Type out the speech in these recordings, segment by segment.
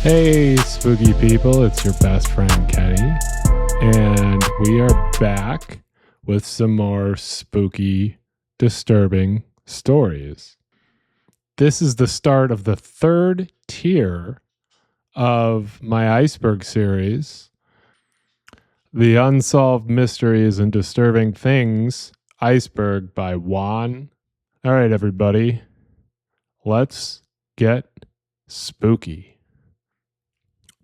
Hey, spooky people, it's your best friend Kenny, and we are back with some more spooky, disturbing stories. This is the start of the third tier of my Iceberg series, The Unsolved Mysteries and Disturbing Things, Iceberg by Juan. All right, everybody, let's get spooky.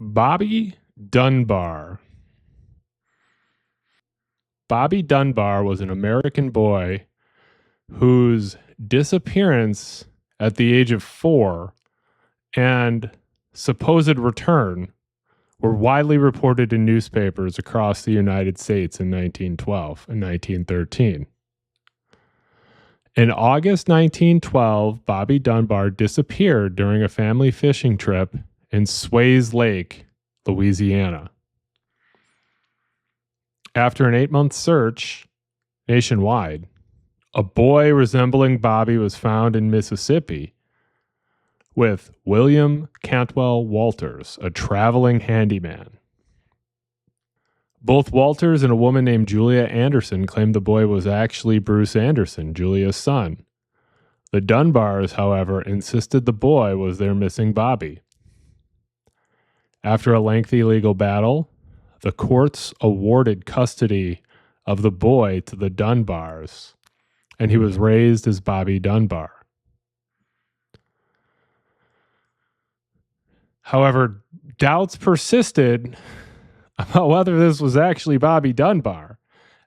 Bobby Dunbar. Bobby Dunbar was an American boy whose disappearance at the age of 4 and supposed return were widely reported in newspapers across the United States in 1912 and 1913. In August 1912, Bobby Dunbar disappeared during a family fishing trip in Swayze Lake, Louisiana. After an 8-month search nationwide, a boy resembling Bobby was found in Mississippi with William Cantwell Walters, a traveling handyman. Both Walters and a woman named Julia Anderson claimed the boy was actually Bruce Anderson, Julia's son. The Dunbars, however, insisted the boy was their missing Bobby. After a lengthy legal battle, the courts awarded custody of the boy to the Dunbars, and he was raised as Bobby Dunbar. However, doubts persisted about whether this was actually Bobby Dunbar.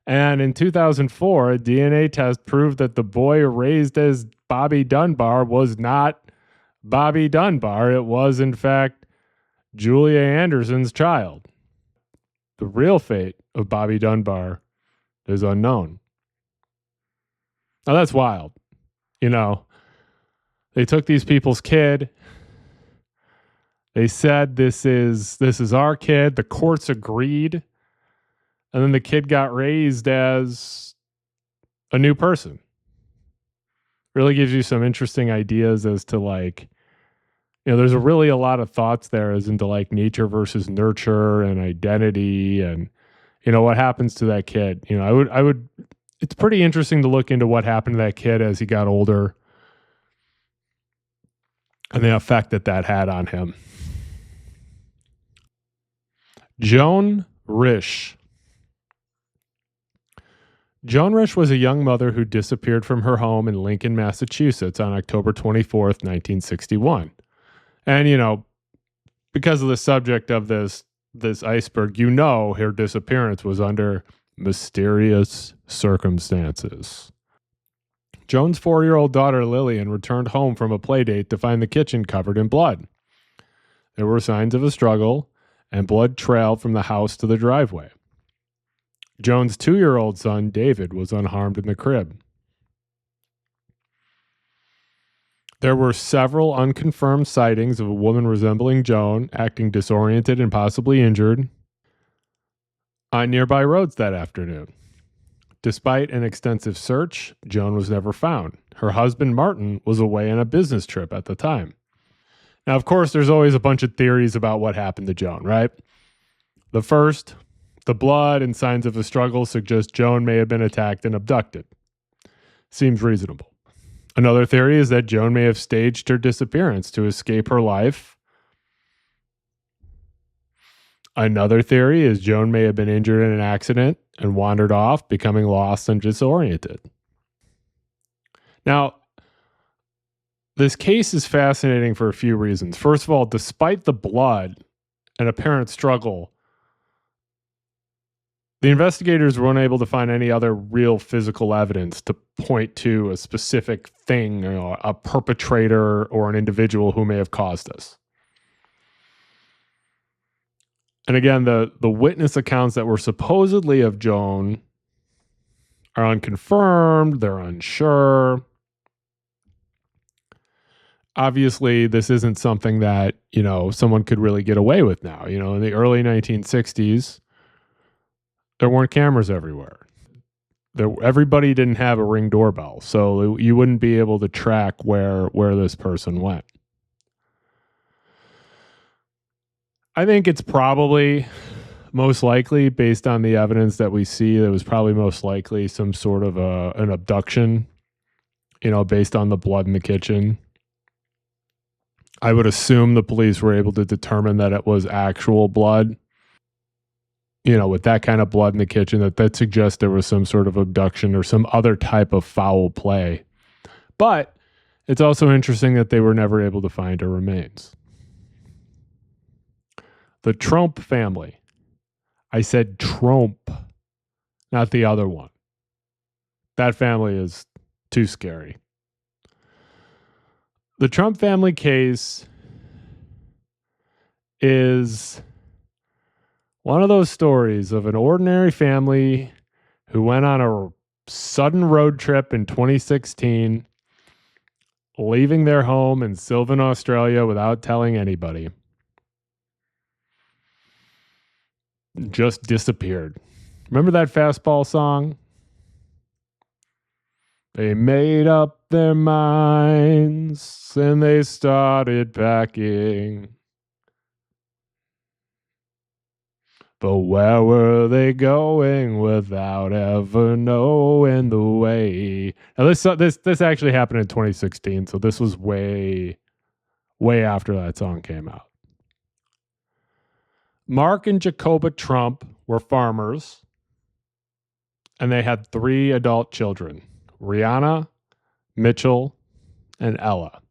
And in 2004, a DNA test proved that the boy raised as Bobby Dunbar was not Bobby Dunbar. It was, in fact, Julia Anderson's child. The real fate of Bobby Dunbar is unknown. Now that's wild. You know, they took these people's kid. They said this is our kid. The courts agreed. And then the kid got raised as a new person. Really gives you some interesting ideas as to, like, you know, there's really a lot of thoughts there as into like nature versus nurture and identity and, you know, what happens to that kid. You know, I would, it's pretty interesting to look into what happened to that kid as he got older and the effect that had on him. Joan Risch. Joan Risch was a young mother who disappeared from her home in Lincoln, Massachusetts on October 24th, 1961. And, you know, because of the subject of this iceberg, you know, her disappearance was under mysterious circumstances. Joan's 4-year-old daughter, Lillian, returned home from a play date to find the kitchen covered in blood. There were signs of a struggle, and blood trailed from the house to the driveway. Joan's 2-year-old son, David, was unharmed in the crib. There were several unconfirmed sightings of a woman resembling Joan, acting disoriented and possibly injured, on nearby roads that afternoon. Despite an extensive search, Joan was never found. Her husband, Martin, was away on a business trip at the time. Now, of course, there's always a bunch of theories about what happened to Joan, right? The first, the blood and signs of a struggle suggest Joan may have been attacked and abducted. Seems reasonable. Another theory is that Joan may have staged her disappearance to escape her life. Another theory is Joan may have been injured in an accident and wandered off, becoming lost and disoriented. Now, this case is fascinating for a few reasons. First of all, despite the blood and apparent struggle, the investigators were unable to find any other real physical evidence to point to a specific thing, you know, a perpetrator or an individual who may have caused this. And again, the witness accounts that were supposedly of Joan are unconfirmed, they're unsure. Obviously, this isn't something that, you know, someone could really get away with now. You know, in the early 1960s, there weren't cameras everywhere. Everybody didn't have a Ring doorbell, so you wouldn't be able to track where this person went. I think it's probably most likely, based on the evidence that we see, that was probably most likely some sort of an abduction, based on the blood in the kitchen. I would assume the police were able to determine that it was actual blood. With that kind of blood in the kitchen, that suggests there was some sort of abduction or some other type of foul play. But it's also interesting that they were never able to find her remains. The Trump family. I said Trump, not the other one. That family is too scary. The Trump family case is one of those stories of an ordinary family who went on a sudden road trip in 2016, leaving their home in Sylvan, Australia without telling anybody. Just disappeared. Remember that Fastball song? They made up their minds and they started packing. But where were they going without ever knowing the way? Now this actually happened in 2016, so this was way after that song came out. Mark and Jacoba Trump were farmers, and they had 3 adult children, Rihanna, Mitchell, and Ella.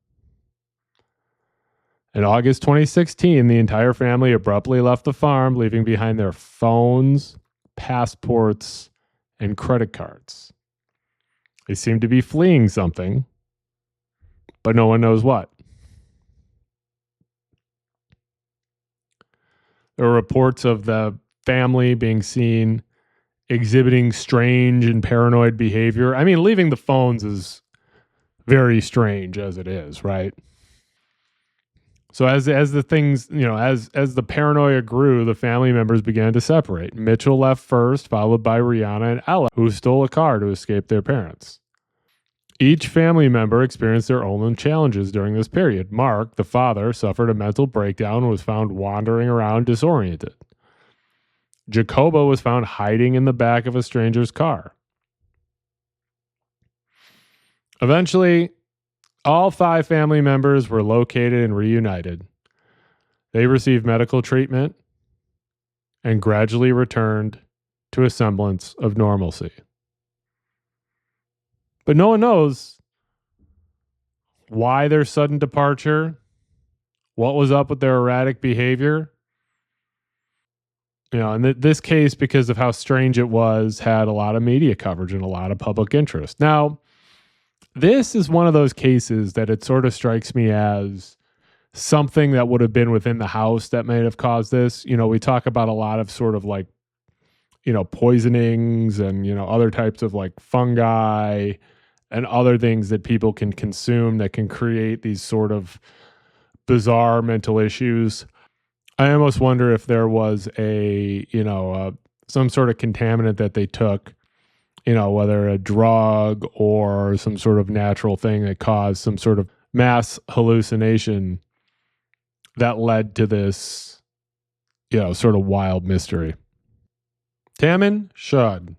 In August 2016, the entire family abruptly left the farm, leaving behind their phones, passports, and credit cards. They seem to be fleeing something, but no one knows what. There are reports of the family being seen exhibiting strange and paranoid behavior. I mean, leaving the phones is very strange as it is, right? So as the things, as the paranoia grew, the family members began to separate. Mitchell left first, followed by Rihanna and Ella, who stole a car to escape their parents. Each family member experienced their own challenges during this period. Mark, the father, suffered a mental breakdown and was found wandering around disoriented. Jacoba was found hiding in the back of a stranger's car. Eventually, all 5 family members were located and reunited. They received medical treatment and gradually returned to a semblance of normalcy. But no one knows why their sudden departure, what was up with their erratic behavior. And this case, because of how strange it was, had a lot of media coverage and a lot of public interest. Now, this is one of those cases that it sort of strikes me as something that would have been within the house that may have caused this. We talk about a lot of sort of like, poisonings and, other types of like fungi and other things that people can consume that can create these sort of bizarre mental issues. I almost wonder if there was some sort of contaminant that they took, whether a drug or some sort of natural thing that caused some sort of mass hallucination that led to this, sort of wild mystery. Tammin Shud.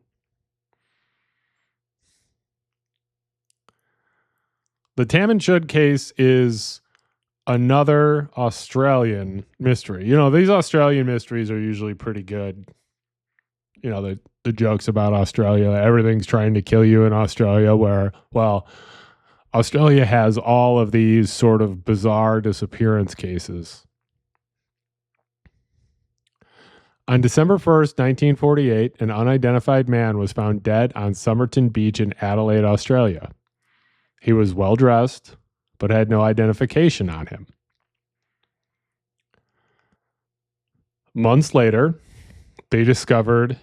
The Tammin Shud case is another Australian mystery. These Australian mysteries are usually pretty good. The jokes about Australia, everything's trying to kill you in Australia, where, well, Australia has all of these sort of bizarre disappearance cases. On December 1st, 1948, an unidentified man was found dead on Somerton Beach in Adelaide, Australia. He was well dressed, but had no identification on him. Months later, they discovered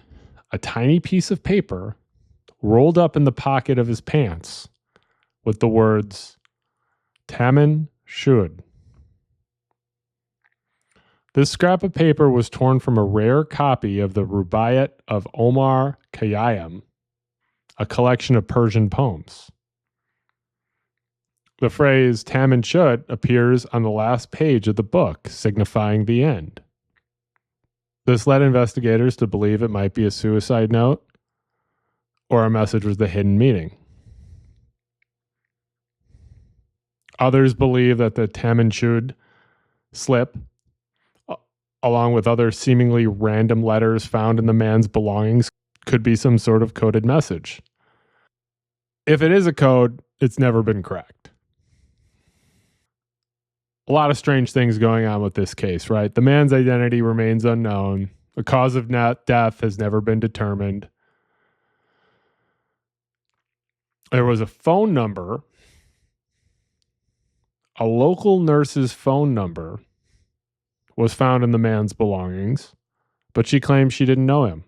a tiny piece of paper rolled up in the pocket of his pants with the words, Tammin Shud. This scrap of paper was torn from a rare copy of the Rubaiyat of Omar Khayyam, a collection of Persian poems. The phrase Tammin Shud appears on the last page of the book, signifying the end. This led investigators to believe it might be a suicide note or a message with a hidden meaning. Others believe that the Tam and Chud slip, along with other seemingly random letters found in the man's belongings, could be some sort of coded message. If it is a code, it's never been cracked. A lot of strange things going on with this case, right? The man's identity remains unknown. The cause of death has never been determined. There was a phone number, a local nurse's phone number was found in the man's belongings, but she claims she didn't know him.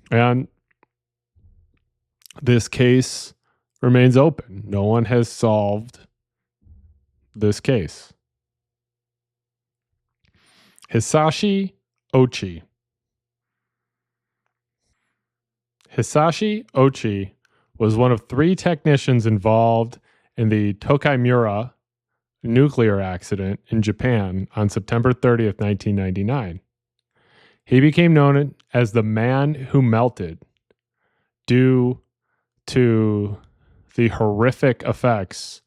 And this case remains open. No one has solved this case. Hisashi Ochi. Hisashi Ochi was one of 3 technicians involved in the Tokaimura nuclear accident in Japan on September 30th, 1999. He became known as the man who melted due to the horrific effects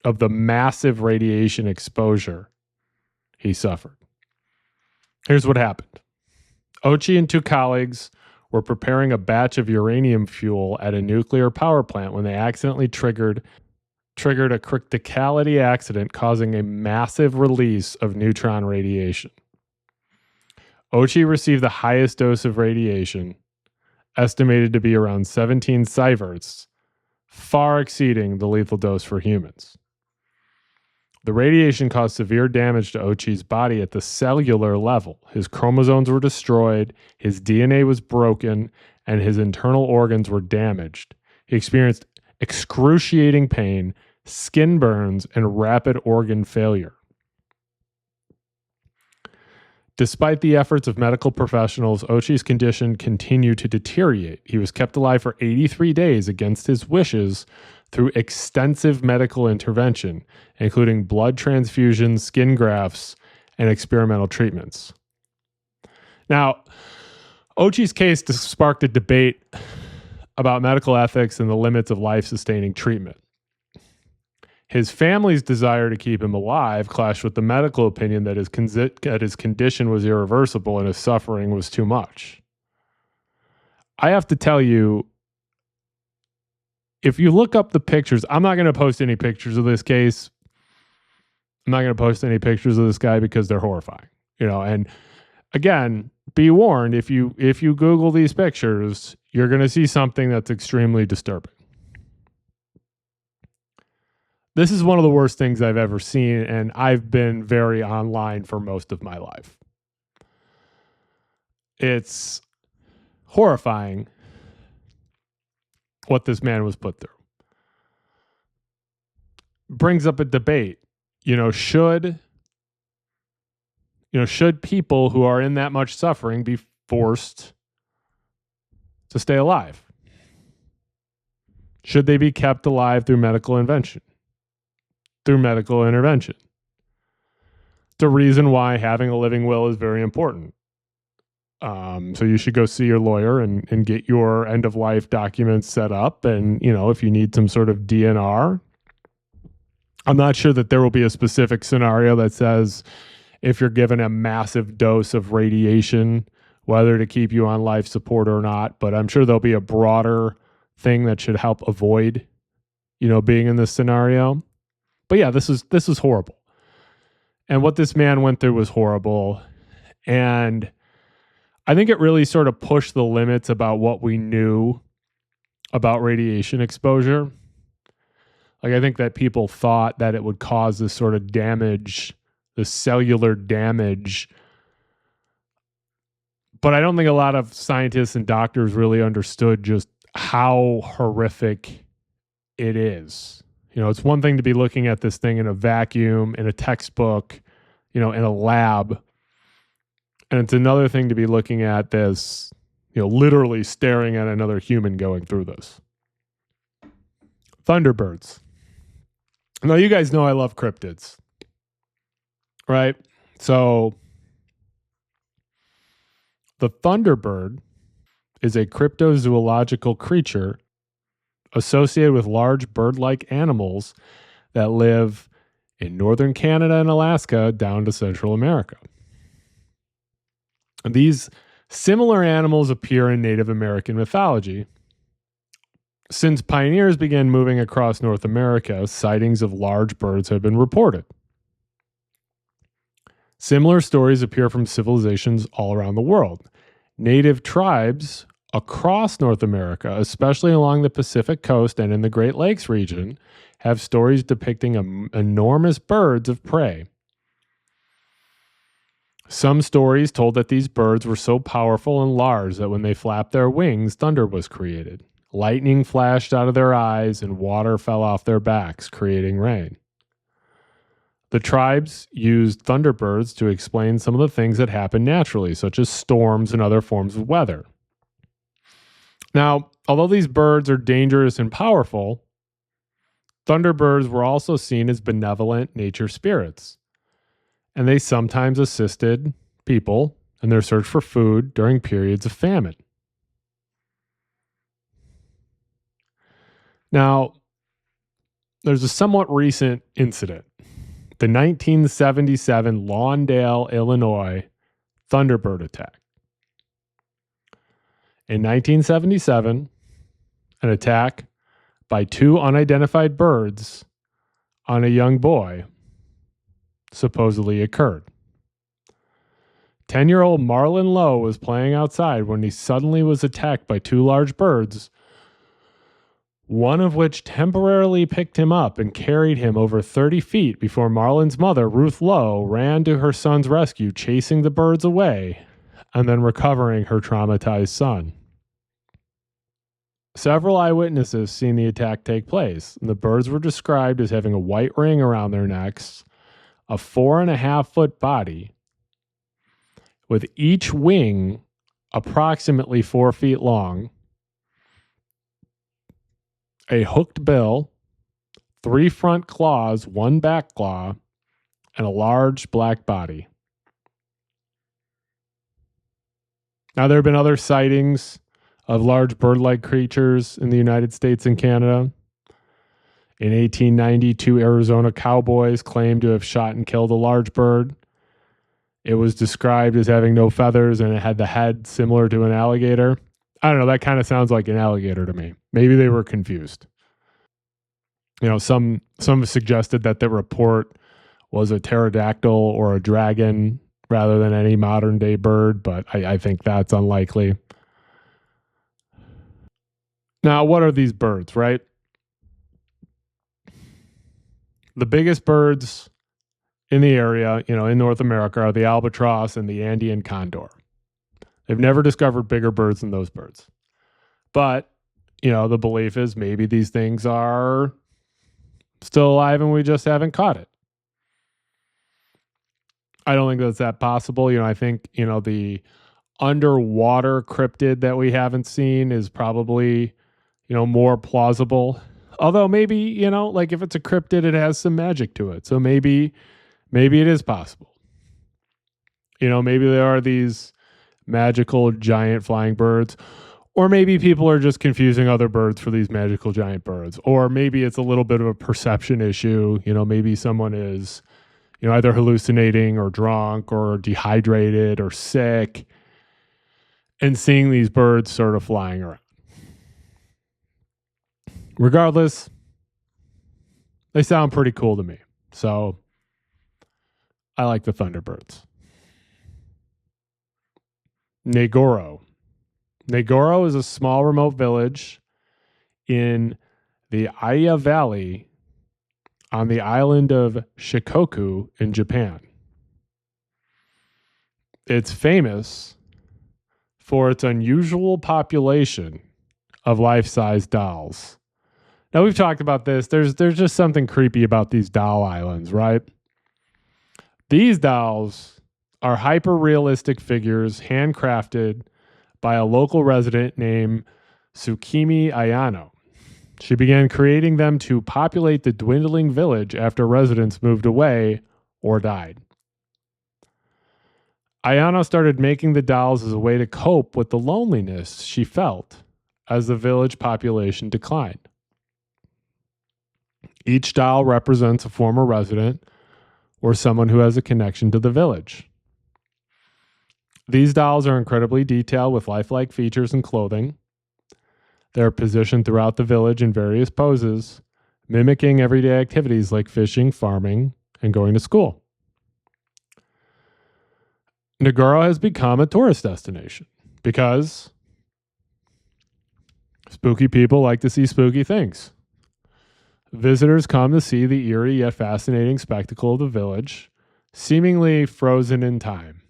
of the massive radiation exposure he suffered. Here's what happened. Ochi and 2 colleagues were preparing a batch of uranium fuel at a nuclear power plant when they accidentally triggered a criticality accident, causing a massive release of neutron radiation. Ochi received the highest dose of radiation, estimated to be around 17 sieverts, far exceeding the lethal dose for humans. The radiation caused severe damage to Ochi's body at the cellular level. His chromosomes were destroyed, his DNA was broken, and his internal organs were damaged. He experienced excruciating pain, skin burns, and rapid organ failure. Despite the efforts of medical professionals, Ochi's condition continued to deteriorate. He was kept alive for 83 days against his wishes through extensive medical intervention, including blood transfusions, skin grafts, and experimental treatments. Now, Ochi's case sparked a debate about medical ethics and the limits of life-sustaining treatment. His family's desire to keep him alive clashed with the medical opinion that his condition was irreversible and his suffering was too much. I have to tell you, if you look up the pictures, I'm not going to post any pictures of this case. I'm not going to post any pictures of this guy because they're horrifying. And again, be warned, if you Google these pictures, you're going to see something that's extremely disturbing. This is one of the worst things I've ever seen, and I've been very online for most of my life. It's horrifying what this man was put through. Brings up a debate. Should people who are in that much suffering be forced to stay alive? Should they be kept alive through medical intervention? The reason why having a living will is very important. So you should go see your lawyer and get your end of life documents set up. And, if you need some sort of DNR, I'm not sure that there will be a specific scenario that says if you're given a massive dose of radiation, whether to keep you on life support or not. But I'm sure there'll be a broader thing that should help avoid, being in this scenario. But yeah, this is horrible. And what this man went through was horrible. And I think it really sort of pushed the limits about what we knew about radiation exposure. Like, I think that people thought that it would cause this sort of damage, this cellular damage. But I don't think a lot of scientists and doctors really understood just how horrific it is. It's one thing to be looking at this thing in a vacuum, in a textbook, in a lab. And it's another thing to be looking at this, literally staring at another human going through this. Thunderbirds. Now, you guys know I love cryptids, right? So The thunderbird is a cryptozoological creature associated with large bird-like animals that live in northern Canada and Alaska down to Central America. These similar animals appear in Native American mythology. Since pioneers began moving across North America, sightings of large birds have been reported. Similar stories appear from civilizations all around the world. Native tribes across North America, especially along the Pacific coast and in the Great Lakes region, have stories depicting enormous birds of prey. Some stories told that these birds were so powerful and large that when they flapped their wings, thunder was created. Lightning flashed out of their eyes and water fell off their backs, creating rain. The tribes used thunderbirds to explain some of the things that happen naturally, such as storms and other forms of weather. Now, although these birds are dangerous and powerful, thunderbirds were also seen as benevolent nature spirits, and they sometimes assisted people in their search for food during periods of famine. Now, there's a somewhat recent incident. The 1977 Lawndale, Illinois Thunderbird attack. In 1977, an attack by two unidentified birds on a young boy supposedly occurred. 10-year-old Marlon Lowe was playing outside when he suddenly was attacked by two large birds, one of which temporarily picked him up and carried him over 30 feet before Marlon's mother, Ruth Lowe, ran to her son's rescue, chasing the birds away and then recovering her traumatized son. Several eyewitnesses seen the attack take place, and the birds were described as having a white ring around their necks, a 4.5-foot body, with each wing approximately 4 feet long, a hooked bill, 3 front claws, 1 back claw, and a large black body. Now, there have been other sightings of large bird-like creatures in the United States and Canada. In 1890, 2 Arizona cowboys claimed to have shot and killed a large bird. It was described as having no feathers and it had the head similar to an alligator. I don't know, that kind of sounds like an alligator to me. Maybe they were confused. Some suggested that the report was a pterodactyl or a dragon rather than any modern day bird, but I think that's unlikely. Now, what are these birds, right? The biggest birds in the area, in North America, are the albatross and the Andean condor. They've never discovered bigger birds than those birds. But, the belief is maybe these things are still alive and we just haven't caught it. I don't think that's that possible. I think, the underwater cryptid that we haven't seen is probably, more plausible. Although maybe, if it's a cryptid, it has some magic to it. So maybe it is possible. Maybe there are these magical giant flying birds, or maybe people are just confusing other birds for these magical giant birds, or maybe it's a little bit of a perception issue. Maybe someone is, either hallucinating or drunk or dehydrated or sick and seeing these birds sort of flying around. Regardless, they sound pretty cool to me. So I like the Thunderbirds. Negoro. Negoro is a small remote village in the Aya Valley on the island of Shikoku in Japan. It's famous for its unusual population of life-size dolls. Now, we've talked about this. There's just something creepy about these doll islands, right? These dolls are hyper-realistic figures handcrafted by a local resident named Tsukimi Ayano. She began creating them to populate the dwindling village after residents moved away or died. Ayana started making the dolls as a way to cope with the loneliness she felt as the village population declined. Each doll represents a former resident or someone who has a connection to the village. These dolls are incredibly detailed with lifelike features and clothing. They're positioned throughout the village in various poses, mimicking everyday activities like fishing, farming, and going to school. Nagoro has become a tourist destination because spooky people like to see spooky things. Visitors come to see the eerie yet fascinating spectacle of the village, seemingly frozen in time,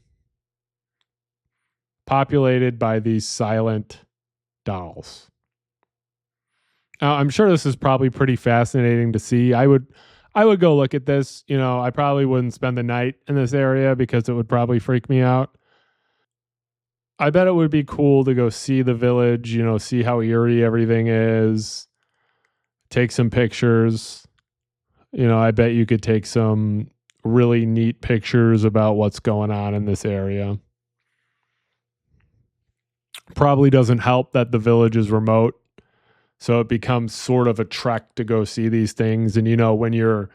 populated by these silent dolls. Now, I'm sure this is probably pretty fascinating to see. I would go look at this. I probably wouldn't spend the night in this area because it would probably freak me out. I bet it would be cool to go see the village, see how eerie everything is, take some pictures. I bet you could take some really neat pictures about what's going on in this area. Probably doesn't help that the village is remote, so it becomes sort of a trek to go see these things. And when you're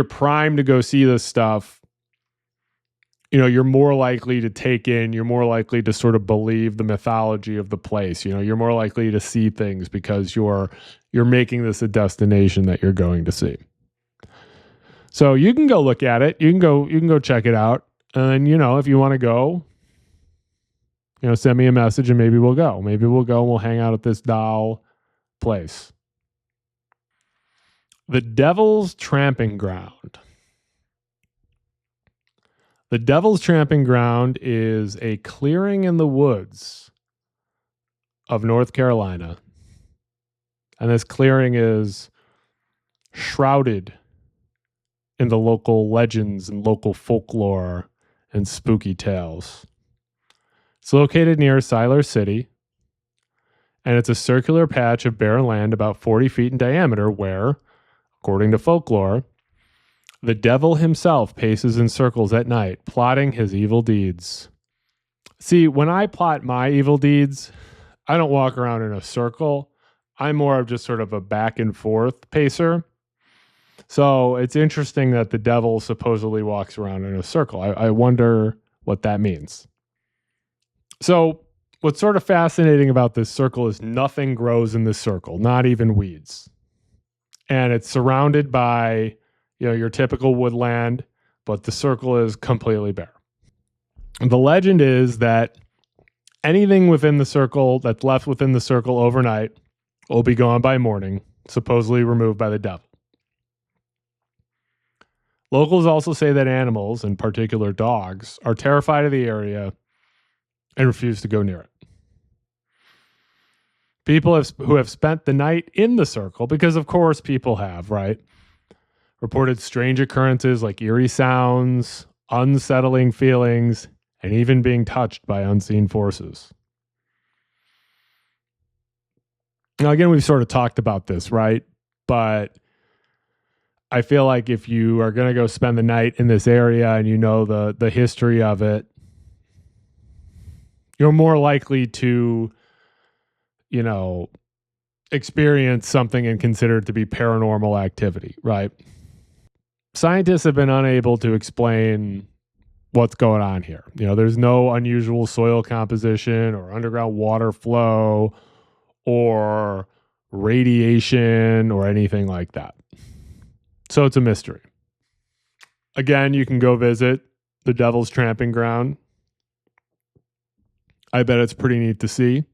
primed to go see this stuff, you're more likely to take in, you're more likely to sort of believe the mythology of the place. You're more likely to see things because you're making this a destination that you're going to see. So you can go look at it. You can go check it out. And if you want to go, send me a message and maybe we'll go. Maybe we'll go and we'll hang out at this doll place. The Devil's Tramping Ground. The Devil's Tramping Ground is a clearing in the woods of North Carolina. And this clearing is shrouded in the local legends and local folklore and spooky tales. It's located near Siler City, and it's a circular patch of barren land about 40 feet in diameter where, according to folklore, the devil himself paces in circles at night, plotting his evil deeds. See, when I plot my evil deeds, I don't walk around in a circle. I'm more of just sort of a back and forth pacer. So it's interesting that the devil supposedly walks around in a circle. I wonder what that means. So what's sort of fascinating about this circle is nothing grows in this circle, not even weeds. And it's surrounded by your typical woodland, but the circle is completely bare. The legend is that anything within the circle that's left within the circle overnight will be gone by morning, supposedly removed by the devil. Locals also say that animals, in particular dogs, are terrified of the area and refuse to go near it. People who have spent the night in the circle, because of course people have, right? Reported strange occurrences like eerie sounds, unsettling feelings, and even being touched by unseen forces. Now, again, we've sort of talked about this, right? But I feel like if you are going to go spend the night in this area and the history of it, you're more likely to, experience something and consider it to be paranormal activity, right? Scientists have been unable to explain what's going on here. There's no unusual soil composition or underground water flow or radiation or anything like that. So it's a mystery. Again, you can go visit the Devil's Tramping Ground. I bet it's pretty neat to see.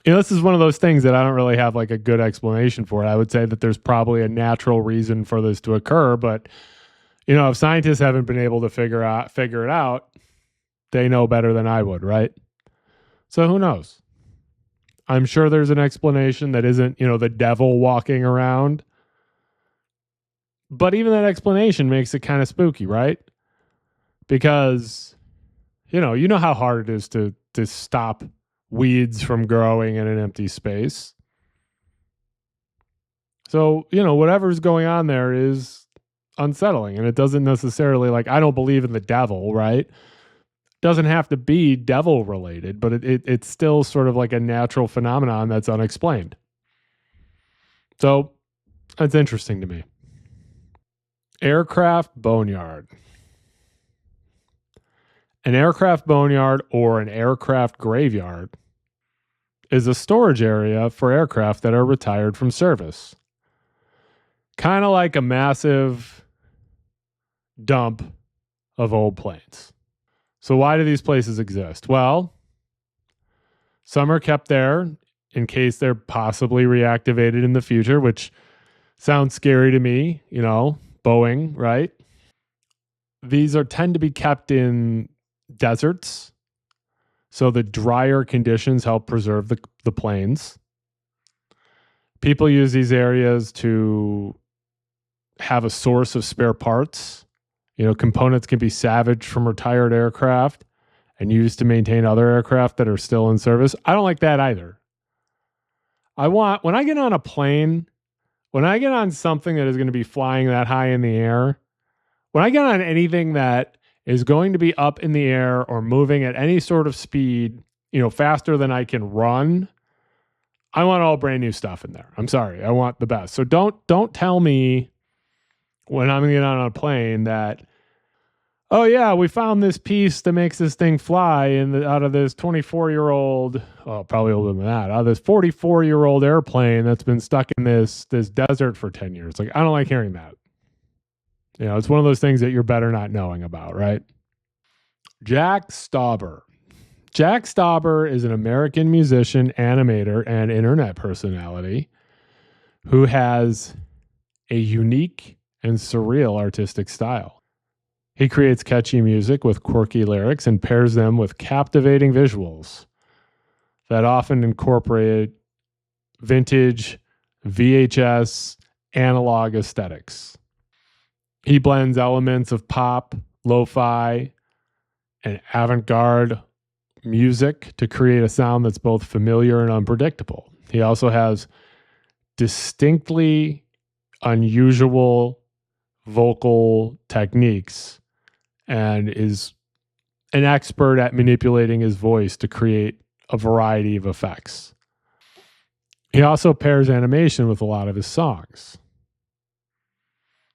This is one of those things that I don't really have like a good explanation for it. I would say that there's probably a natural reason for this to occur, but if scientists haven't been able to figure it out, they know better than I would, right? So who knows? I'm sure there's an explanation that isn't, the devil walking around. But even that explanation makes it kind of spooky, right? Because, you know how hard it is to stop weeds from growing in an empty space. So, whatever's going on there is unsettling. And it doesn't necessarily, like, I don't believe in the devil, right? Doesn't have to be devil related, but it's still sort of like a natural phenomenon that's unexplained. So that's interesting to me. Aircraft boneyard. An aircraft boneyard or an aircraft graveyard is a storage area for aircraft that are retired from service. Kind of like a massive dump of old planes. So why do these places exist? Well, some are kept there in case they're possibly reactivated in the future, which sounds scary to me, Boeing, right? These tend to be kept in deserts. So the drier conditions help preserve the planes. People use these areas to have a source of spare parts. Components can be salvaged from retired aircraft and used to maintain other aircraft that are still in service. I don't like that either. When I get on a plane, when I get on something that is going to be flying that high in the air, when I get on anything that is going to be up in the air or moving at any sort of speed, faster than I can run, I want all brand new stuff in there. I'm sorry. I want the best. So don't tell me when I'm getting on a plane that, oh yeah, we found this piece that makes this thing fly out of this 24-year-old, probably older than that, out of this 44-year-old airplane that's been stuck in this desert for 10 years. Like, I don't like hearing that. It's one of those things that you're better not knowing about, right? Jack Stauber. Jack Stauber is an American musician, animator, and internet personality who has a unique and surreal artistic style. He creates catchy music with quirky lyrics and pairs them with captivating visuals that often incorporate vintage VHS analog aesthetics. He blends elements of pop, lo-fi, and avant-garde music to create a sound that's both familiar and unpredictable. He also has distinctly unusual vocal techniques and is an expert at manipulating his voice to create a variety of effects. He also pairs animation with a lot of his songs.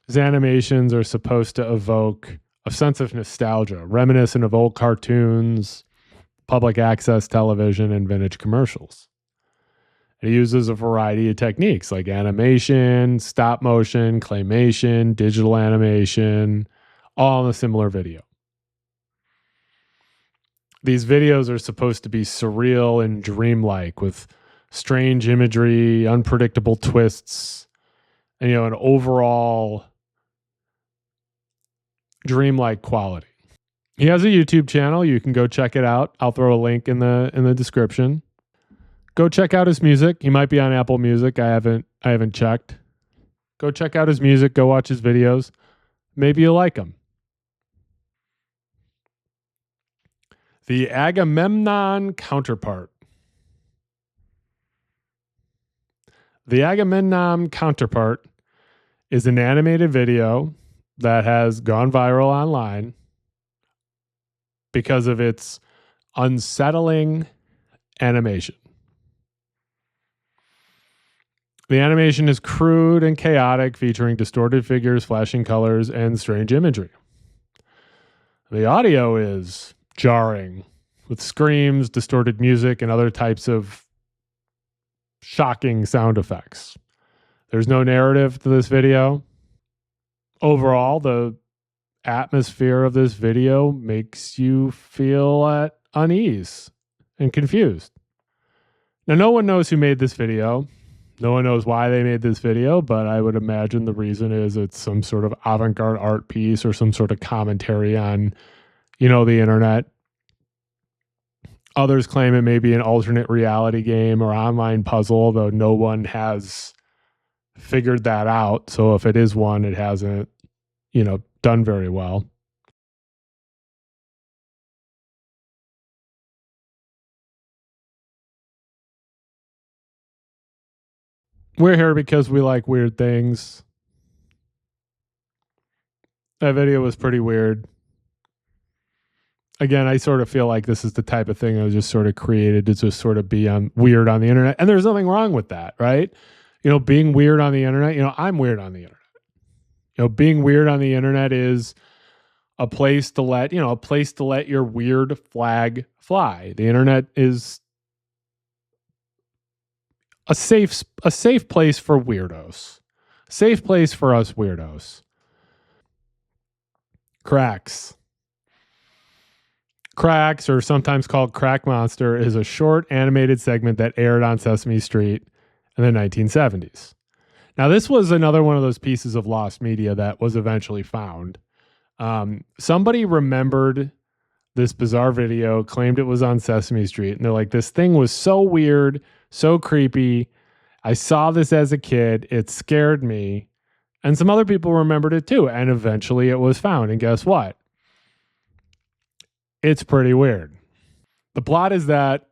His animations are supposed to evoke a sense of nostalgia, reminiscent of old cartoons, public access television, and vintage commercials. He uses a variety of techniques like animation, stop motion, claymation, digital animation, all in a similar video. These videos are supposed to be surreal and dreamlike with strange imagery, unpredictable twists, and an overall dreamlike quality. He has a YouTube channel. You can go check it out. I'll throw a link in the description. Go check out his music. He might be on Apple Music. I haven't checked. Go check out his music. Go watch his videos. Maybe you'll like him. The Agamemnon counterpart. The Agamemnon counterpart is an animated video that has gone viral online because of its unsettling animation. The animation is crude and chaotic, featuring distorted figures, flashing colors, and strange imagery. The audio is jarring, with screams, distorted music, and other types of shocking sound effects. There's no narrative to this video. Overall, the atmosphere of this video makes you feel at unease and confused. Now, no one knows who made this video. No one knows why they made this video, but I would imagine the reason is it's some sort of avant-garde art piece or some sort of commentary on, the internet. Others claim it may be an alternate reality game or online puzzle, though no one has figured that out. So if it is one, it hasn't, done very well. We're here because we like weird things. That video was pretty weird. Again, I sort of feel like this is the type of thing that was just sort of created to just sort of be weird on the internet. And there's nothing wrong with that, right? Being weird on the internet, I'm weird on the internet. Being weird on the internet is a place to let your weird flag fly. The internet is a safe place for weirdos. Safe place for us weirdos. Cracks, or sometimes called Crack Monster, is a short animated segment that aired on Sesame Street in the 1970s. Now, this was another one of those pieces of lost media that was eventually found. Somebody remembered this bizarre video, claimed it was on Sesame Street, and they're like, this thing was so weird, so creepy. I saw this as a kid. It scared me. And some other people remembered it too. And eventually it was found. And guess what? It's pretty weird. The plot is that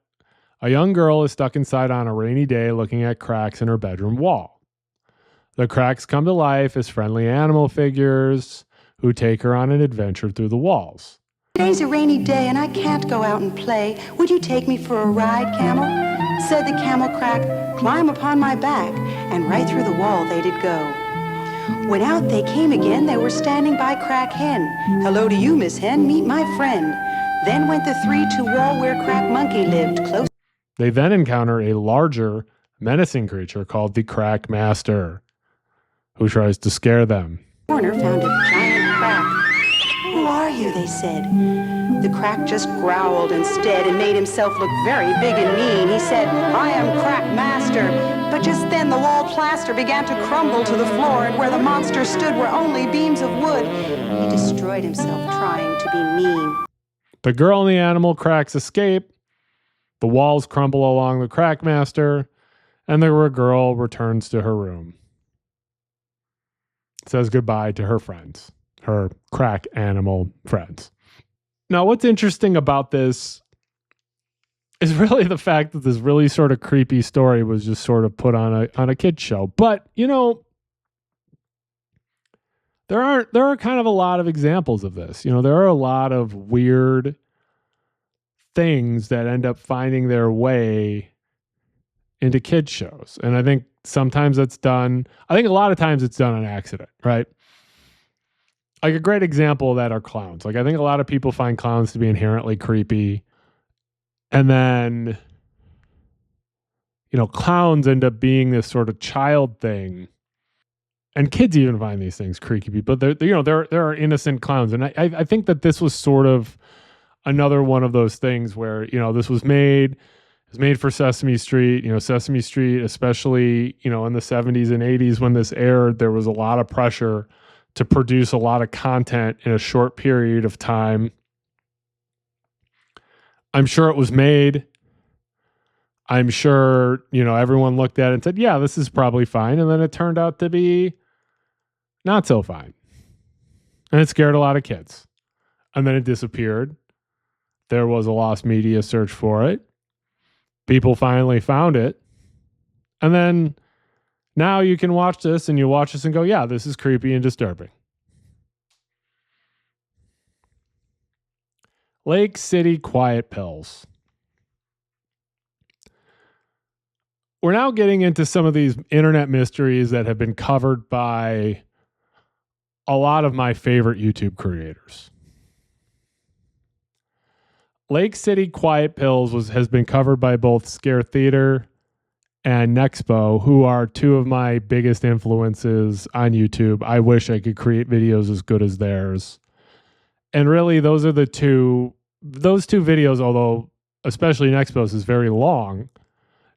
a young girl is stuck inside on a rainy day looking at cracks in her bedroom wall. The cracks come to life as friendly animal figures who take her on an adventure through the walls. Today's a rainy day and I can't go out and play. Would you take me for a ride, Camel? Said the camel crack, climb upon my back. And right through the wall they did go. When out they came again, they were standing by Crack Hen. Hello to you, Miss Hen, meet my friend. Then went the three to wall where Crack Monkey lived close. They then encounter a larger, menacing creature called the Crack Master, who tries to scare them. Corner found a giant crack. Who are you, they said. The crack just growled instead and made himself look very big and mean. He said, I am Crack Master. But just then the wall plaster began to crumble to the floor, and where the monster stood were only beams of wood. He destroyed himself trying to be mean. The girl and the animal cracks escape. The walls crumble along the Crack Master, and the girl returns to her room. Says goodbye to her friends, her crack animal friends. Now, what's interesting about this is really the fact that this really sort of creepy story was just sort of put on a kid's show. But, there are kind of a lot of examples of this. There are a lot of weird things that end up finding their way into kids shows. And I think sometimes that's done. I think a lot of times it's done on accident, right? Like a great example of that are clowns. Like I think a lot of people find clowns to be inherently creepy. And then, clowns end up being this sort of child thing. And kids even find these things creepy, but there are innocent clowns. And I think that this was sort of another one of those things where, this was made for Sesame Street. Sesame Street, especially, in the 70s and 80s when this aired, there was a lot of pressure to produce a lot of content in a short period of time. I'm sure it was made. I'm sure, everyone looked at it and said, yeah, this is probably fine. And then it turned out to be not so fine. And it scared a lot of kids. And then it disappeared. There was a lost media search for it. People finally found it. And then now you can watch this and you watch this and go, yeah, this is creepy and disturbing. Lake City Quiet Pills. We're now getting into some of these internet mysteries that have been covered by a lot of my favorite YouTube creators. Lake City Quiet Pills has been covered by both Scare Theater and Nexpo, who are two of my biggest influences on YouTube. I wish I could create videos as good as theirs. And really, those two videos, although especially Nexpo's is very long,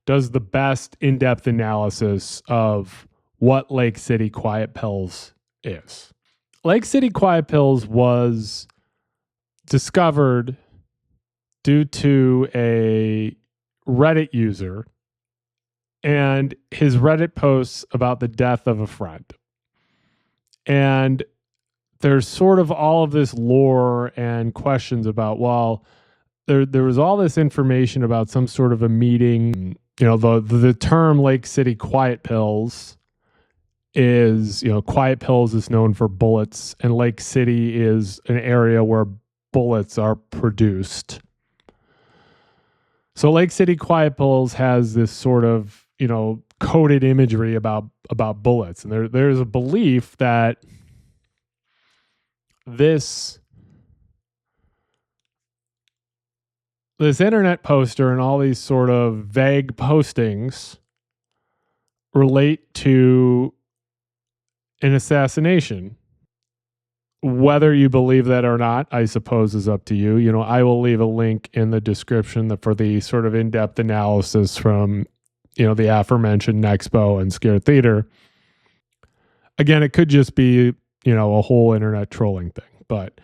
does the best in-depth analysis of what Lake City Quiet Pills is. Lake City Quiet Pills was discovered due to a Reddit user and his Reddit posts about the death of a friend. And there's sort of all of this lore and questions about, well, there was all this information about some sort of a meeting. The term Lake City Quiet Pills is, Quiet Pills is known for bullets, and Lake City is an area where bullets are produced. So Lake City Quiet Pills has this sort of, coded imagery about bullets. And there's a belief that this internet poster and all these sort of vague postings relate to an assassination. Whether you believe that or not, I suppose, is up to you. I will leave a link in the description for the sort of in-depth analysis from, the aforementioned Nexpo and Scared Theater. Again, it could just be, a whole internet trolling thing, but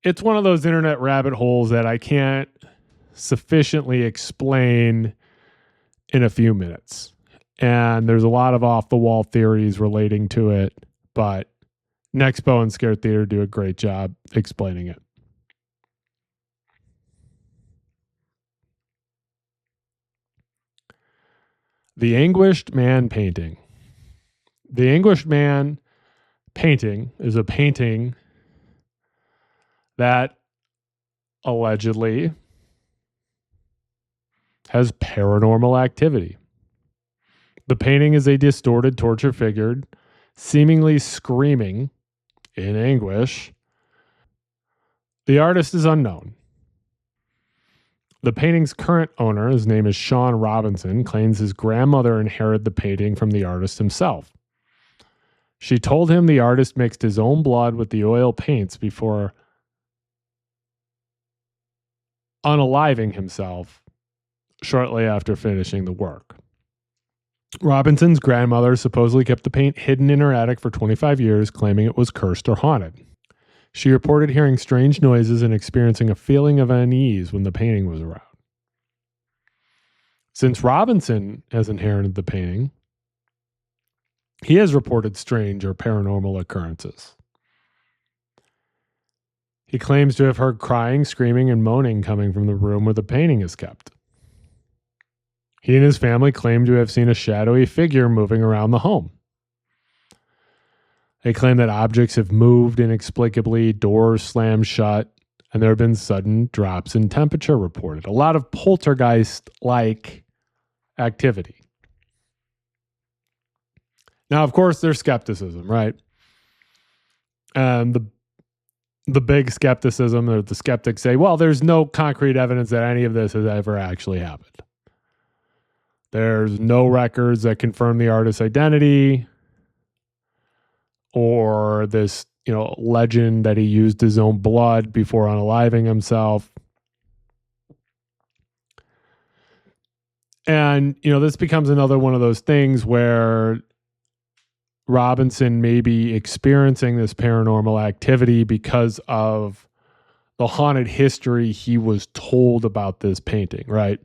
it's one of those internet rabbit holes that I can't sufficiently explain in a few minutes. And there's a lot of off-the-wall theories relating to it, but Nexpo and Scared Theater do a great job explaining it. The Anguished Man painting. The Anguished Man painting is a painting that allegedly has paranormal activity. The painting is a distorted torture figure, seemingly screaming in anguish. The artist is unknown. The painting's current owner, his name is Sean Robinson, claims his grandmother inherited the painting from the artist himself. She told him the artist mixed his own blood with the oil paints before unaliving himself shortly after finishing the work. Robinson's grandmother supposedly kept the paint hidden in her attic for 25 years, claiming it was cursed or haunted. She reported hearing strange noises and experiencing a feeling of unease when the painting was around. Since Robinson has inherited the painting, he has reported strange or paranormal occurrences. He claims to have heard crying, screaming, and moaning coming from the room where the painting is kept. He and his family claim to have seen a shadowy figure moving around the home. They claim that objects have moved inexplicably, doors slammed shut, and there have been sudden drops in temperature reported. A lot of poltergeist-like activity. Now, of course, there's skepticism, right? And the big skepticism, or the skeptics say, well, there's no concrete evidence that any of this has ever actually happened. There's no records that confirm the artist's identity or this, legend that he used his own blood before unaliving himself. And, this becomes another one of those things where Robinson may be experiencing this paranormal activity because of the haunted history he was told about this painting, right?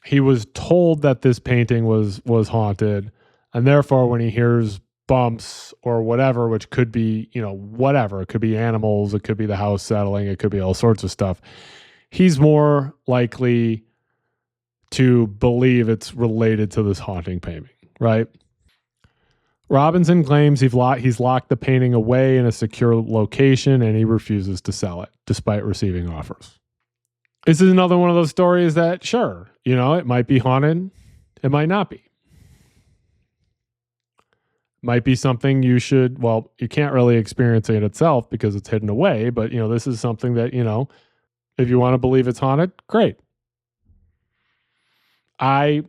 He was told that this painting was haunted, and therefore when he hears bumps or whatever, which could be, whatever, it could be animals, it could be the house settling, it could be all sorts of stuff, he's more likely to believe it's related to this haunting painting, right? Robinson claims he's locked the painting away in a secure location and he refuses to sell it despite receiving offers. This is another one of those stories that, sure, it might be haunted. It might not be. Might be something you can't really experience it itself because it's hidden away. But, this is something that, if you want to believe it's haunted, great. I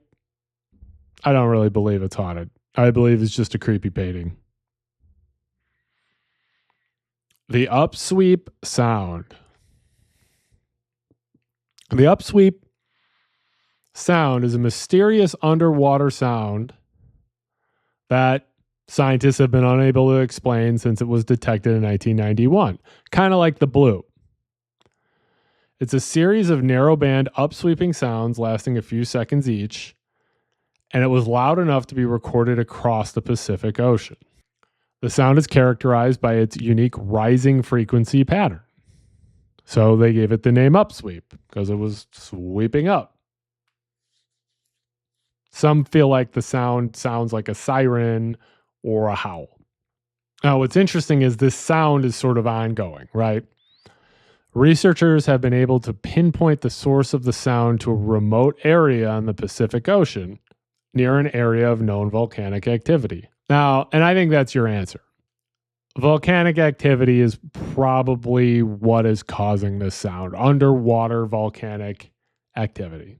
don't really believe it's haunted. I believe it's just a creepy painting. The upsweep sound. The upsweep sound is a mysterious underwater sound that scientists have been unable to explain since it was detected in 1991. Kind of like the bloop. It's a series of narrow-band upsweeping sounds lasting a few seconds each, and it was loud enough to be recorded across the Pacific Ocean. The sound is characterized by its unique rising frequency pattern. So they gave it the name upsweep because it was sweeping up. Some feel like the sound sounds like a siren or a howl. Now, what's interesting is this sound is sort of ongoing, right? Researchers have been able to pinpoint the source of the sound to a remote area on the Pacific Ocean near an area of known volcanic activity. Now, and I think that's your answer. Volcanic activity is probably what is causing this sound. Underwater volcanic activity.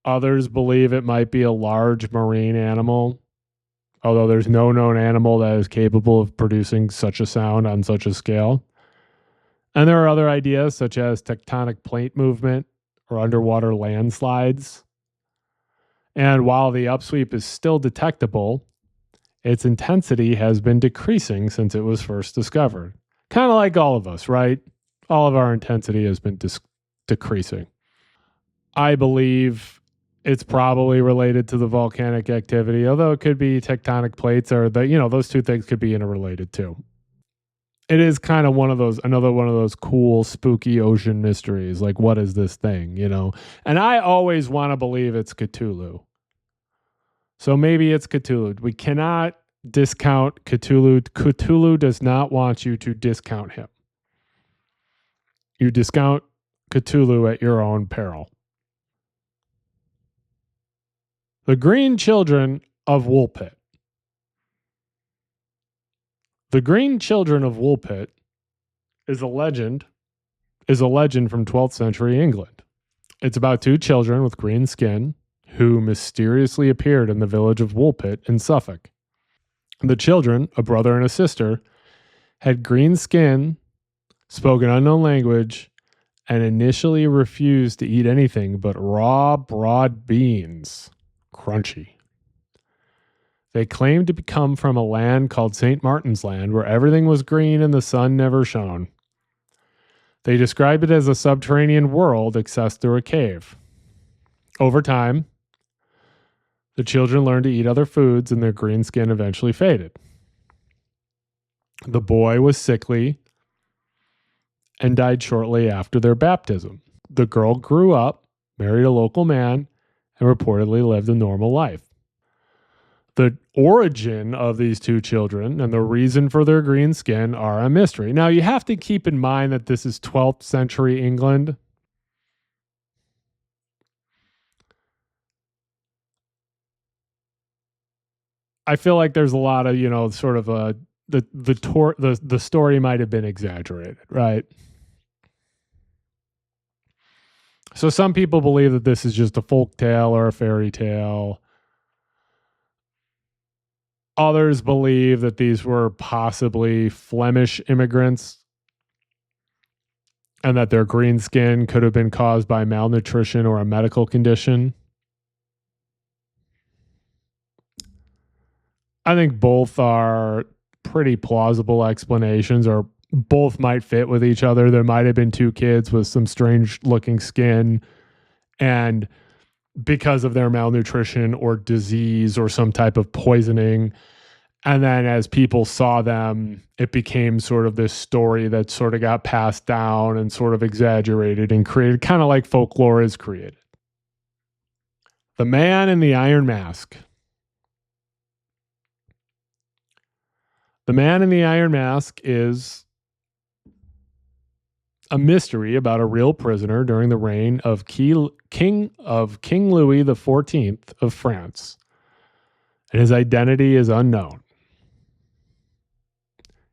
Others believe it might be a large marine animal, although there's no known animal that is capable of producing such a sound on such a scale. And there are other ideas such as tectonic plate movement or underwater landslides. And while the upsweep is still detectable, its intensity has been decreasing since it was first discovered. Kind of like all of us, right? All of our intensity has been decreasing. I believe it's probably related to the volcanic activity, although it could be tectonic plates or those two things could be interrelated too. It is kind of another one of those cool, spooky ocean mysteries. Like, what is this thing, And I always want to believe it's Cthulhu. So maybe it's Cthulhu. We cannot discount Cthulhu. Cthulhu does not want you to discount him. You discount Cthulhu at your own peril. The Green Children of Woolpit. The Green Children of Woolpit is a legend from 12th century England. It's about two children with green skin who mysteriously appeared in the village of Woolpit in Suffolk. The children, a brother and a sister, had green skin, spoke an unknown language, and initially refused to eat anything but raw, broad beans. Crunchy. They claimed to come from a land called St. Martin's Land, where everything was green and the sun never shone. They described it as a subterranean world accessed through a cave. Over time, the children learned to eat other foods and their green skin eventually faded. The boy was sickly and died shortly after their baptism. The girl grew up, married a local man, and reportedly lived a normal life. The origin of these two children and the reason for their green skin are a mystery. Now, you have to keep in mind that this is 12th century England. I feel like there's a lot of, sort of the story might have been exaggerated, right? So some people believe that this is just a folk tale or a fairy tale. Others believe that these were possibly Flemish immigrants and that their green skin could have been caused by malnutrition or a medical condition. I think both are pretty plausible explanations, or both might fit with each other. There might have been two kids with some strange looking skin, and because of their malnutrition or disease or some type of poisoning. And then as people saw them, it became sort of this story that sort of got passed down and sort of exaggerated and created, kind of like folklore is created. The Man in the Iron Mask. The Man in the Iron Mask is a mystery about a real prisoner during the reign of King Louis XIV of France, and his identity is unknown.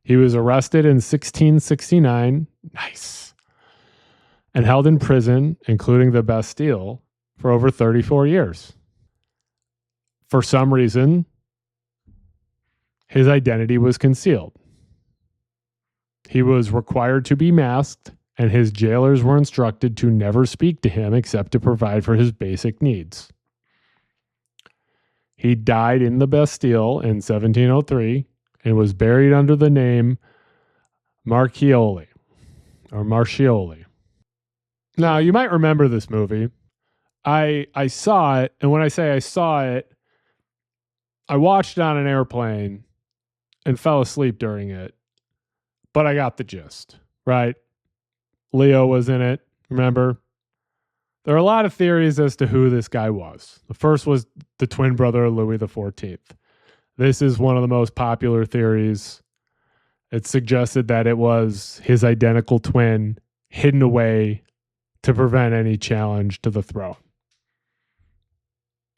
He was arrested in 1669, and held in prison, including the Bastille, for over 34 years. For some reason, his identity was concealed. He was required to be masked, and his jailers were instructed to never speak to him except to provide for his basic needs. He died in the Bastille in 1703 and was buried under the name Marchioli. Now, you might remember this movie. I saw it, and when I say I saw it, I watched it on an airplane and fell asleep during it, but I got the gist, right? Leo was in it, remember? There are a lot of theories as to who this guy was. The first was the twin brother of Louis XIV. This is one of the most popular theories. It suggested that it was his identical twin hidden away to prevent any challenge to the throne.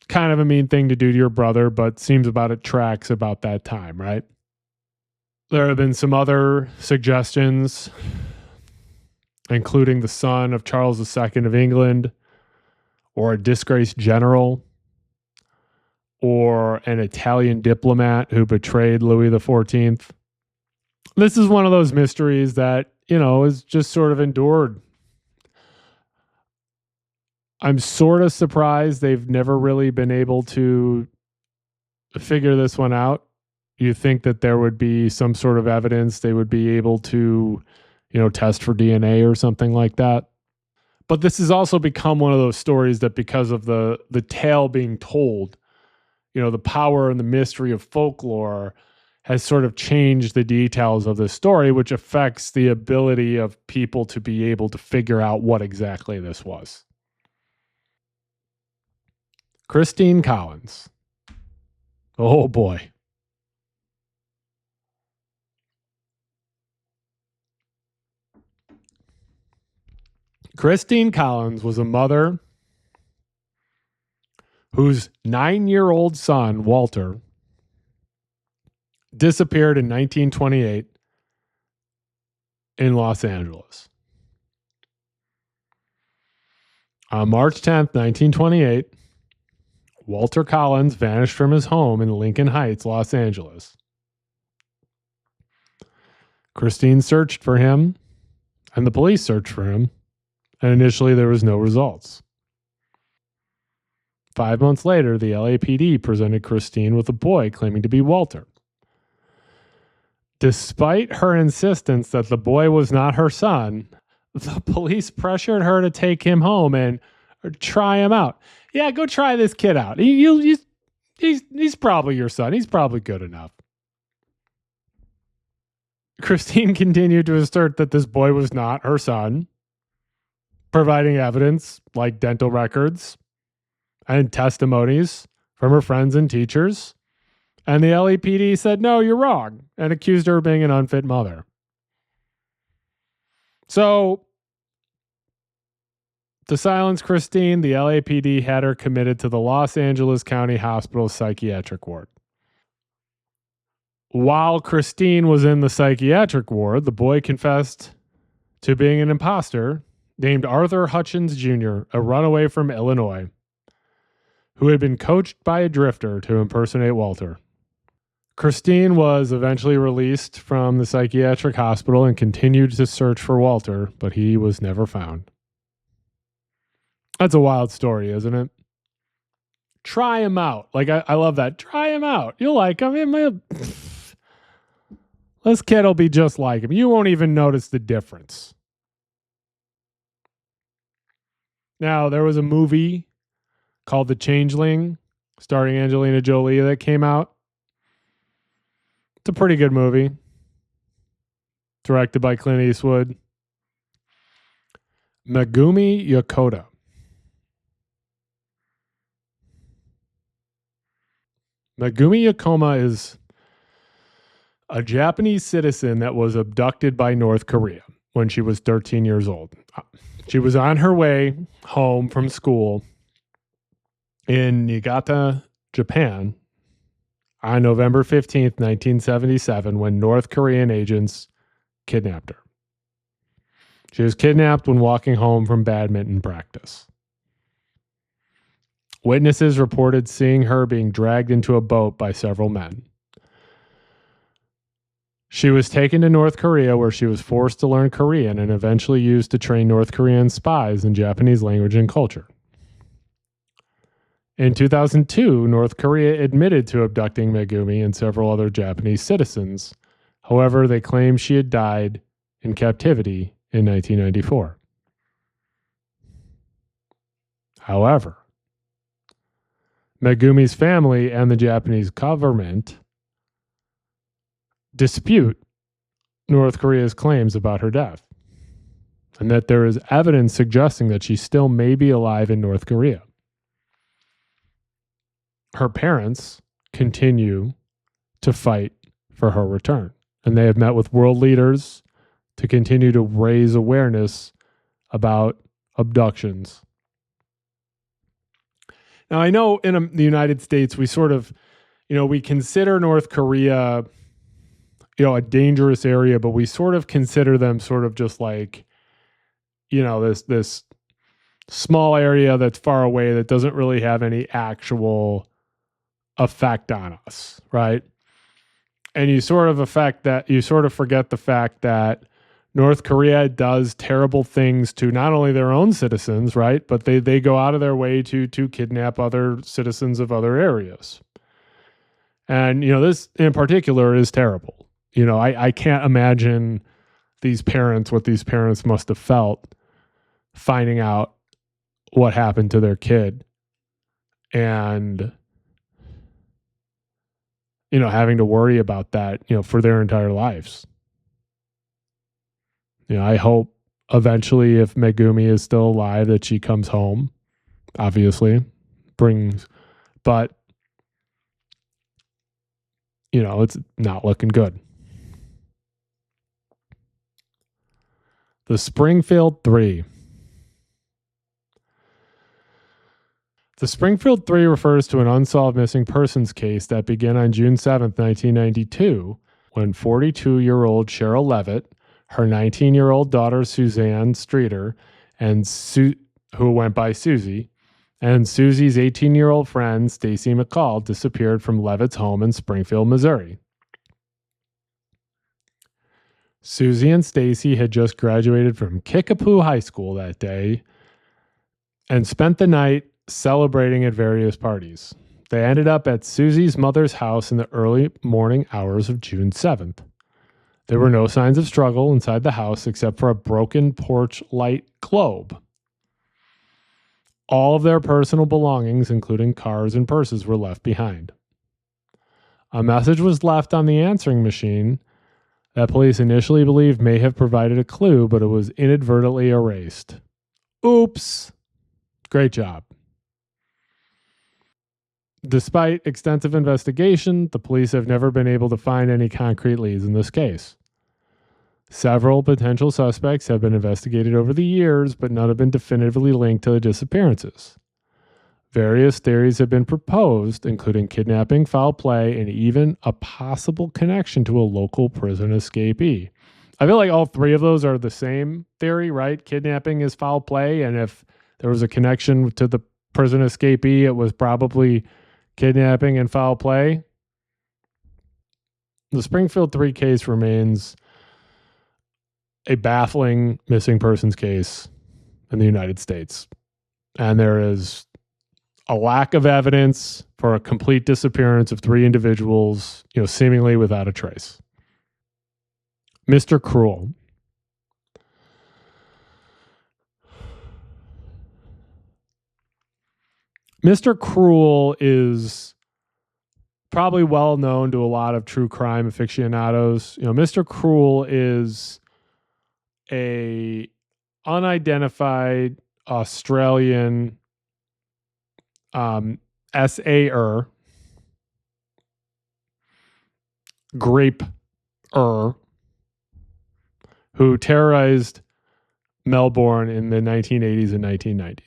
Kind of a mean thing to do to your brother, but seems about it tracks about that time, right? There have been some other suggestions, including the son of Charles II of England, or a disgraced general, or an Italian diplomat who betrayed Louis XIV. This is one of those mysteries that, is just sort of endured. I'm sort of surprised they've never really been able to figure this one out. You think that there would be some sort of evidence they would be able to, test for DNA or something like that. But this has also become one of those stories that, because of the tale being told, the power and the mystery of folklore has sort of changed the details of the story, which affects the ability of people to be able to figure out what exactly this was. Christine Collins. Oh boy. Christine Collins was a mother whose 9-year-old son, Walter, disappeared in 1928 in Los Angeles. On March 10th, 1928, Walter Collins vanished from his home in Lincoln Heights, Los Angeles. Christine searched for him, and the police searched for him, and initially there was no results. 5 months later, the LAPD presented Christine with a boy claiming to be Walter. Despite her insistence that the boy was not her son, the police pressured her to take him home and try him out. Yeah, go try this kid out. He's probably your son. He's probably good enough. Christine continued to assert that this boy was not her son, providing evidence like dental records and testimonies from her friends and teachers. And the LAPD said, no, you're wrong, and accused her of being an unfit mother. So, to silence Christine, the LAPD had her committed to the Los Angeles County Hospital psychiatric ward. While Christine was in the psychiatric ward, the boy confessed to being an imposter named Arthur Hutchins Jr., a runaway from Illinois, who had been coached by a drifter to impersonate Walter. Christine was eventually released from the psychiatric hospital and continued to search for Walter, but he was never found. That's a wild story, isn't it? Try him out. Like, I love that. Try him out. You'll like him. This kid will be just like him. You won't even notice the difference. Now, there was a movie called The Changeling, starring Angelina Jolie, that came out. It's a pretty good movie. Directed by Clint Eastwood. Megumi Yokota. Megumi Yokoma is a Japanese citizen that was abducted by North Korea when she was 13 years old. She was on her way home from school in Niigata, Japan, on November 15th, 1977, when North Korean agents kidnapped her. She was kidnapped when walking home from badminton practice. Witnesses reported seeing her being dragged into a boat by several men. She was taken to North Korea, where she was forced to learn Korean and eventually used to train North Korean spies in Japanese language and culture. In 2002, North Korea admitted to abducting Megumi and several other Japanese citizens. However, they claimed she had died in captivity in 1994. However, Megumi's family and the Japanese government dispute North Korea's claims about her death, and that there is evidence suggesting that she still may be alive in North Korea. Her parents continue to fight for her return. And they have met with world leaders to continue to raise awareness about abductions. Now, I know in the United States, we sort of, we consider North Korea, a dangerous area, but we sort of consider them sort of just like, this small area that's far away that doesn't really have any actual effect on us, right? And you sort of forget the fact that North Korea does terrible things to not only their own citizens, right? But they go out of their way to kidnap other citizens of other areas. And, this in particular is terrible. I can't imagine what these parents must have felt finding out what happened to their kid and, having to worry about that, for their entire lives. I hope eventually, if Megumi is still alive, that she comes home, obviously, but, it's not looking good. The Springfield Three. The Springfield Three refers to an unsolved missing persons case that began on June 7th, 1992, when 42-year-old Cheryl Levitt, her 19-year-old daughter Suzanne Streeter, who went by Susie, and Susie's 18-year-old friend Stacy McCall disappeared from Levitt's home in Springfield, Missouri. Susie and Stacy had just graduated from Kickapoo High School that day and spent the night celebrating at various parties. They ended up at Susie's mother's house in the early morning hours of June 7th. There were no signs of struggle inside the house except for a broken porch light globe. All of their personal belongings, including cars and purses, were left behind. A message was left on the answering machine that police initially believed may have provided a clue, but it was inadvertently erased. Oops. Great job. Despite extensive investigation, the police have never been able to find any concrete leads in this case. Several potential suspects have been investigated over the years, but none have been definitively linked to the disappearances. Various theories have been proposed, including kidnapping, foul play, and even a possible connection to a local prison escapee. I feel like all three of those are the same theory, right? Kidnapping is foul play, and if there was a connection to the prison escapee, it was probably kidnapping and foul play. The Springfield 3 case remains a baffling missing persons case in the United States. And there is a lack of evidence for a complete disappearance of 3 individuals, seemingly without a trace. Mr. Cruel. Mr. Cruel is probably well known to a lot of true crime aficionados. Mr. Cruel is a unidentified Australian SAer, grape-er, who terrorized Melbourne in the 1980s and 1990s.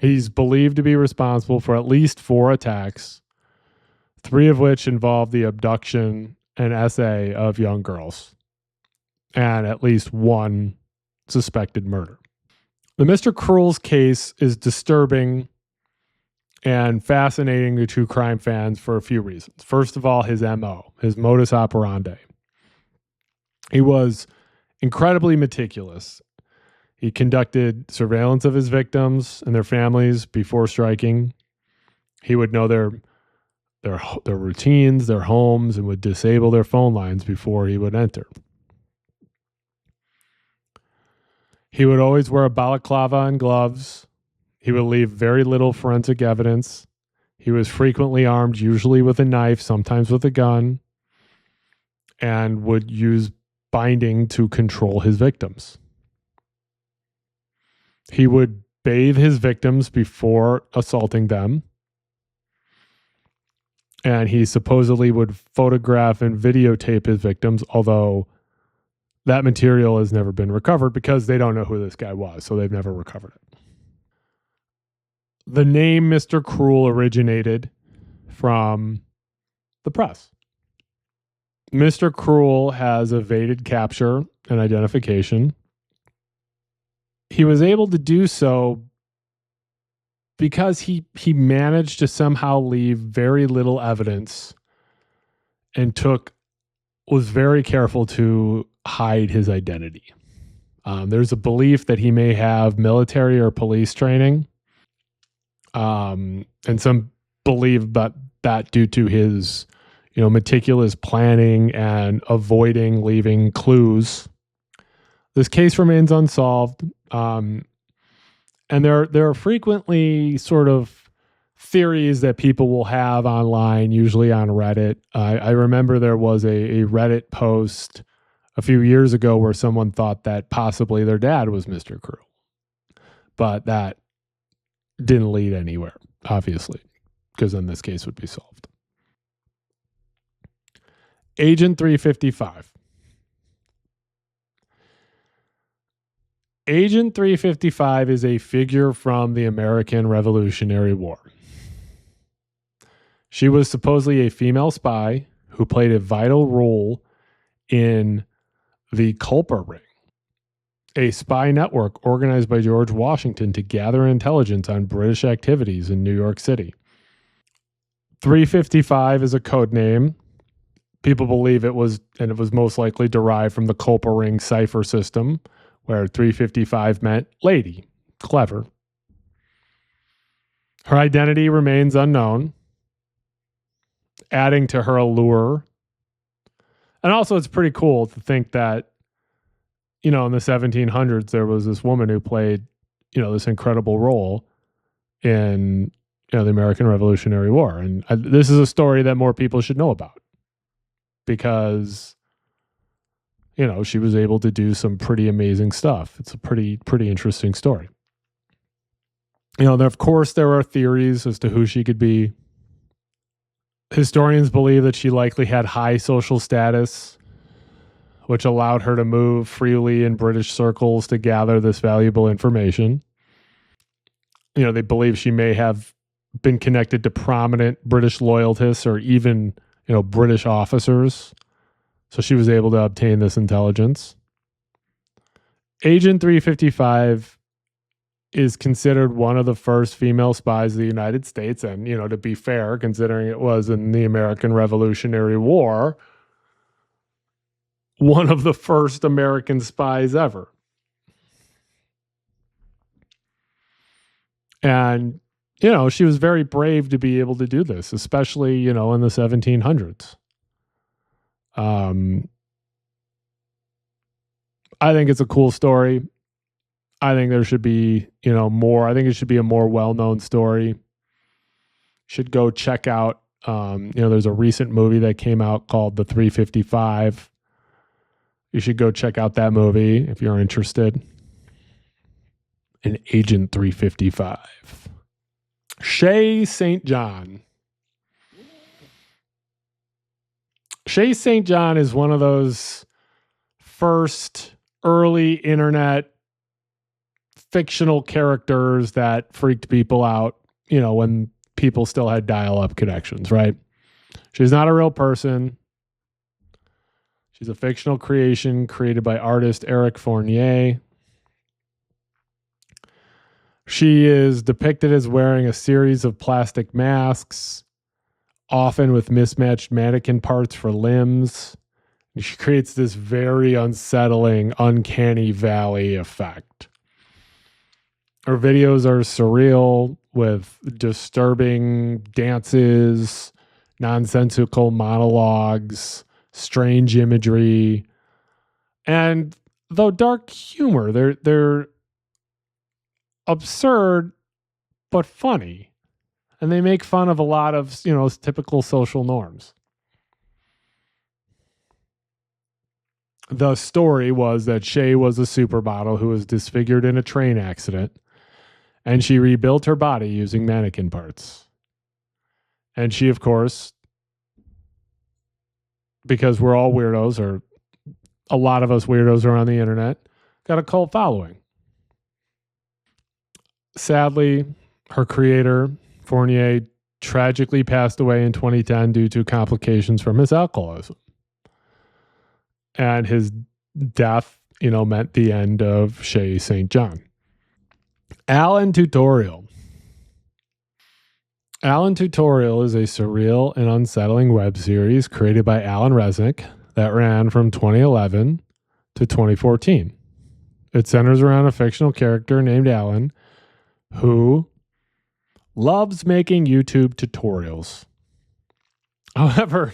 He's believed to be responsible for at least 4 attacks, 3 of which involved the abduction and essay of young girls, and at least 1 suspected murder. The Mr. Cruel's case is disturbing and fascinating to true crime fans for a few reasons. First of all, his MO, his modus operandi. He was incredibly meticulous. He conducted surveillance of his victims and their families before striking. He would know their routines, their homes, and would disable their phone lines before he would enter. He would always wear a balaclava and gloves. He would leave very little forensic evidence. He was frequently armed, usually with a knife, sometimes with a gun, and would use binding to control his victims. He would bathe his victims before assaulting them. And he supposedly would photograph and videotape his victims, although that material has never been recovered because they don't know who this guy was, so they've never recovered it. The name Mr. Cruel originated from the press. Mr. Cruel has evaded capture and identification. He was able to do so because he managed to somehow leave very little evidence and was very careful to hide his identity. There's a belief that he may have military or police training. And some believe that due to his, meticulous planning and avoiding leaving clues. This case remains unsolved. And there are frequently sort of theories that people will have online, usually on Reddit. I remember there was a Reddit post a few years ago where someone thought that possibly their dad was Mr. Cruel. But that didn't lead anywhere, obviously, because then this case would be solved. Agent 355. Agent 355 is a figure from the American Revolutionary War. She was supposedly a female spy who played a vital role in the Culper Ring, a spy network organized by George Washington to gather intelligence on British activities in New York City. 355 is a code name. People believe it was most likely derived from the Culper Ring cipher system, where 355 meant lady, clever. Her identity remains unknown, adding to her allure. And also, it's pretty cool to think that, in the 1700s, there was this woman who played, this incredible role in, the American Revolutionary War. And this is a story that more people should know about because, she was able to do some pretty amazing stuff. It's a pretty interesting story. Of course, there are theories as to who she could be. Historians believe that she likely had high social status, which allowed her to move freely in British circles to gather this valuable information. They believe she may have been connected to prominent British loyalists or even, British officers. So she was able to obtain this intelligence. Agent 355 is considered one of the first female spies of the United States. And, to be fair, considering it was in the American Revolutionary War, one of the first American spies ever. And, she was very brave to be able to do this, especially, in the 1700s. I think it's a cool story. I think there should be, more. I think it should be a more well-known story. Should go check out, there's a recent movie that came out called The 355. You should go check out that movie if you're interested. In Agent 355. Shay St. John. Shay St. John is one of those first early internet fictional characters that freaked people out, when people still had dial-up connections, right? She's not a real person. She's a fictional creation created by artist Eric Fournier. She is depicted as wearing a series of plastic masks, often with mismatched mannequin parts for limbs. She creates this very unsettling, uncanny valley effect. Her videos are surreal with disturbing dances, nonsensical monologues, strange imagery, and though dark humor, they're absurd but funny, and they make fun of a lot of typical social norms. The story was that Shay was a supermodel who was disfigured in a train accident, and she rebuilt her body using mannequin parts. And she, of course, because we're all weirdos, or a lot of us weirdos are on the internet, got a cult following. Sadly, her creator, Fournier, tragically passed away in 2010 due to complications from his alcoholism. And his death, meant the end of Chez St. John. Alan Tutorial. Alan Tutorial is a surreal and unsettling web series created by Alan Resnick that ran from 2011 to 2014. It centers around a fictional character named Alan who loves making YouTube tutorials. However,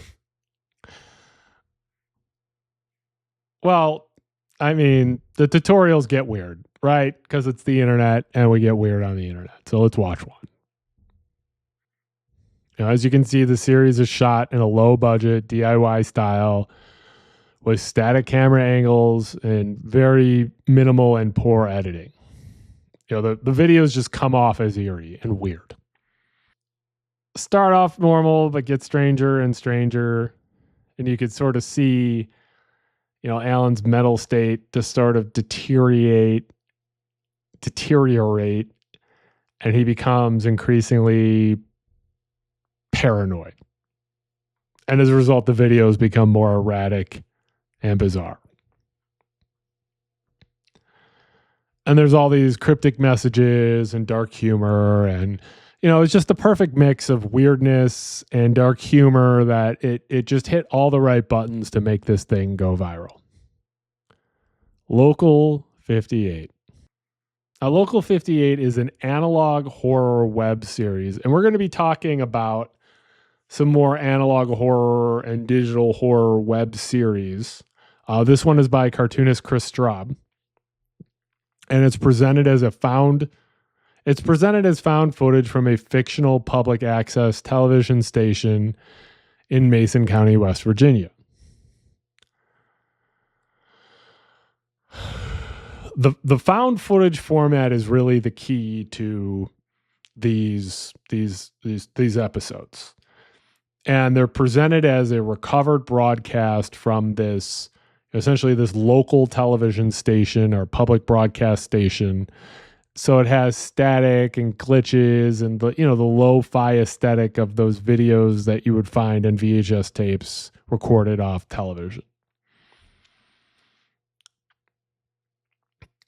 the tutorials get weird, right? Because it's the internet and we get weird on the internet. So let's watch one. As you can see, the series is shot in a low budget DIY style with static camera angles and very minimal and poor editing. The videos just come off as eerie and weird. Start off normal, but get stranger and stranger. And you could sort of see, Alan's mental state just sort of deteriorate, and he becomes increasingly paranoid. And as a result, the videos become more erratic and bizarre. And there's all these cryptic messages and dark humor, and it's just the perfect mix of weirdness and dark humor that it just hit all the right buttons to make this thing go viral. Local 58. Now, Local 58 is an analog horror web series, and we're going to be talking about some more analog horror and digital horror web series. This one is by cartoonist Chris Straub, and it's presented as found footage from a fictional public access television station in Mason County, West Virginia. The found footage format is really the key to these episodes. And they're presented as a recovered broadcast from this local television station or public broadcast station. So it has static and glitches and the lo-fi aesthetic of those videos that you would find in VHS tapes recorded off television.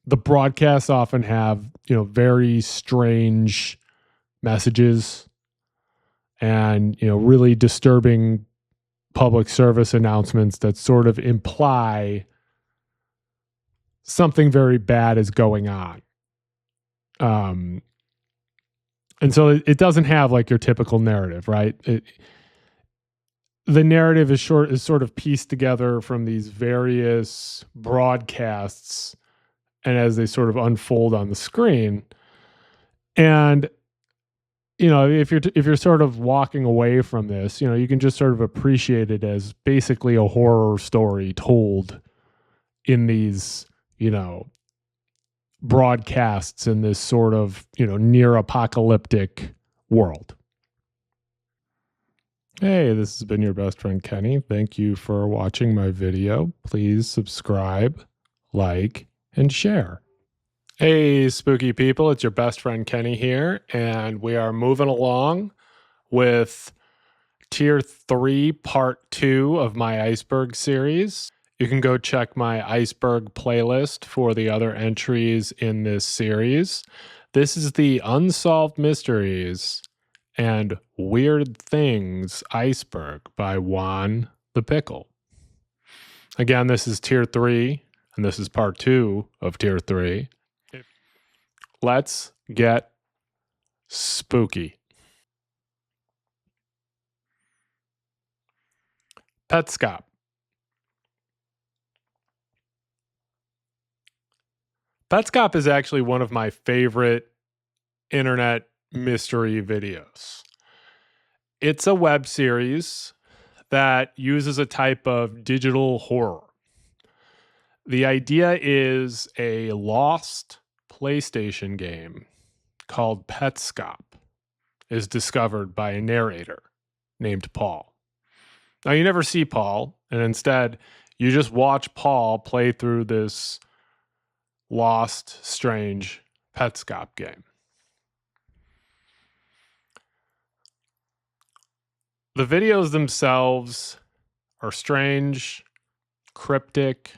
The broadcasts often have, very strange messages and, really disturbing public service announcements that sort of imply something very bad is going on. And so it doesn't have like your typical narrative, right? The narrative is sort of pieced together from these various broadcasts and as they sort of unfold on the screen. And if you're sort of walking away from this, you can just sort of appreciate it as basically a horror story told in these, broadcasts in this sort of, near apocalyptic world. Hey, this has been your best friend Kenny. Thank you for watching my video. Please subscribe, like, and share. Hey, spooky people, it's your best friend Kenny here, and we are moving along with Tier 3, Part 2 of my Iceberg series. You can go check my Iceberg playlist for the other entries in this series. This is the Unsolved Mysteries and Weird Things Iceberg by Juan the Pickle. Again, this is Tier 3, and this is Part 2 of Tier 3. Let's get spooky. Petscop. Petscop is actually one of my favorite internet mystery videos. It's a web series that uses a type of digital horror. The idea is a lost PlayStation game called Petscop is discovered by a narrator named Paul. Now, you never see Paul, and instead, you just watch Paul play through this lost, strange Petscop game. The videos themselves are strange, cryptic,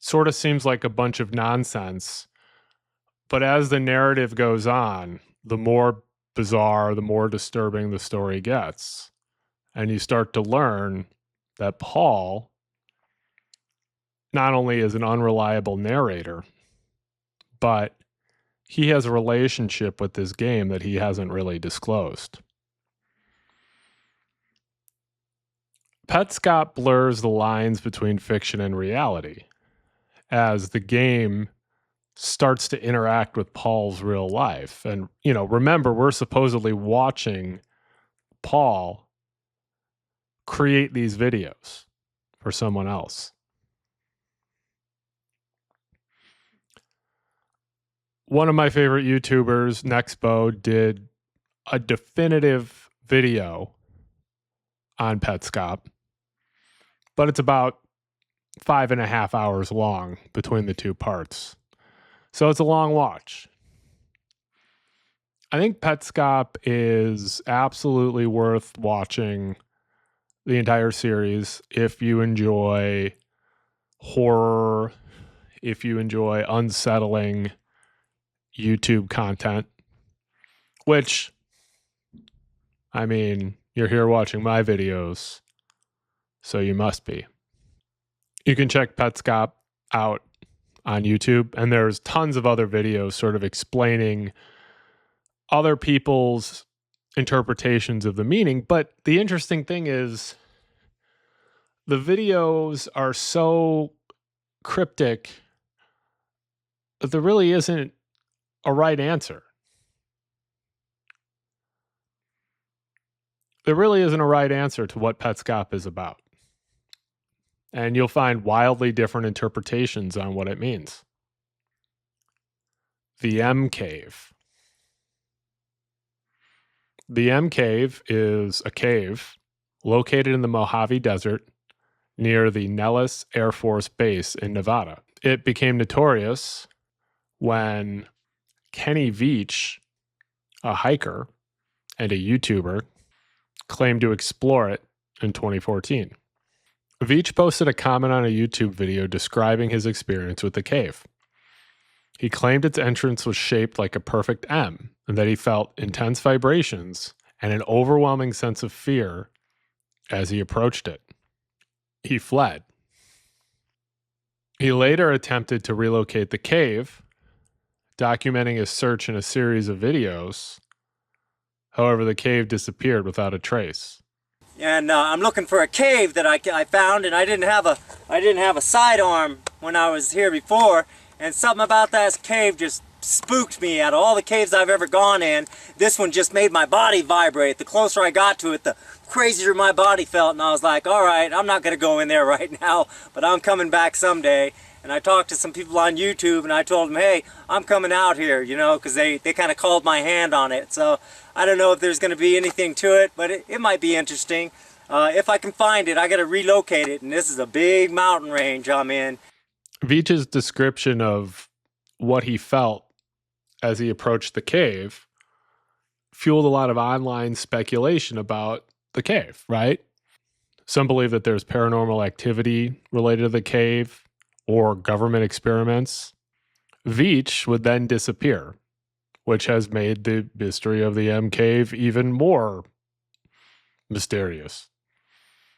sort of seems like a bunch of nonsense. But as the narrative goes on, the more bizarre, the more disturbing the story gets. And you start to learn that Paul not only is an unreliable narrator, but he has a relationship with this game that he hasn't really disclosed. Petscop blurs the lines between fiction and reality as the game starts to interact with Paul's real life. And, remember, we're supposedly watching Paul create these videos for someone else. One of my favorite YouTubers, Nexpo, did a definitive video on Petscop, but it's about 5.5 hours long between the two parts. So it's a long watch. I think Petscop is absolutely worth watching the entire series if you enjoy horror, if you enjoy unsettling YouTube content, which, I mean, you're here watching my videos, so you must be. You can check Petscop out on YouTube, and there's tons of other videos sort of explaining other people's interpretations of the meaning. But the interesting thing is the videos are so cryptic that there really isn't a right answer. There really isn't a right answer to what Petscop is about. And you'll find wildly different interpretations on what it means. The M Cave. The M Cave is a cave located in the Mojave Desert near the Nellis Air Force Base in Nevada. It became notorious when Kenny Veach, a hiker and a YouTuber, claimed to explore it in 2014. Veach posted a comment on a YouTube video describing his experience with the cave. He claimed its entrance was shaped like a perfect M and that he felt intense vibrations and an overwhelming sense of fear as he approached it. He fled. He later attempted to relocate the cave, documenting his search in a series of videos. However, the cave disappeared without a trace. And I'm looking for a cave that I found, and I didn't have a sidearm when I was here before, and something about that cave just spooked me. Out of all the caves I've ever gone in, this one just made my body vibrate. The closer I got to it, the crazier my body felt, and I was like, all right, I'm not going to go in there right now, but I'm coming back someday. And I talked to some people on YouTube, and I told them, hey, I'm coming out here, because they kind of called my hand on it. So I don't know if there's going to be anything to it, but it might be interesting. If I can find it, I got to relocate it, and this is a big mountain range I'm in. Veach's description of what he felt as he approached the cave fueled a lot of online speculation about the cave, right? Some believe that there's paranormal activity related to the cave or government experiments. Veach would then disappear, which has made the mystery of the M Cave even more mysterious.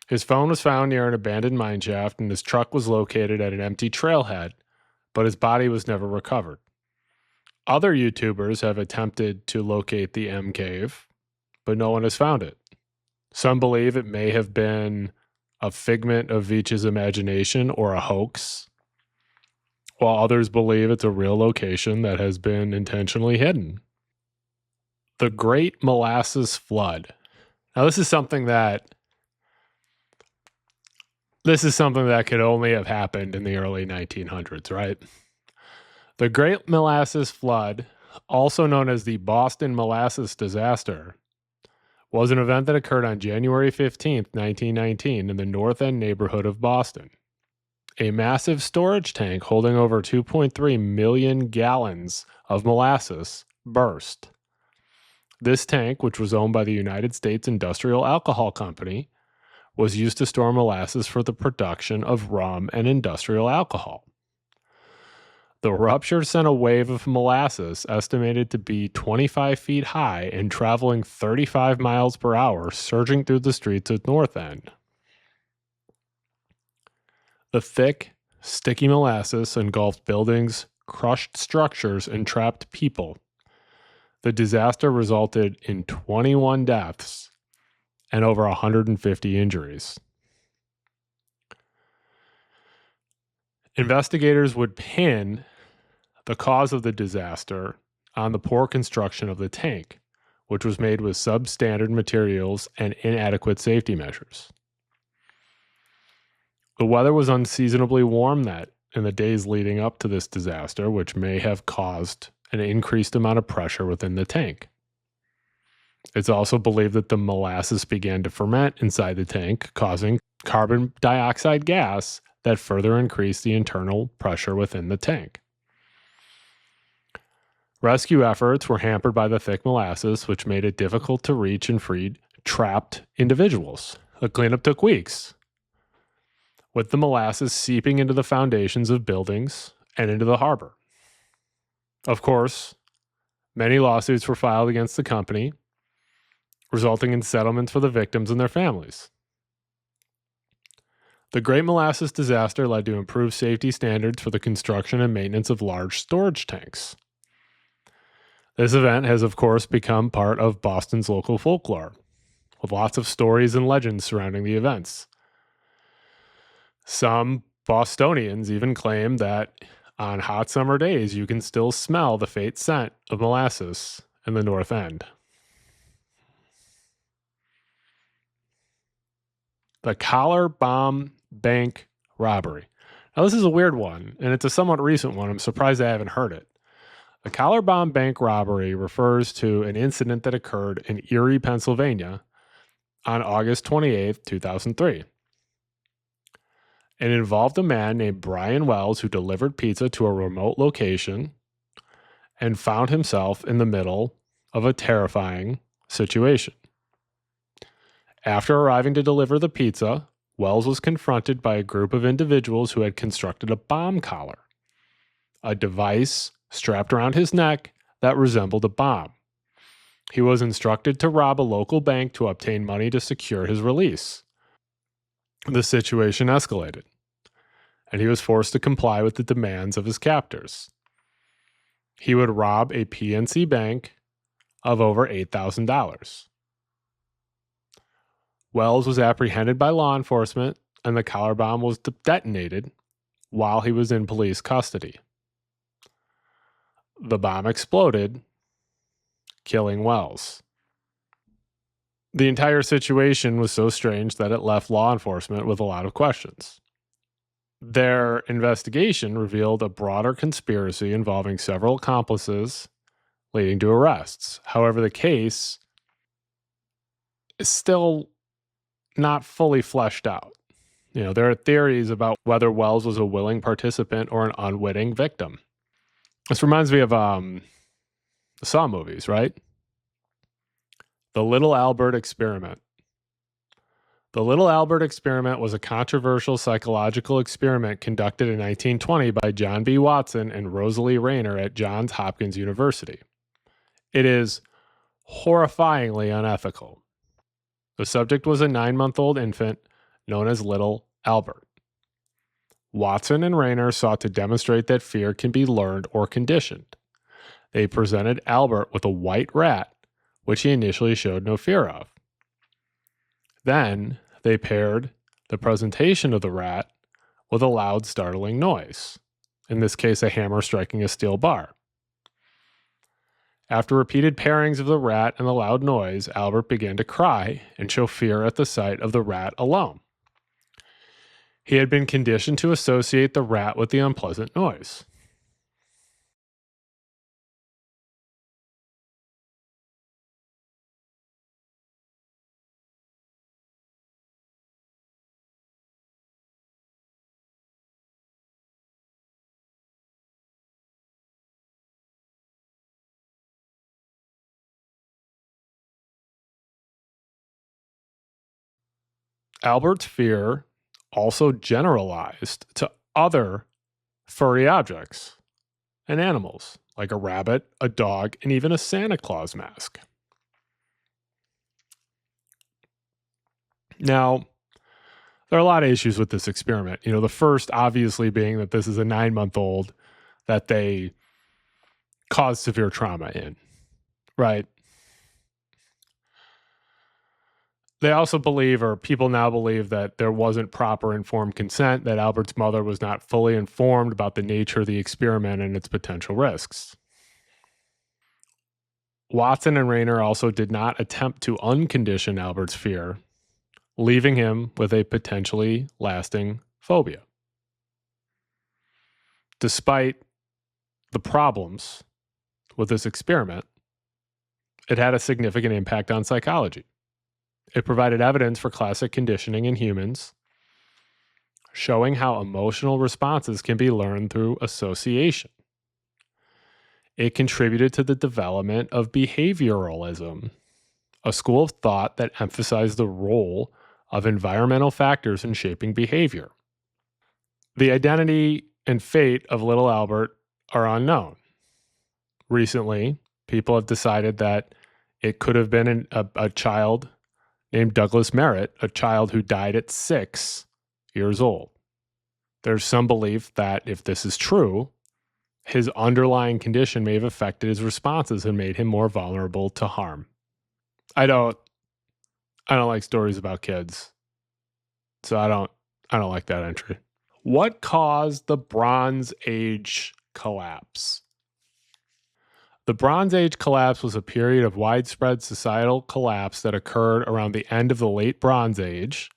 His phone was found near an abandoned mine shaft, and his truck was located at an empty trailhead, but his body was never recovered. Other YouTubers have attempted to locate the M Cave, but no one has found it. Some believe it may have been a figment of Veach's imagination or a hoax, while others believe it's a real location that has been intentionally hidden. The Great Molasses Flood. Now, this is something that could only have happened in the early 1900s, right? The Great Molasses Flood, also known as the Boston Molasses Disaster, was an event that occurred on January 15th, 1919 in the North End neighborhood of Boston. A massive storage tank holding over 2.3 million gallons of molasses burst. This tank, which was owned by the United States Industrial Alcohol Company, was used to store molasses for the production of rum and industrial alcohol. The rupture sent a wave of molasses estimated to be 25 feet high and traveling 35 miles per hour, surging through the streets of North End. The thick, sticky molasses engulfed buildings, crushed structures, and trapped people. The disaster resulted in 21 deaths and over 150 injuries. Investigators would pin the cause of the disaster on the poor construction of the tank, which was made with substandard materials and inadequate safety measures. The weather was unseasonably warm in the days leading up to this disaster, which may have caused an increased amount of pressure within the tank. It's also believed that the molasses began to ferment inside the tank, causing carbon dioxide gas that further increased the internal pressure within the tank. Rescue efforts were hampered by the thick molasses, which made it difficult to reach and free trapped individuals. The cleanup took weeks, with the molasses seeping into the foundations of buildings and into the harbor. Of course, many lawsuits were filed against the company, resulting in settlements for the victims and their families. The Great Molasses Disaster led to improved safety standards for the construction and maintenance of large storage tanks. This event has, of course, become part of Boston's local folklore, with lots of stories and legends surrounding the events. Some Bostonians even claim that on hot summer days you can still smell the faint scent of molasses in the North End. The Collar Bomb Bank Robbery. Now, this is a weird one, and it's a somewhat recent one. I'm surprised I haven't heard it. The Collar Bomb Bank Robbery refers to an incident that occurred in Erie, Pennsylvania on August 28, 2003. It involved a man named Brian Wells who delivered pizza to a remote location and found himself in the middle of a terrifying situation. After arriving to deliver the pizza, Wells was confronted by a group of individuals who had constructed a bomb collar, a device strapped around his neck that resembled a bomb. He was instructed to rob a local bank to obtain money to secure his release. The situation escalated, and he was forced to comply with the demands of his captors. He would rob a PNC bank of over $8,000. Wells was apprehended by law enforcement, and the collar bomb was detonated while he was in police custody. The bomb exploded, killing Wells. The entire situation was so strange that it left law enforcement with a lot of questions. Their investigation revealed a broader conspiracy involving several accomplices, leading to arrests. However, the case is still not fully fleshed out. There are theories about whether Wells was a willing participant or an unwitting victim. This reminds me of the Saw movies, right? The Little Albert Experiment. The Little Albert Experiment was a controversial psychological experiment conducted in 1920 by John B. Watson and Rosalie Rayner at Johns Hopkins University. It is horrifyingly unethical. The subject was a 9-month-old infant known as Little Albert. Watson and Rayner sought to demonstrate that fear can be learned or conditioned. They presented Albert with a white rat, which he initially showed no fear of. Then they paired the presentation of the rat with a loud, startling noise, in this case a hammer striking a steel bar. After repeated pairings of the rat and the loud noise, Albert began to cry and show fear at the sight of the rat alone. He had been conditioned to associate the rat with the unpleasant noise. Albert's fear also generalized to other furry objects and animals, like a rabbit, a dog, and even a Santa Claus mask. Now, there are a lot of issues with this experiment. The first obviously being that this is a 9-month-old that they caused severe trauma in, right? They also believe, or people now believe, that there wasn't proper informed consent, that Albert's mother was not fully informed about the nature of the experiment and its potential risks. Watson and Rayner also did not attempt to uncondition Albert's fear, leaving him with a potentially lasting phobia. Despite the problems with this experiment, it had a significant impact on psychology. It provided evidence for classic conditioning in humans, showing how emotional responses can be learned through association. It contributed to the development of behavioralism, a school of thought that emphasized the role of environmental factors in shaping behavior. The identity and fate of little Albert are unknown. Recently, people have decided that it could have been a child named Douglas Merritt, a child who died at 6 years old. There's some belief that if this is true, his underlying condition may have affected his responses and made him more vulnerable to harm. I don't like stories about kids, so I don't like that entry. What caused the Bronze Age collapse? The Bronze Age collapse was a period of widespread societal collapse that occurred around the end of the Late Bronze Age,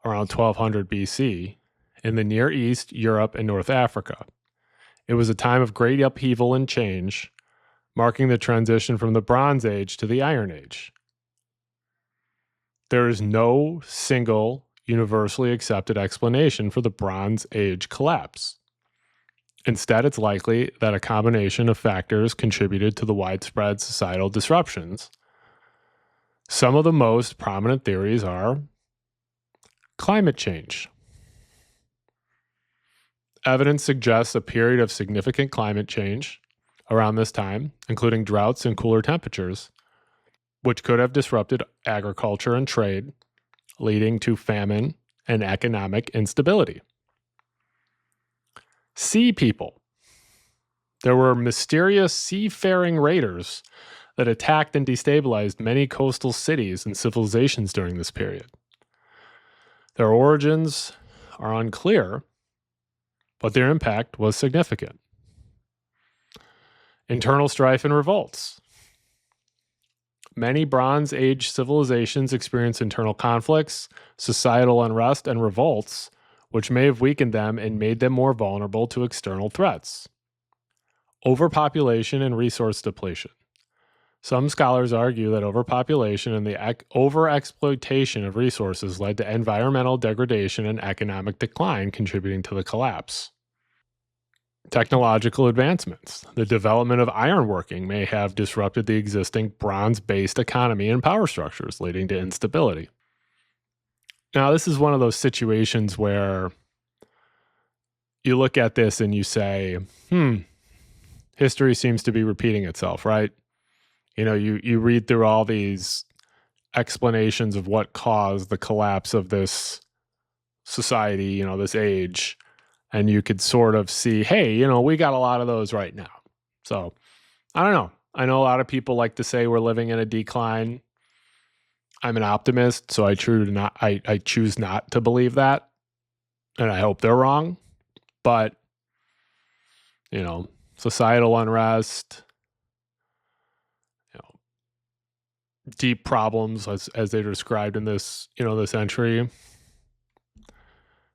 around 1200 BC, in the Near East, Europe, and North Africa. It was a time of great upheaval and change, marking the transition from the Bronze Age to the Iron Age. There is no single universally accepted explanation for the Bronze Age collapse. Instead, it's likely that a combination of factors contributed to the widespread societal disruptions. Some of the most prominent theories are climate change. Evidence suggests a period of significant climate change around this time, including droughts and cooler temperatures, which could have disrupted agriculture and trade, leading to famine and economic instability. Sea people. There were mysterious seafaring raiders that attacked and destabilized many coastal cities and civilizations during this period. Their origins are unclear, but their impact was significant. Internal strife and revolts. Many Bronze Age civilizations experienced internal conflicts, societal unrest, and revolts, which may have weakened them and made them more vulnerable to external threats. Overpopulation and resource depletion. Some scholars argue that overpopulation and the overexploitation of resources led to environmental degradation and economic decline, contributing to the collapse. Technological advancements. The development of ironworking may have disrupted the existing bronze-based economy and power structures, leading to instability. Now, this is one of those situations where you look at this and you say, history seems to be repeating itself, right? You read through all these explanations of what caused the collapse of this society, this age, and you could sort of see, hey, we got a lot of those right now. So, I don't know. I know a lot of people like to say we're living in a decline. I'm an optimist, so I choose not to believe that, and I hope they're wrong. But, societal unrest, deep problems as they're described in this, this entry,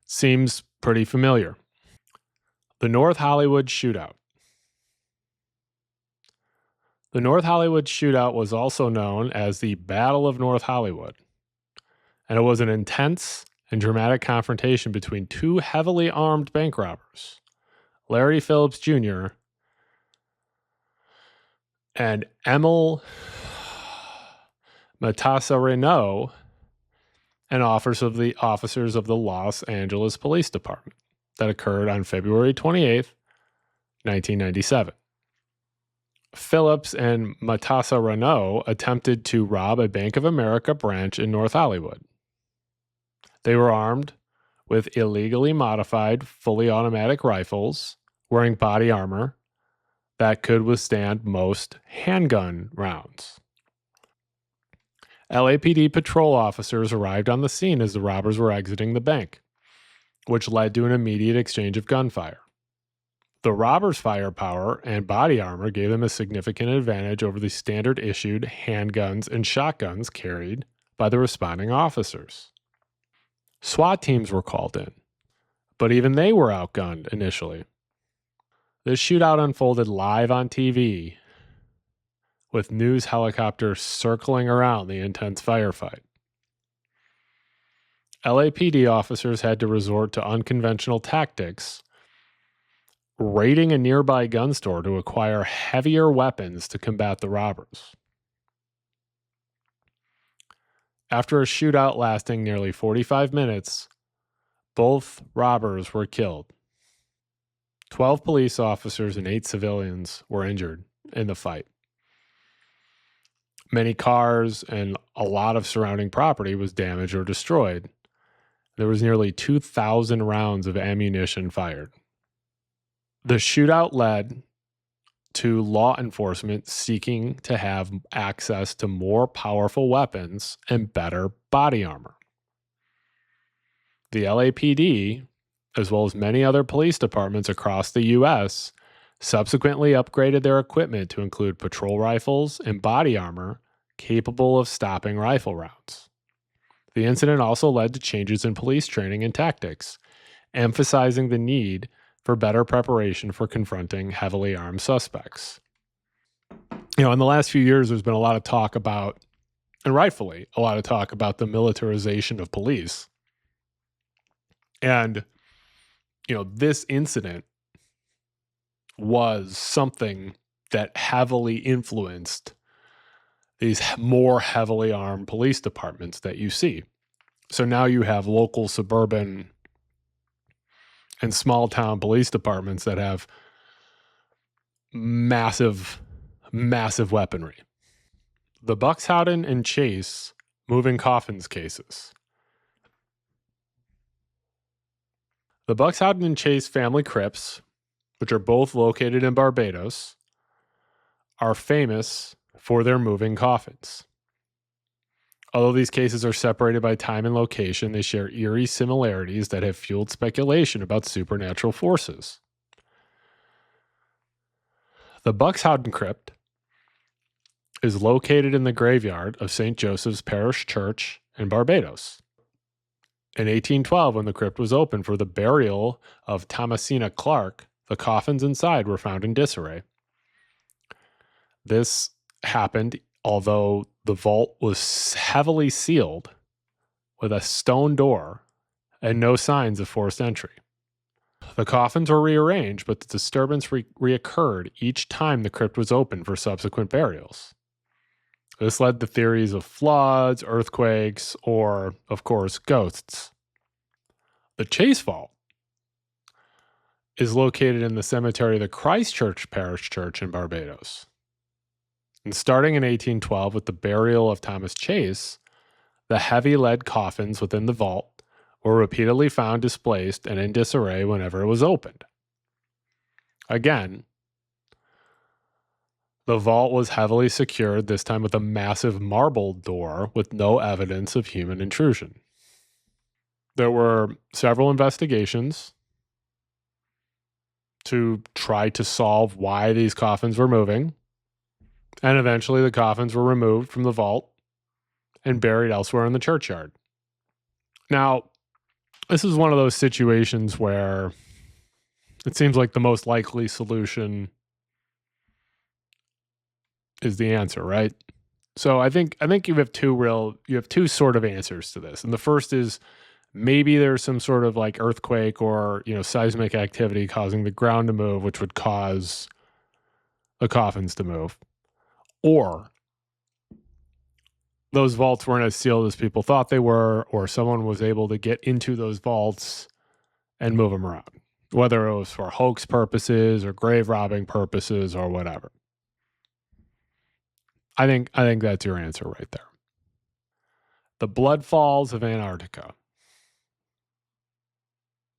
seems pretty familiar. The North Hollywood Shootout. The North Hollywood Shootout was also known as the Battle of North Hollywood, and it was an intense and dramatic confrontation between two heavily armed bank robbers, Larry Phillips Jr. and Emil Matasarino, and officers of the Los Angeles Police Department that occurred on February 28th, 1997. Phillips and Matassa Renault attempted to rob a Bank of America branch in North Hollywood. They were armed with illegally modified, fully automatic rifles, wearing body armor that could withstand most handgun rounds. LAPD patrol officers arrived on the scene as the robbers were exiting the bank, which led to an immediate exchange of gunfire. The robbers' firepower and body armor gave them a significant advantage over the standard issued handguns and shotguns carried by the responding officers. SWAT teams were called in, but even they were outgunned initially. This shootout unfolded live on TV, with news helicopters circling around the intense firefight. LAPD officers had to resort to unconventional tactics, raiding a nearby gun store to acquire heavier weapons to combat the robbers. After a shootout lasting nearly 45 minutes, both robbers were killed. 12 police officers and 8 civilians were injured in the fight. Many cars and a lot of surrounding property was damaged or destroyed. There was nearly 2,000 rounds of ammunition fired. The shootout led to law enforcement seeking to have access to more powerful weapons and better body armor. The LAPD, as well as many other police departments across the U.S., subsequently upgraded their equipment to include patrol rifles and body armor capable of stopping rifle rounds. The incident also led to changes in police training and tactics, emphasizing the need for better preparation for confronting heavily armed suspects. In the last few years, there's been a lot of talk about, and rightfully, a lot of talk about the militarization of police. And, this incident was something that heavily influenced these more heavily armed police departments that you see. So now you have local, suburban, and small town police departments that have massive, massive weaponry. The Buxhowden and Chase moving coffins cases. The Buxhowden and Chase family crypts, which are both located in Barbados, are famous for their moving coffins. Although these cases are separated by time and location, they share eerie similarities that have fueled speculation about supernatural forces. The Buxhowden Crypt is located in the graveyard of St. Joseph's Parish Church in Barbados. In 1812, when the crypt was opened for the burial of Thomasina Clark, the coffins inside were found in disarray. This happened although the vault was heavily sealed with a stone door and no signs of forced entry. The coffins were rearranged, but the disturbance reoccurred each time the crypt was opened for subsequent burials. This led to theories of floods, earthquakes, or, of course, ghosts. The Chase Vault is located in the cemetery of the Christchurch Parish Church in Barbados. And starting in 1812 with the burial of Thomas Chase, the heavy lead coffins within the vault were repeatedly found displaced and in disarray whenever it was opened. Again, the vault was heavily secured, this time with a massive marble door with no evidence of human intrusion. There were several investigations to try to solve why these coffins were moving, and eventually the coffins were removed from the vault and buried elsewhere in the churchyard. Now, this is one of those situations where it seems like the most likely solution is the answer, right? So I think you have two sort of answers to this. And the first is maybe there's some sort of like earthquake or, seismic activity causing the ground to move, which would cause the coffins to move. Or those vaults weren't as sealed as people thought they were, or someone was able to get into those vaults and move them around, whether it was for hoax purposes or grave robbing purposes or whatever. I think that's your answer right there. The Blood Falls of Antarctica.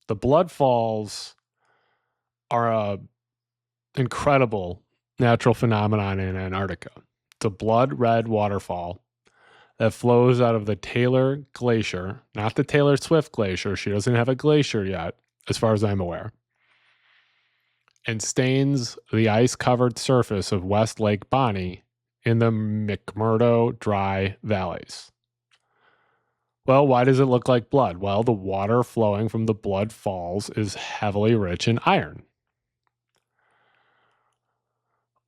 The Blood Falls are a incredible natural phenomenon in Antarctica. It's a blood red waterfall that flows out of the Taylor Glacier, not the Taylor Swift Glacier. She doesn't have a glacier yet, as far as I'm aware, and stains the ice-covered surface of West Lake Bonny in the McMurdo Dry Valleys. Well, why does it look like blood? Well, the water flowing from the Blood Falls is heavily rich in iron.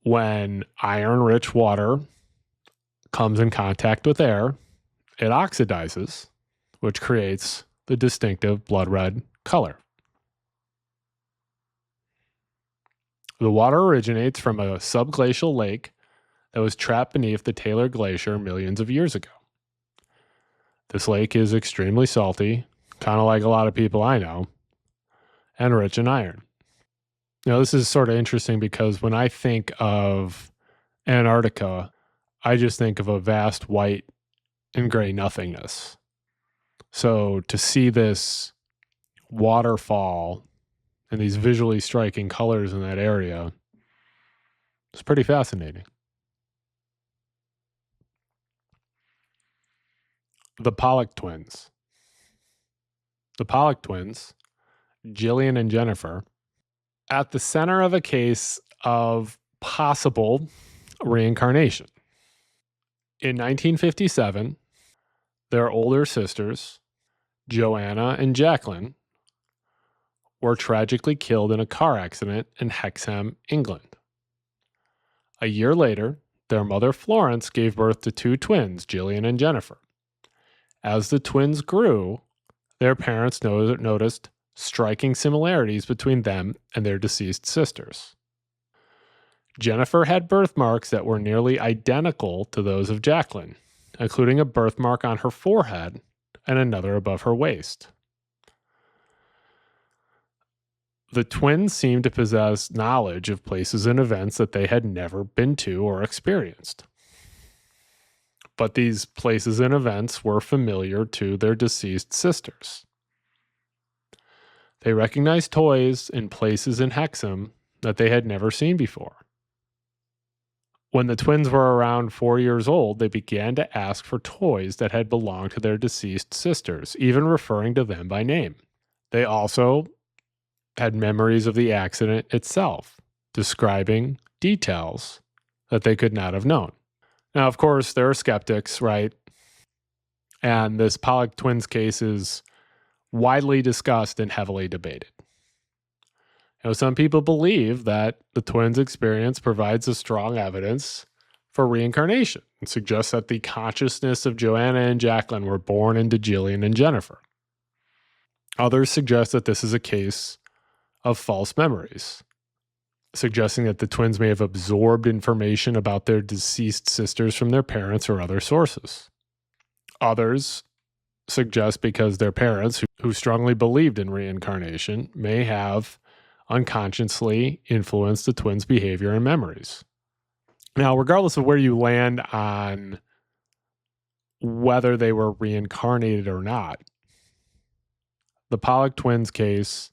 When iron-rich water comes in contact with air, it oxidizes, which creates the distinctive blood red color. The water originates from a subglacial lake that was trapped beneath the Taylor Glacier millions of years ago. This lake is extremely salty, kind of like a lot of people I know, and rich in iron. Now, this is sort of interesting because when I think of Antarctica, I just think of a vast white and gray nothingness. So to see this waterfall and these visually striking colors in that area, it's pretty fascinating. The Pollock twins. The Pollock twins, Jillian and Jennifer, at the center of a case of possible reincarnation. In 1957, their older sisters, Joanna and Jacqueline, were tragically killed in a car accident in Hexham, England. A year later, their mother Florence gave birth to two twins, Jillian and Jennifer. As the twins grew, their parents noticed striking similarities between them and their deceased sisters. Jennifer had birthmarks that were nearly identical to those of Jacqueline, including a birthmark on her forehead and another above her waist. The twins seemed to possess knowledge of places and events that they had never been to or experienced. But these places and events were familiar to their deceased sisters. They recognized toys and places in Hexham that they had never seen before. When the twins were around 4 years old, they began to ask for toys that had belonged to their deceased sisters, even referring to them by name. They also had memories of the accident itself, describing details that they could not have known. Now, of course, there are skeptics, right? And this Pollock twins case is widely discussed and heavily debated. Some people believe that the twins' experience provides a strong evidence for reincarnation and suggests that the consciousness of Joanna and Jacqueline were born into Jillian and Jennifer. Others suggest that this is a case of false memories, suggesting that the twins may have absorbed information about their deceased sisters from their parents or other sources. Others suggest because their parents, who strongly believed in reincarnation, may have unconsciously influenced the twins' behavior and memories. Now, regardless of where you land on whether they were reincarnated or not, the Pollock twins case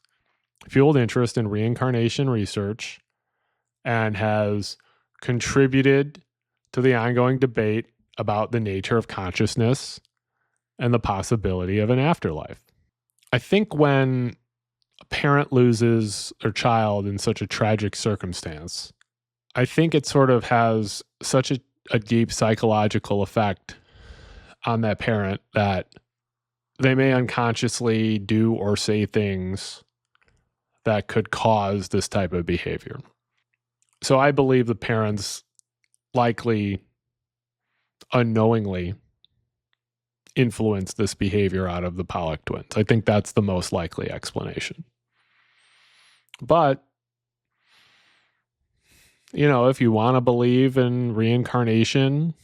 fueled interest in reincarnation research and has contributed to the ongoing debate about the nature of consciousness and the possibility of an afterlife. I think when a parent loses their child in such a tragic circumstance, I think it sort of has such a deep psychological effect on that parent that they may unconsciously do or say things that could cause this type of behavior. So I believe the parents likely unknowingly influence this behavior out of the Pollock twins. I think that's the most likely explanation. But, if you want to believe in reincarnation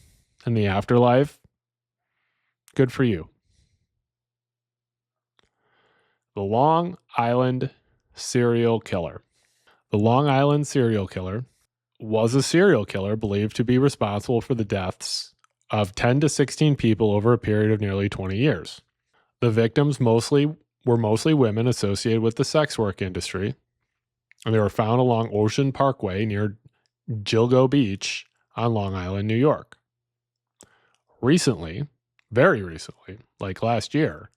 and the afterlife, Good for you. The Long Island serial killer. The Long Island serial killer was a serial killer believed to be responsible for the deaths of 10 to 16 people over a period of nearly 20 years. The victims were mostly women associated with the sex work industry, and they were found along Ocean Parkway near Gilgo Beach on Long Island, New York. Recently, very recently, like last year,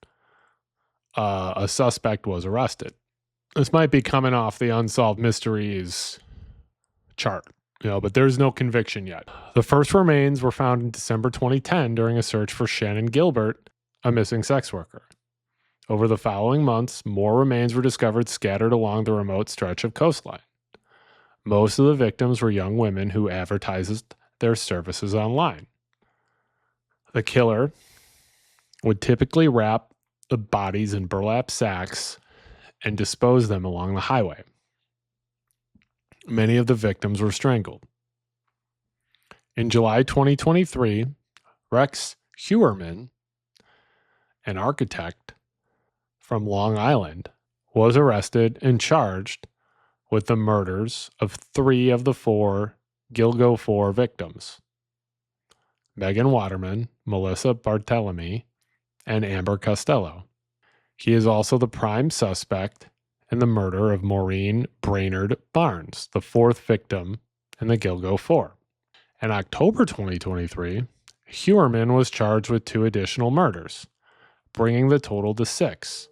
a suspect was arrested. This might be coming off the Unsolved Mysteries chart, but there's no conviction yet. The first remains were found in December 2010 during a search for Shannon Gilbert, a missing sex worker. Over the following months, more remains were discovered scattered along the remote stretch of coastline. Most of the victims were young women who advertised their services online. The killer would typically wrap the bodies in burlap sacks and dispose them along the highway. Many of the victims were strangled. In July 2023, Rex Heuermann, an architect from Long Island, was arrested and charged with the murders of 3 of the 4 Gilgo 4 victims: Megan Waterman, Melissa Barthelemy, and Amber Costello. He is also the prime suspect in the murder of Maureen Brainerd Barnes, the 4th victim in the Gilgo 4. In October 2023, Heuermann was charged with 2 additional murders, bringing the total to 6.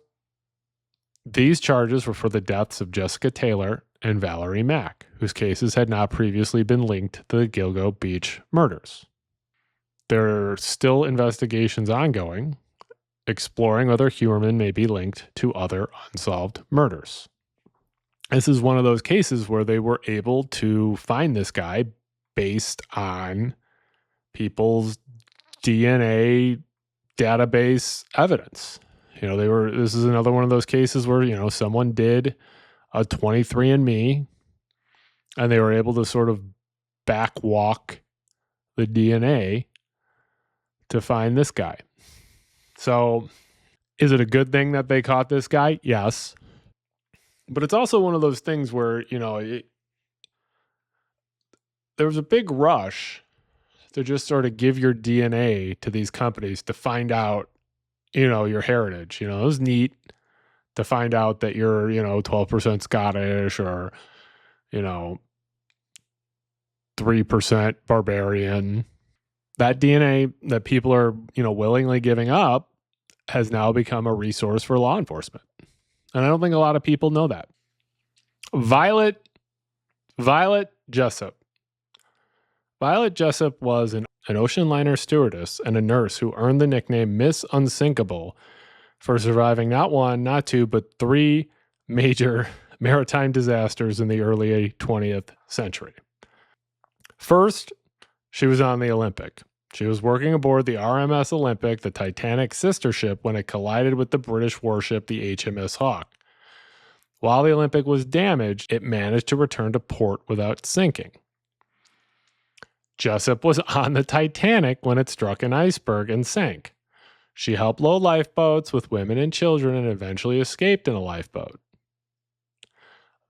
These charges were for the deaths of Jessica Taylor and Valerie Mack, whose cases had not previously been linked to the Gilgo Beach murders. There are still investigations ongoing, exploring whether Heuermann may be linked to other unsolved murders. This is one of those cases where they were able to find this guy based on people's DNA database evidence. This is another one of those cases where, someone did a 23andMe and they were able to sort of backwalk the DNA to find this guy. So is it a good thing that they caught this guy? Yes. But it's also one of those things where, there was a big rush to just sort of give your DNA to these companies to find out, your heritage. It was neat to find out that you're, 12% Scottish or, 3% barbarian. That DNA that people are, willingly giving up has now become a resource for law enforcement. And I don't think a lot of people know that. Violet Jessup. Violet Jessup was an ocean liner stewardess and a nurse who earned the nickname Miss Unsinkable for surviving not 1, not 2, but 3 major maritime disasters in the early 20th century. First, she was on the Olympic. She was working aboard the RMS Olympic, the Titanic's sister ship, when it collided with the British warship, the HMS Hawke. While the Olympic was damaged, it managed to return to port without sinking. Jessup was on the Titanic when it struck an iceberg and sank. She helped load lifeboats with women and children and eventually escaped in a lifeboat.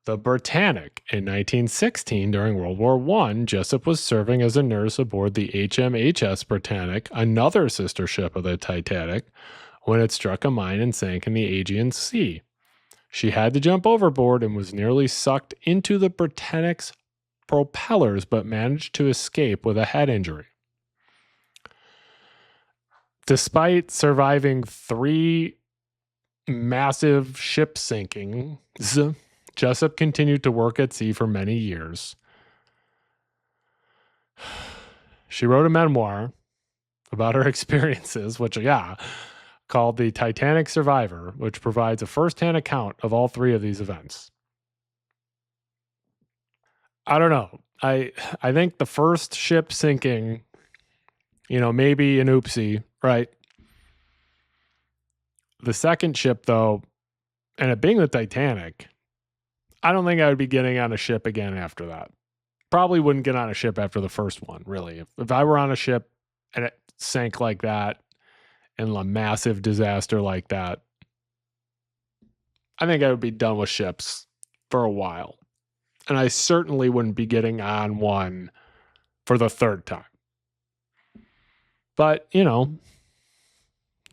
The Britannic. In 1916, during World War I, Jessup was serving as a nurse aboard the HMHS Britannic, another sister ship of the Titanic, when it struck a mine and sank in the Aegean Sea. She had to jump overboard and was nearly sucked into the Britannic's propellers, but managed to escape with a head injury. Despite surviving 3 massive ship sinkings, Jessup continued to work at sea for many years. She wrote a memoir about her experiences, called The Titanic Survivor, which provides a first-hand account of all 3 of these events. I don't know. I think the first ship sinking, maybe an oopsie, right? The second ship, though, and it being the Titanic, I don't think I would be getting on a ship again after that. Probably wouldn't get on a ship after the first one, really. If I were on a ship and it sank like that, in a massive disaster like that, I think I would be done with ships for a while. And I certainly wouldn't be getting on one for the third time. But, you know,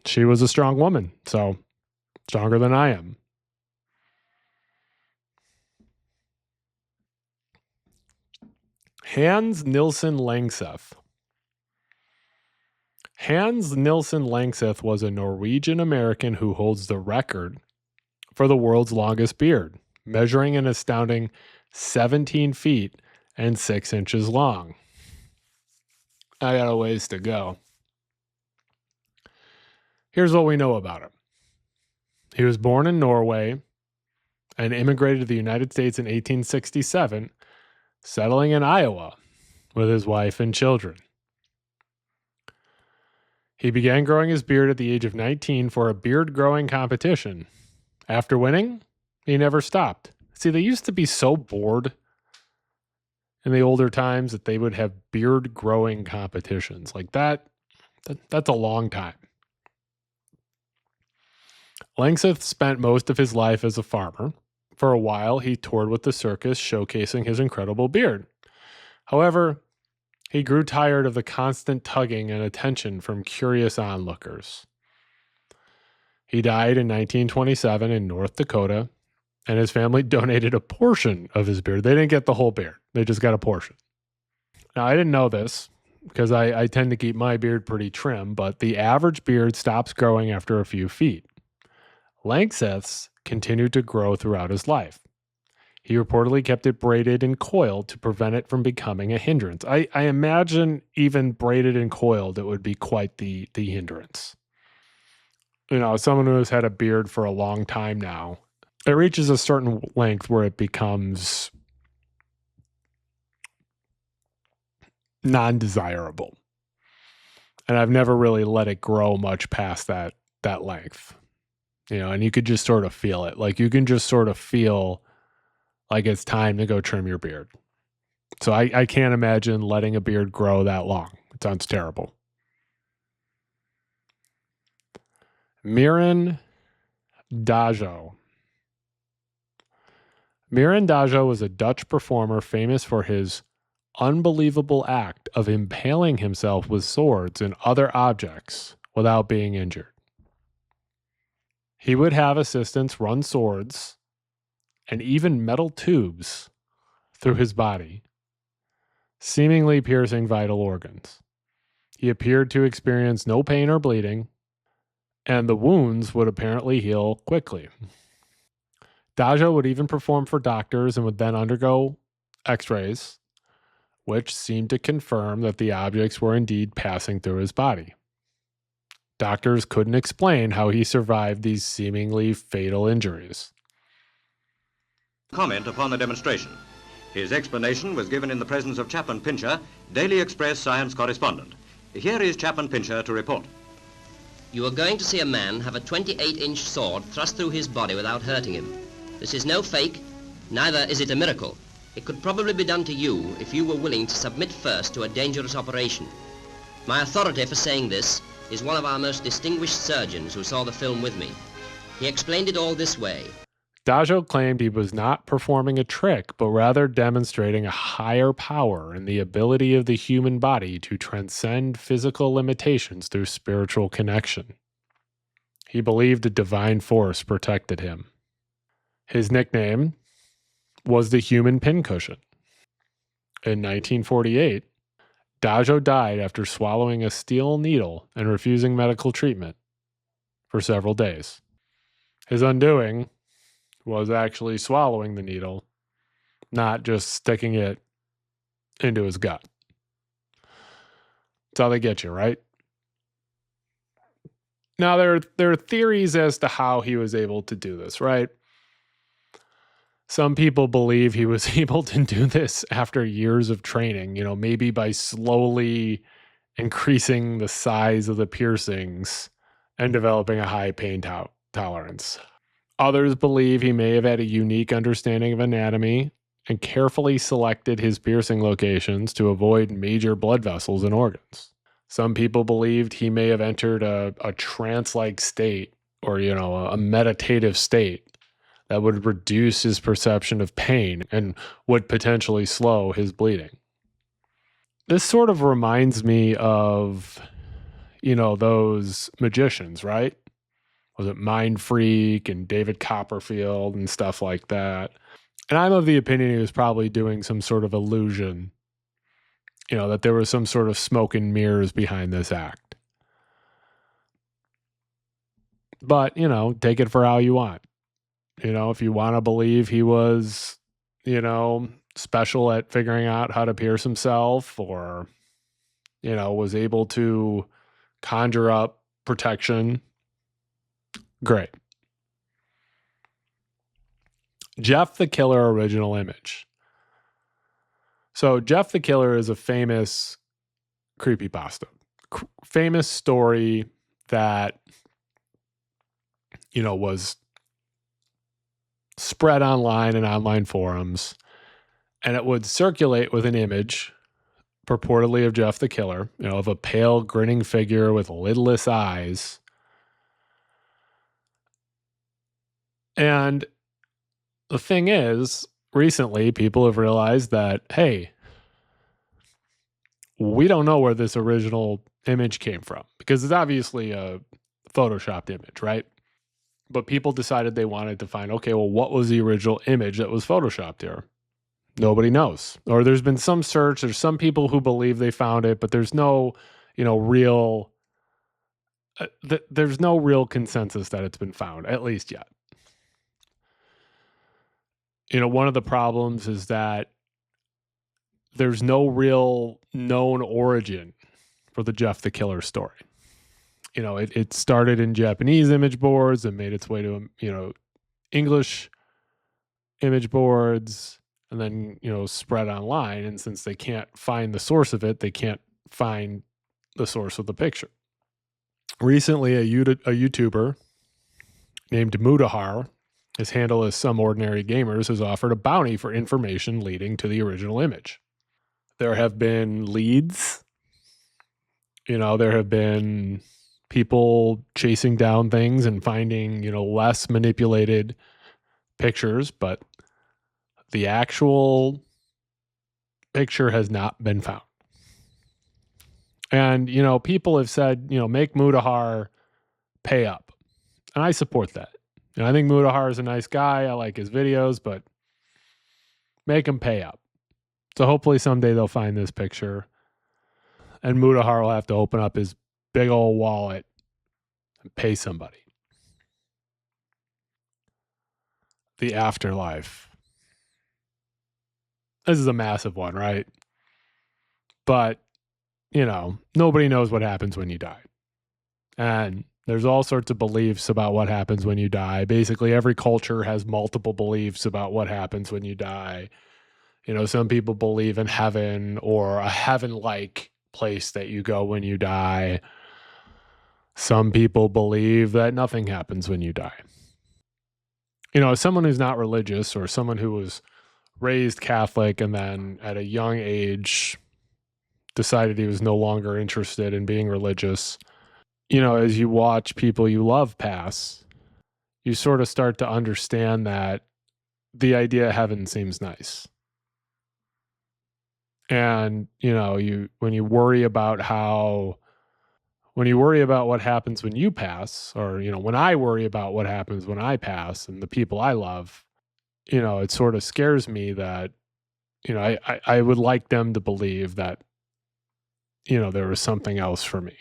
she was a strong woman, so stronger than I am. Hans Nilsen Langseth. Hans Nilsen Langseth was a Norwegian American who holds the record for the world's longest beard, measuring an astounding 17 feet and 6 inches long. I got a ways to go. Here's what we know about him. He was born in Norway and immigrated to the United States in 1867, settling in Iowa with his wife and children. He began growing his beard at the age of 19 for a beard growing competition. After winning, he never stopped. See, they used to be so bored in the older times that they would have beard growing competitions. Like that's a long time. Langseth spent most of his life as a farmer. For a while, he toured with the circus, showcasing his incredible beard. However, he grew tired of the constant tugging and attention from curious onlookers. He died in 1927 in North Dakota, and his family donated a portion of his beard. They didn't get the whole beard. They just got a portion. Now, I didn't know this because I tend to keep my beard pretty trim, but the average beard stops growing after a few feet. Langseth's continued to grow throughout his life. He reportedly kept it braided and coiled to prevent it from becoming a hindrance. I imagine even braided and coiled, it would be quite the hindrance. You know, someone who has had a beard for a long time now, it reaches a certain length where it becomes non-desirable. And I've never really let it grow much past that length. You know, and you could just sort of feel it. Like you can just sort of feel like it's time to go trim your beard. So I can't imagine letting a beard grow that long. It sounds terrible. Miran Dajo. Miran Dajo was a Dutch performer famous for his unbelievable act of impaling himself with swords and other objects without being injured. He would have assistants run swords and even metal tubes through his body, seemingly piercing vital organs. He appeared to experience no pain or bleeding, and the wounds would apparently heal quickly. Dajo would even perform for doctors and would then undergo x-rays, which seemed to confirm that the objects were indeed passing through his body. Doctors couldn't explain how he survived these seemingly fatal injuries. Comment upon the demonstration. His explanation was given in the presence of Chaplain Pincher, Daily Express science correspondent. Here is Chaplain Pincher to report. You are going to see a man have a 28-inch sword thrust through his body without hurting him. This is no fake, neither is it a miracle. It could probably be done to you if you were willing to submit first to a dangerous operation. My authority for saying this is one of our most distinguished surgeons who saw the film with me. He explained it all this way. Dajo claimed he was not performing a trick, but rather demonstrating a higher power and the ability of the human body to transcend physical limitations through spiritual connection. He believed a divine force protected him. His nickname was the human pincushion. In 1948, Dajo died after swallowing a steel needle and refusing medical treatment for several days. His undoing was actually swallowing the needle, not just sticking it into his gut. That's how they get you, right? Now, there are theories as to how he was able to do this, right? Some people believe he was able to do this after years of training, you know, maybe by slowly increasing the size of the piercings and developing a high pain tolerance. Others believe he may have had a unique understanding of anatomy and carefully selected his piercing locations to avoid major blood vessels and organs. Some people believed he may have entered a trance-like state, or, a meditative state that would reduce his perception of pain and would potentially slow his bleeding. This sort of reminds me of, those magicians, right? Was it Mind Freak and David Copperfield and stuff like that? And I'm of the opinion he was probably doing some sort of illusion, that there was some sort of smoke and mirrors behind this act. But, take it for how you want. If you want to believe he was, special at figuring out how to pierce himself, or, was able to conjure up protection, great. Jeff the Killer original image. So Jeff the Killer is a famous creepypasta, famous story that, was spread online and online forums, and it would circulate with an image purportedly of Jeff the Killer, of a pale grinning figure with lidless eyes. And the thing is, recently people have realized that, hey, we don't know where this original image came from, because it's obviously a photoshopped image, right? But people decided they wanted to find, okay, well, what was the original image that was photoshopped here? Nobody knows. Or there's been some search. There's some people who believe they found it, but there's no, real, there's no real consensus that it's been found, at least yet. One of the problems is that there's no real known origin for the Jeff the Killer story. It started in Japanese image boards and made its way to, English image boards, and then, spread online. And since they can't find the source of it, they can't find the source of the picture. Recently, a YouTuber named Mudahar, his handle is Some Ordinary Gamers, has offered a bounty for information leading to the original image. There have been leads. There have been people chasing down things and finding, less manipulated pictures, but the actual picture has not been found. And, people have said, make Mudahar pay up. And I support that. And I think Mudahar is a nice guy. I like his videos, but make him pay up. So hopefully someday they'll find this picture, and Mudahar will have to open up his big old wallet and pay somebody. The afterlife. This is a massive one, right? But, nobody knows what happens when you die. And there's all sorts of beliefs about what happens when you die. Basically, every culture has multiple beliefs about what happens when you die. Some people believe in heaven, or a heaven-like place that you go when you die. Some people believe that nothing happens when you die. As someone who's not religious, or someone who was raised Catholic and then at a young age decided he was no longer interested in being religious, as you watch people you love pass, you sort of start to understand that the idea of heaven seems nice. And, when you worry about what happens when you pass, or, when I worry about what happens when I pass and the people I love, it sort of scares me that, I would like them to believe that, there was something else for me.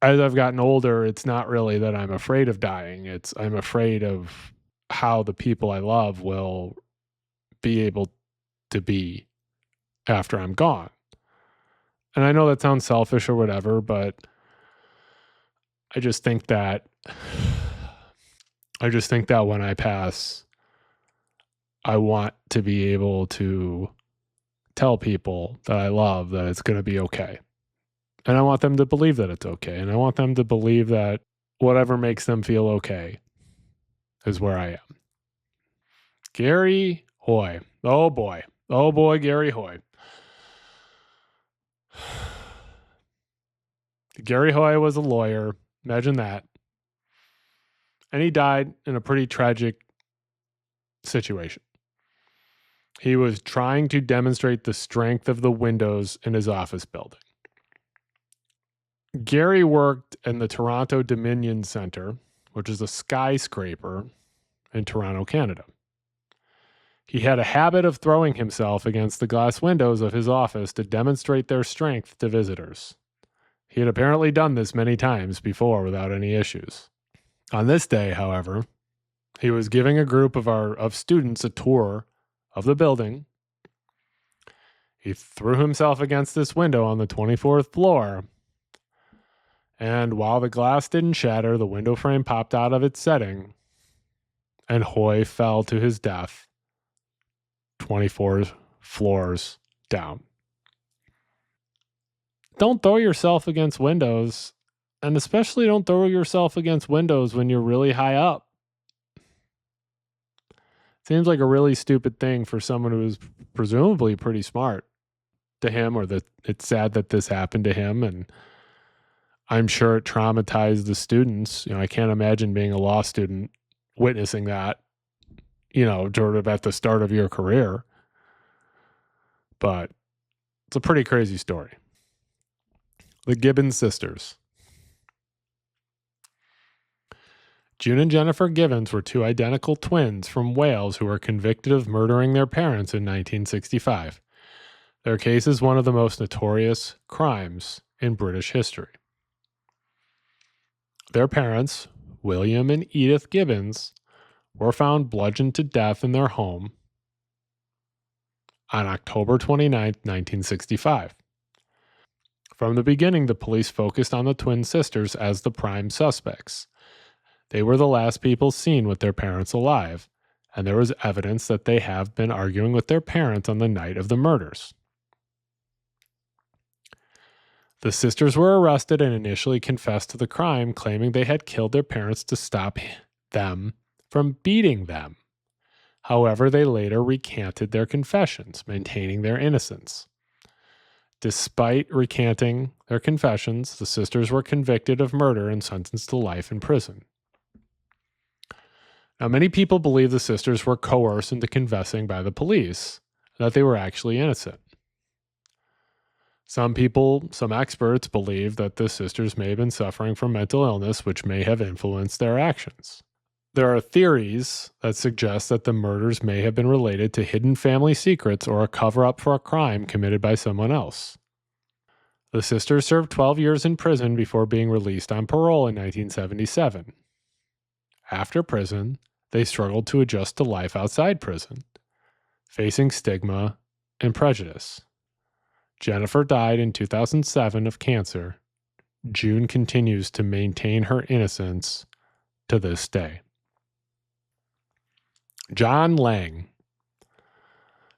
As I've gotten older, it's not really that I'm afraid of dying. I'm afraid of how the people I love will be able to be after I'm gone. And I know that sounds selfish or whatever, but I just think that when I pass, I want to be able to tell people that I love that it's going to be okay. And I want them to believe that it's okay. And I want them to believe that whatever makes them feel okay is where I am. Gary Hoy. Oh boy, Gary Hoy. Gary Hoy was a lawyer. Imagine that. And he died in a pretty tragic situation. He was trying to demonstrate the strength of the windows in his office building. Gary worked in the Toronto Dominion Center, which is a skyscraper in Toronto, Canada. He had a habit of throwing himself against the glass windows of his office to demonstrate their strength to visitors. He had apparently done this many times before without any issues. On this day, however, he was giving a group of students a tour of the building. He threw himself against this window on the 24th floor, and while the glass didn't shatter, the window frame popped out of its setting, and Hoy fell to his death 24 floors down. Don't throw yourself against windows, and especially don't throw yourself against windows when you're really high up. Seems like a really stupid thing for someone who is presumably pretty smart to him, or that it's sad that this happened to him, and I'm sure it traumatized the students. I can't imagine being a law student witnessing that, sort of at the start of your career. But it's a pretty crazy story. The Gibbons sisters. June and Jennifer Gibbons were two identical twins from Wales who were convicted of murdering their parents in 1965. Their case is one of the most notorious crimes in British history. Their parents, William and Edith Gibbons, were found bludgeoned to death in their home on October 29, 1965. From the beginning, the police focused on the twin sisters as the prime suspects. They were the last people seen with their parents alive, and there was evidence that they have been arguing with their parents on the night of the murders. The sisters were arrested and initially confessed to the crime, claiming they had killed their parents to stop them from beating them. However, they later recanted their confessions, maintaining their innocence. Despite recanting their confessions, the sisters were convicted of murder and sentenced to life in prison. Now, many people believe the sisters were coerced into confessing by the police, and that they were actually innocent. Some experts believe that the sisters may have been suffering from mental illness, which may have influenced their actions. There are theories that suggest that the murders may have been related to hidden family secrets or a cover-up for a crime committed by someone else. The sisters served 12 years in prison before being released on parole in 1977. After prison, they struggled to adjust to life outside prison, facing stigma and prejudice. Jennifer died in 2007 of cancer. June continues to maintain her innocence to this day. John Lang.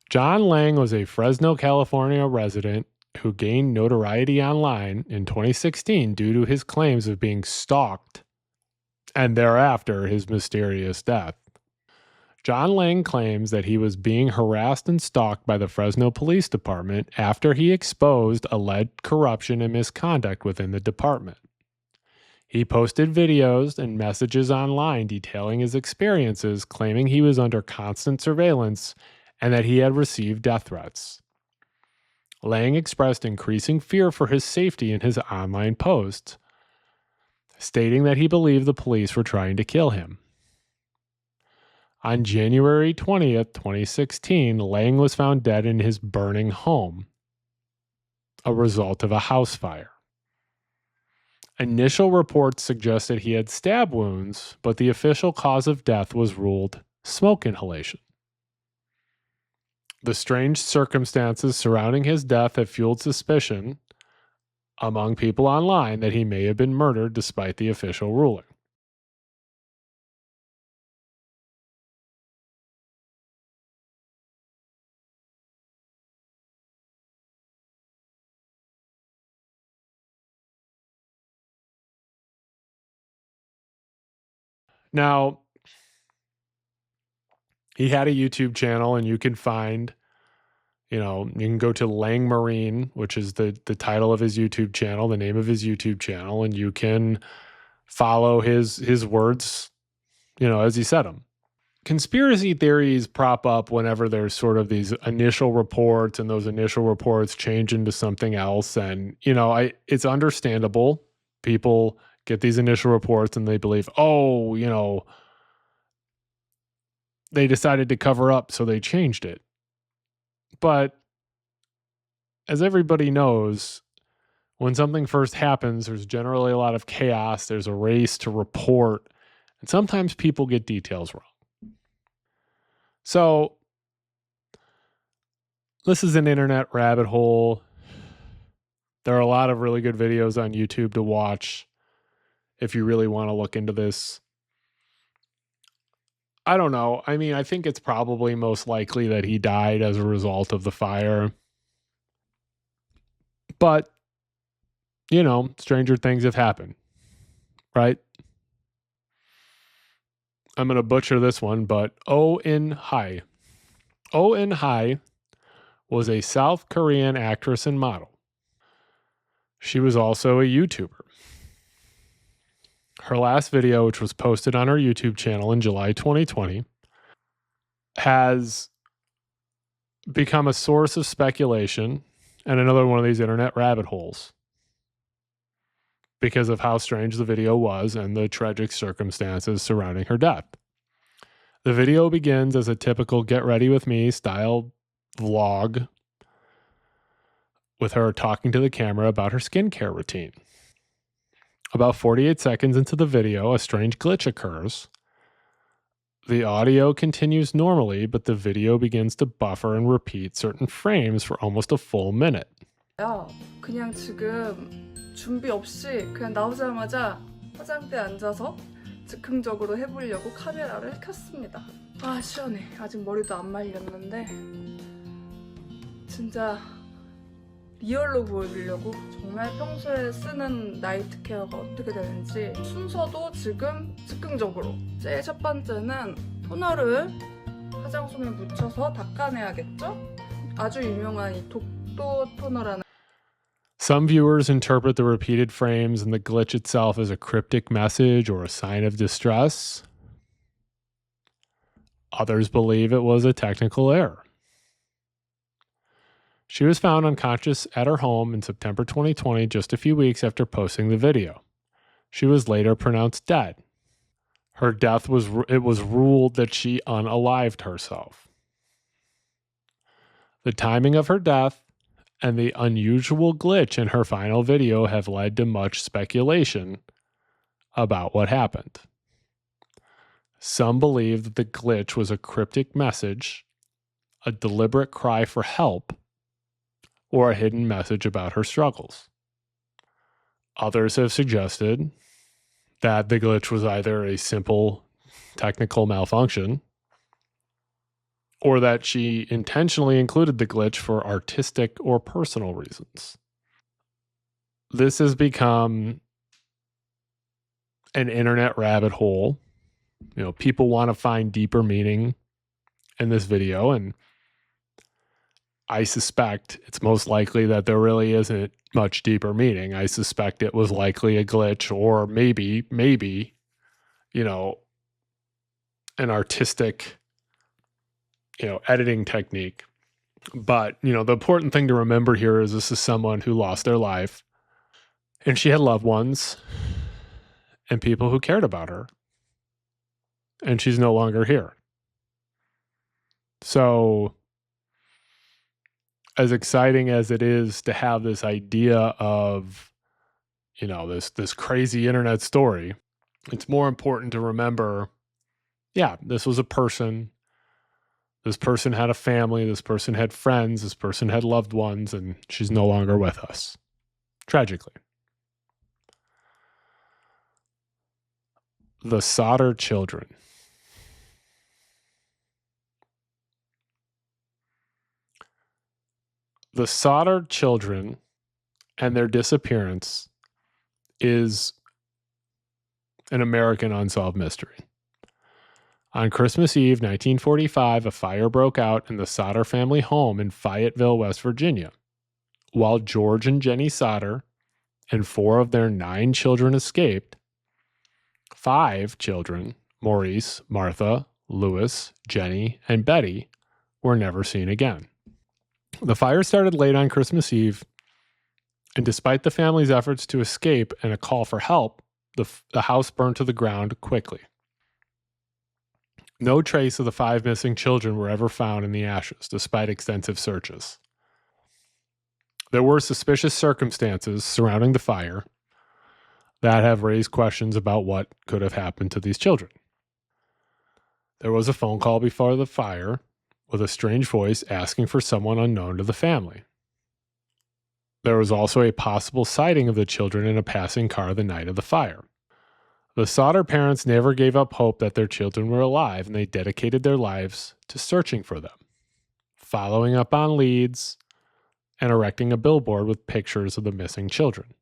John Lang was a Fresno, California resident who gained notoriety online in 2016 due to his claims of being stalked and thereafter his mysterious death. John Lang claims that he was being harassed and stalked by the Fresno Police Department after he exposed alleged corruption and misconduct within the department. He posted videos and messages online detailing his experiences, claiming he was under constant surveillance and that he had received death threats. Lang expressed increasing fear for his safety in his online posts, stating that he believed the police were trying to kill him. On January 20th, 2016, Lang was found dead in his burning home, a result of a house fire. Initial reports suggested he had stab wounds, but the official cause of death was ruled smoke inhalation. The strange circumstances surrounding his death have fueled suspicion among people online that he may have been murdered despite the official ruling. Now, he had a YouTube channel, and you can find, You know, you can go to Lang Marine, which is the title of his YouTube channel, the name of his YouTube channel, and you can follow his words, you know, as he said them. Conspiracy theories prop up whenever there's sort of these initial reports, and those initial reports change into something else. And, you know, it's understandable. People get these initial reports and they believe, oh, you know, they decided to cover up, so they changed it. But as everybody knows, when something first happens, there's generally a lot of chaos. There's a race to report, and sometimes people get details wrong. So this is an internet rabbit hole. There are a lot of really good videos on YouTube to watch if you really want to look into this. I don't know. I mean, I think it's probably most likely that he died as a result of the fire. But, you know, stranger things have happened, right? I'm going to butcher this one, but Oh In Hai. Oh In Hai was a South Korean actress and model. She was also a YouTuber. Her last video, which was posted on her YouTube channel in July 2020, has become a source of speculation and another one of these internet rabbit holes because of how strange the video was and the tragic circumstances surrounding her death. The video begins as a typical get ready with me style vlog with her talking to the camera about her skincare routine. About 48 seconds into the video, a strange glitch occurs. The audio continues normally, but the video begins to buffer and repeat certain frames for almost a full minute. 야, 그냥 지금 준비 없이 그냥 나오자마자 화장대에 앉아서 즉흥적으로 해보려고 카메라를 켰습니다. 아, 시원해. 아직 머리도 안 말렸는데 진짜 리얼로 보여주려고 정말 평소에 쓰는 나이트 케어가 어떻게 되는지 순서도 지금 즉흥적으로 제일 첫 번째는 토너를 화장솜에 묻혀서 닦아내야겠죠? 아주 유명한 이 독도 토너라는 Some viewers interpret the repeated frames and the glitch itself as a cryptic message or a sign of distress. Others believe it was a technical error. She was found unconscious at her home in September 2020, just a few weeks after posting the video. She was later pronounced dead. Her death was ruled that she unalived herself. The timing of her death and the unusual glitch in her final video have led to much speculation about what happened. Some believe that the glitch was a cryptic message, a deliberate cry for help, or a hidden message about her struggles. Others have suggested that the glitch was either a simple technical malfunction or that she intentionally included the glitch for artistic or personal reasons. This has become an internet rabbit hole. You know, people want to find deeper meaning in this video, and I suspect it's most likely that there really isn't much deeper meaning. I suspect it was likely a glitch or maybe, you know, an artistic, you know, editing technique. But, you know, the important thing to remember here is this is someone who lost their life, and she had loved ones and people who cared about her, and she's no longer here. So, as exciting as it is to have this idea of, you know, this crazy internet story, it's more important to remember, yeah, this was a person. This person had a family. This person had friends. This person had loved ones, and she's no longer with us, tragically. The Solder children. The Solder children and their disappearance is an American unsolved mystery. On Christmas Eve, 1945, a fire broke out in the Sodder family home in Fayetteville, West Virginia. While George and Jenny Sodder and 4 of their 9 children escaped, 5 children, Maurice, Martha, Louis, Jenny, and Betty, were never seen again. The fire started late on Christmas Eve, and despite the family's efforts to escape and a call for help, the house burned to the ground quickly. No trace of the 5 missing children were ever found in the ashes, despite extensive searches. There were suspicious circumstances surrounding the fire that have raised questions about what could have happened to these children. There was a phone call before the fire with a strange voice asking for someone unknown to the family. There was also a possible sighting of the children in a passing car the night of the fire. The Sodder parents never gave up hope that their children were alive, and they dedicated their lives to searching for them, following up on leads, and erecting a billboard with pictures of the missing children.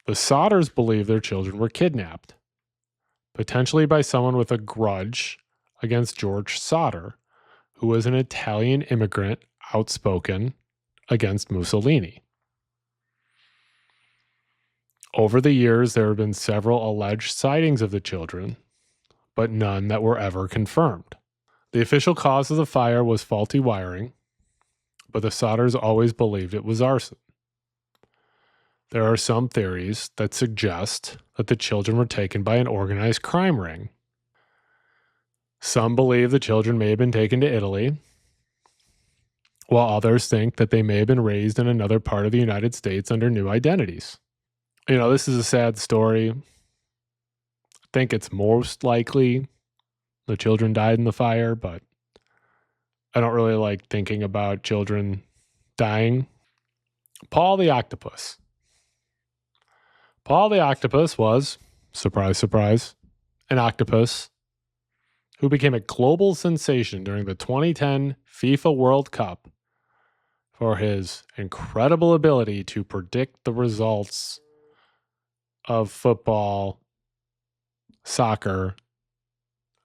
The Sodders believe their children were kidnapped, potentially by someone with a grudge against George Sodder, who was an Italian immigrant outspoken against Mussolini. Over the years, there have been several alleged sightings of the children, but none that were ever confirmed. The official cause of the fire was faulty wiring, but the Sodders always believed it was arson. There are some theories that suggest that the children were taken by an organized crime ring. Some believe the children may have been taken to Italy, while others think that they may have been raised in another part of the United States under new identities. You know, this is a sad story. I think it's most likely the children died in the fire, but I don't really like thinking about children dying. Paul the Octopus. Paul the Octopus was, surprise, surprise, an octopus who became a global sensation during the 2010 FIFA World Cup for his incredible ability to predict the results of football, soccer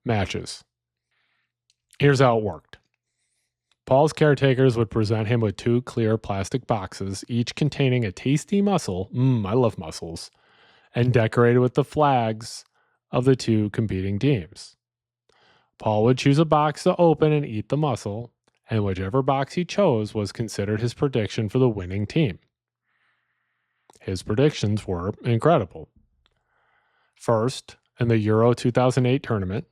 matches. Here's how it worked. Paul's caretakers would present him with 2 clear plastic boxes, each containing a tasty mussel, I love mussels, and decorated with the flags of the 2 competing teams. Paul would choose a box to open and eat the mussel, and whichever box he chose was considered his prediction for the winning team. His predictions were incredible. First, in the Euro 2008 tournament,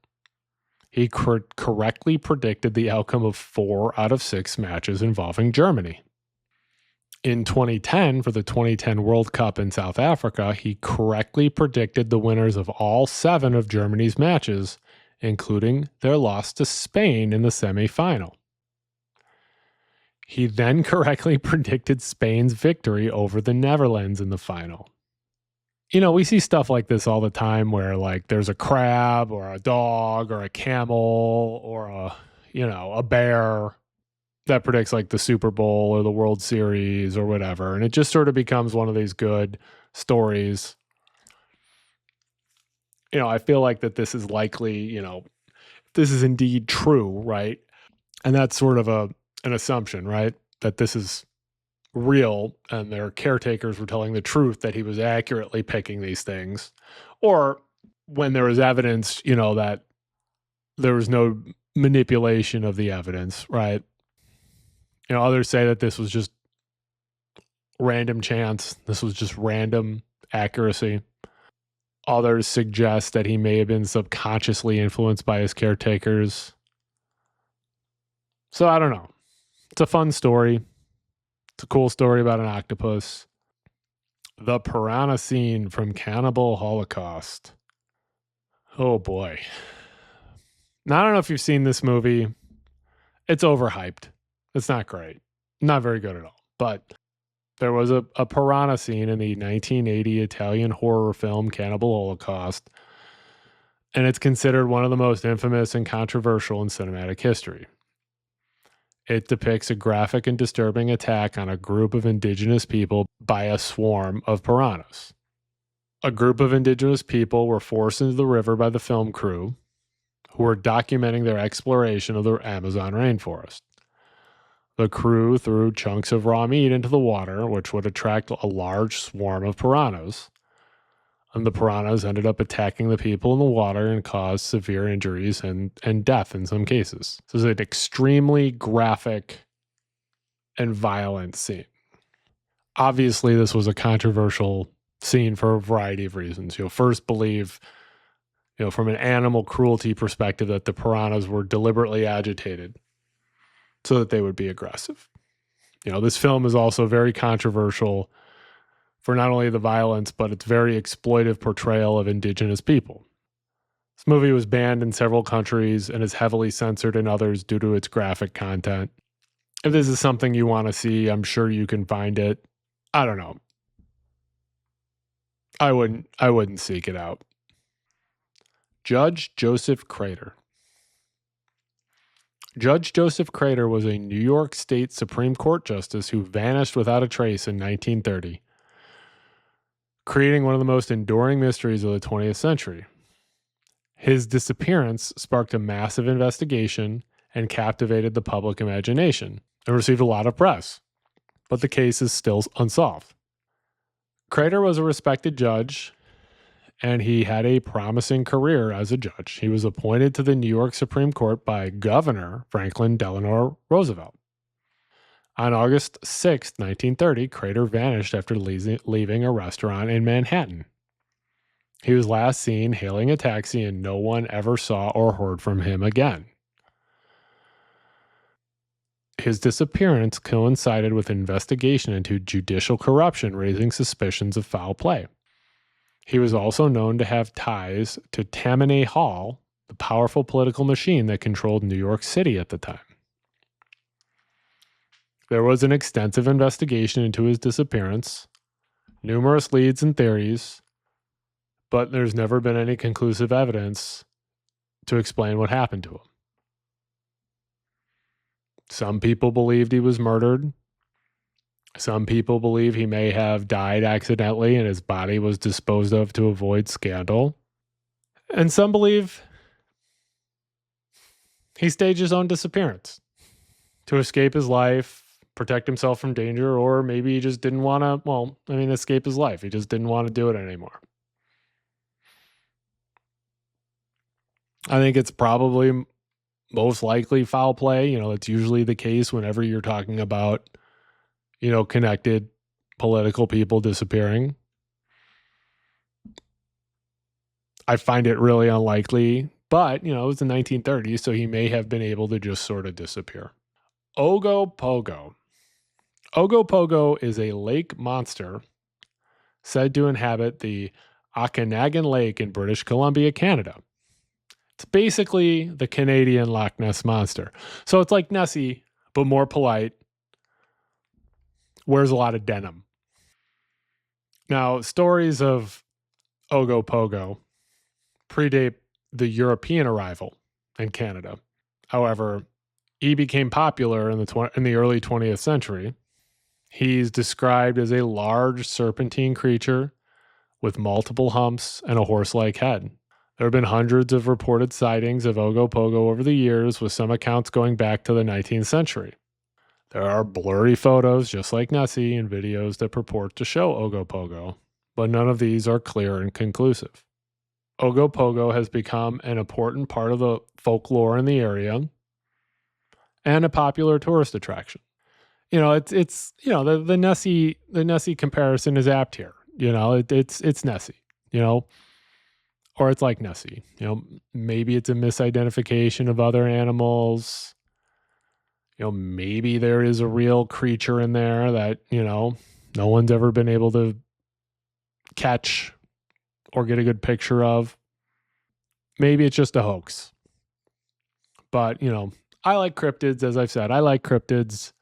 he correctly predicted the outcome of 4 out of 6 matches involving Germany. In 2010, for the 2010 World Cup in South Africa, he correctly predicted the winners of all 7 of Germany's matches, including their loss to Spain in the semifinal. He then correctly predicted Spain's victory over the Netherlands in the final. You know, we see stuff like this all the time where, like, there's a crab or a dog or a camel or a bear that predicts, like, the Super Bowl or the World Series or whatever. And it just sort of becomes one of these good stories. You know, I feel like that this is likely, this is indeed true, right? And that's sort of an assumption, right? That this is real and their caretakers were telling the truth, that he was accurately picking these things. Or when there was evidence, that there was no manipulation of the evidence, right? Others say that this was just random chance. This was just random accuracy. Others suggest that he may have been subconsciously influenced by his caretakers. So I don't know. It's a fun story. It's a cool story about an octopus. The piranha scene from Cannibal Holocaust. Oh boy. Now, I don't know if you've seen this movie. It's overhyped. It's not great. Not very good at all. But there was a piranha scene in the 1980 Italian horror film Cannibal Holocaust. And it's considered one of the most infamous and controversial in cinematic history. It depicts a graphic and disturbing attack on a group of indigenous people by a swarm of piranhas. A group of indigenous people were forced into the river by the film crew who were documenting their exploration of the Amazon rainforest. The crew threw chunks of raw meat into the water, which would attract a large swarm of piranhas. And the piranhas ended up attacking the people in the water and caused severe injuries and death in some cases. This is an extremely graphic and violent scene. Obviously, this was a controversial scene for a variety of reasons. First believe, from an animal cruelty perspective, that the piranhas were deliberately agitated so that they would be aggressive. This film is also very controversial for not only the violence, but its very exploitive portrayal of indigenous people. This movie was banned in several countries and is heavily censored in others due to its graphic content. If this is something you want to see, I'm sure you can find it. I don't know. I wouldn't seek it out. Judge Joseph Crater. Judge Joseph Crater was a New York State Supreme Court justice who vanished without a trace in 1930, creating one of the most enduring mysteries of the 20th century. His disappearance sparked a massive investigation and captivated the public imagination and received a lot of press, but the case is still unsolved. Crater was a respected judge, and he had a promising career as a judge. He was appointed to the New York Supreme Court by Governor Franklin Delano Roosevelt. On August 6, 1930, Crater vanished after leaving a restaurant in Manhattan. He was last seen hailing a taxi, and no one ever saw or heard from him again. His disappearance coincided with an investigation into judicial corruption, raising suspicions of foul play. He was also known to have ties to Tammany Hall, the powerful political machine that controlled New York City at the time. There was an extensive investigation into his disappearance, numerous leads and theories, but there's never been any conclusive evidence to explain what happened to him. Some people believed he was murdered. Some people believe he may have died accidentally and his body was disposed of to avoid scandal. And some believe he staged his own disappearance to escape his life, protect himself from danger, or maybe he just didn't want to, escape his life. He just didn't want to do it anymore. I think it's probably most likely foul play. It's usually the case whenever you're talking about, connected political people disappearing. I find it really unlikely, but, it was the 1930s, so he may have been able to just sort of disappear. Ogopogo. Ogopogo is a lake monster said to inhabit the Okanagan Lake in British Columbia, Canada. It's basically the Canadian Loch Ness Monster. So it's like Nessie, but more polite. Wears a lot of denim. Now, stories of Ogopogo predate the European arrival in Canada. However, he became popular in the early 20th century. He's described as a large serpentine creature with multiple humps and a horse-like head. There have been hundreds of reported sightings of Ogopogo over the years, with some accounts going back to the 19th century. There are blurry photos, just like Nessie, and videos that purport to show Ogopogo, but none of these are clear and conclusive. Ogopogo has become an important part of the folklore in the area and a popular tourist attraction. The Nessie comparison is apt here. It's Nessie, or it's like Nessie. Maybe it's a misidentification of other animals. Maybe there is a real creature in there that, no one's ever been able to catch or get a good picture of. Maybe it's just a hoax. But, I like cryptids, as I've said. I like cryptids.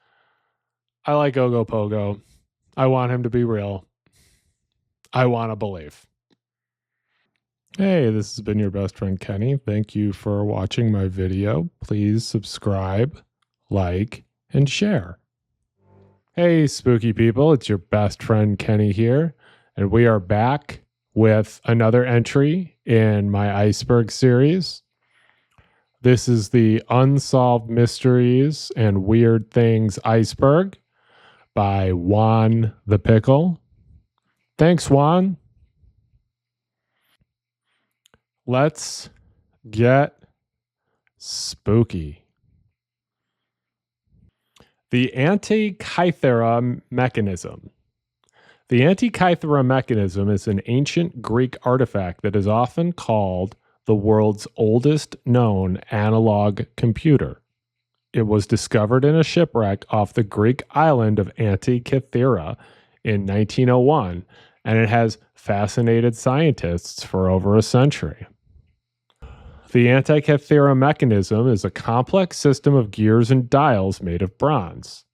I like Ogopogo. I want him to be real. I want to believe. Hey, this has been your best friend Kenny. Thank you for watching my video. Please subscribe, like, and share. Hey, spooky people, it's your best friend Kenny here, and we are back with another entry in my Iceberg series. This is the Unsolved Mysteries and Weird Things Iceberg by Juan the Pickle. Thanks, Juan. Let's get spooky. The Antikythera mechanism. The Antikythera mechanism is an ancient Greek artifact that is often called the world's oldest known analog computer. It was discovered in a shipwreck off the Greek island of Antikythera in 1901, and it has fascinated scientists for over a century. The Antikythera mechanism is a complex system of gears and dials made of bronze.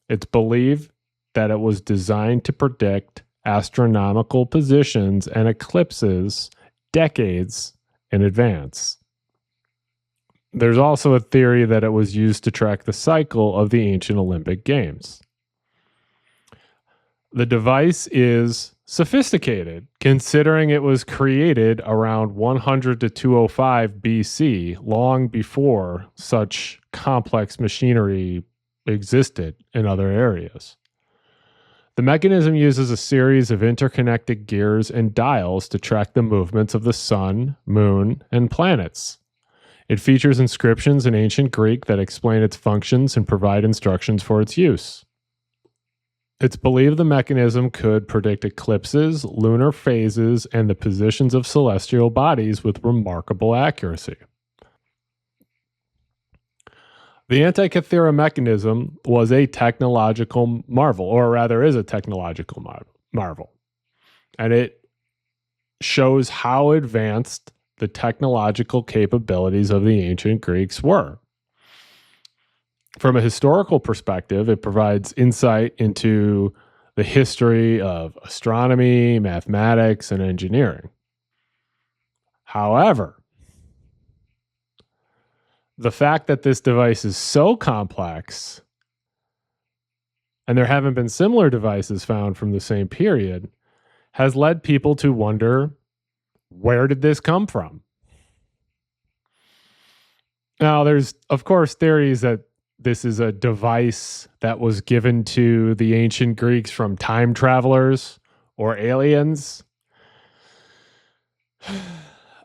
It's believed that it was designed to predict astronomical positions and eclipses decades in advance. There's also a theory that it was used to track the cycle of the ancient Olympic Games. The device is sophisticated, considering it was created around 100 to 205 BC, long before such complex machinery existed in other areas. The mechanism uses a series of interconnected gears and dials to track the movements of the sun, moon, and planets. It features inscriptions in ancient Greek that explain its functions and provide instructions for its use. It's believed the mechanism could predict eclipses, lunar phases, and the positions of celestial bodies with remarkable accuracy. The Antikythera mechanism was a technological marvel, or rather is a technological marvel. And it shows how advanced the technological capabilities of the ancient Greeks were. From a historical perspective, it provides insight into the history of astronomy, mathematics, and engineering. However, the fact that this device is so complex, and there haven't been similar devices found from the same period, has led people to wonder, where did this come from? Now, there's, of course, theories that this is a device that was given to the ancient Greeks from time travelers or aliens.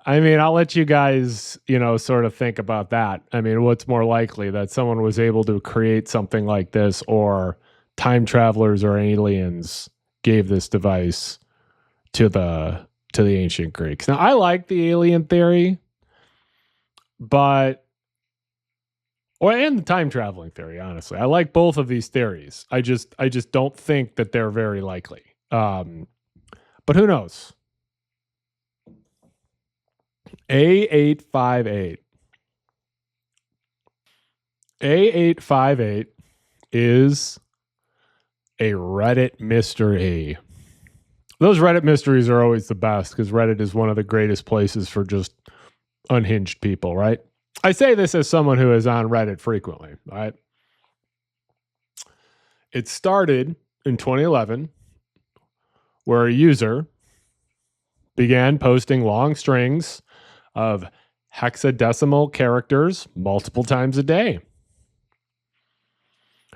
I mean, I'll let you guys, sort of think about that. I mean, what's more likely, that someone was able to create something like this, or time travelers or aliens gave this device to the ancient Greeks? Now, I like the alien theory, and the time traveling theory, honestly. I like both of these theories. I just don't think that they're very likely. But who knows? A858. A858 is a Reddit mystery. Those Reddit mysteries are always the best, because Reddit is one of the greatest places for just unhinged people, right? I say this as someone who is on Reddit frequently, right? It started in 2011, where a user began posting long strings of hexadecimal characters multiple times a day.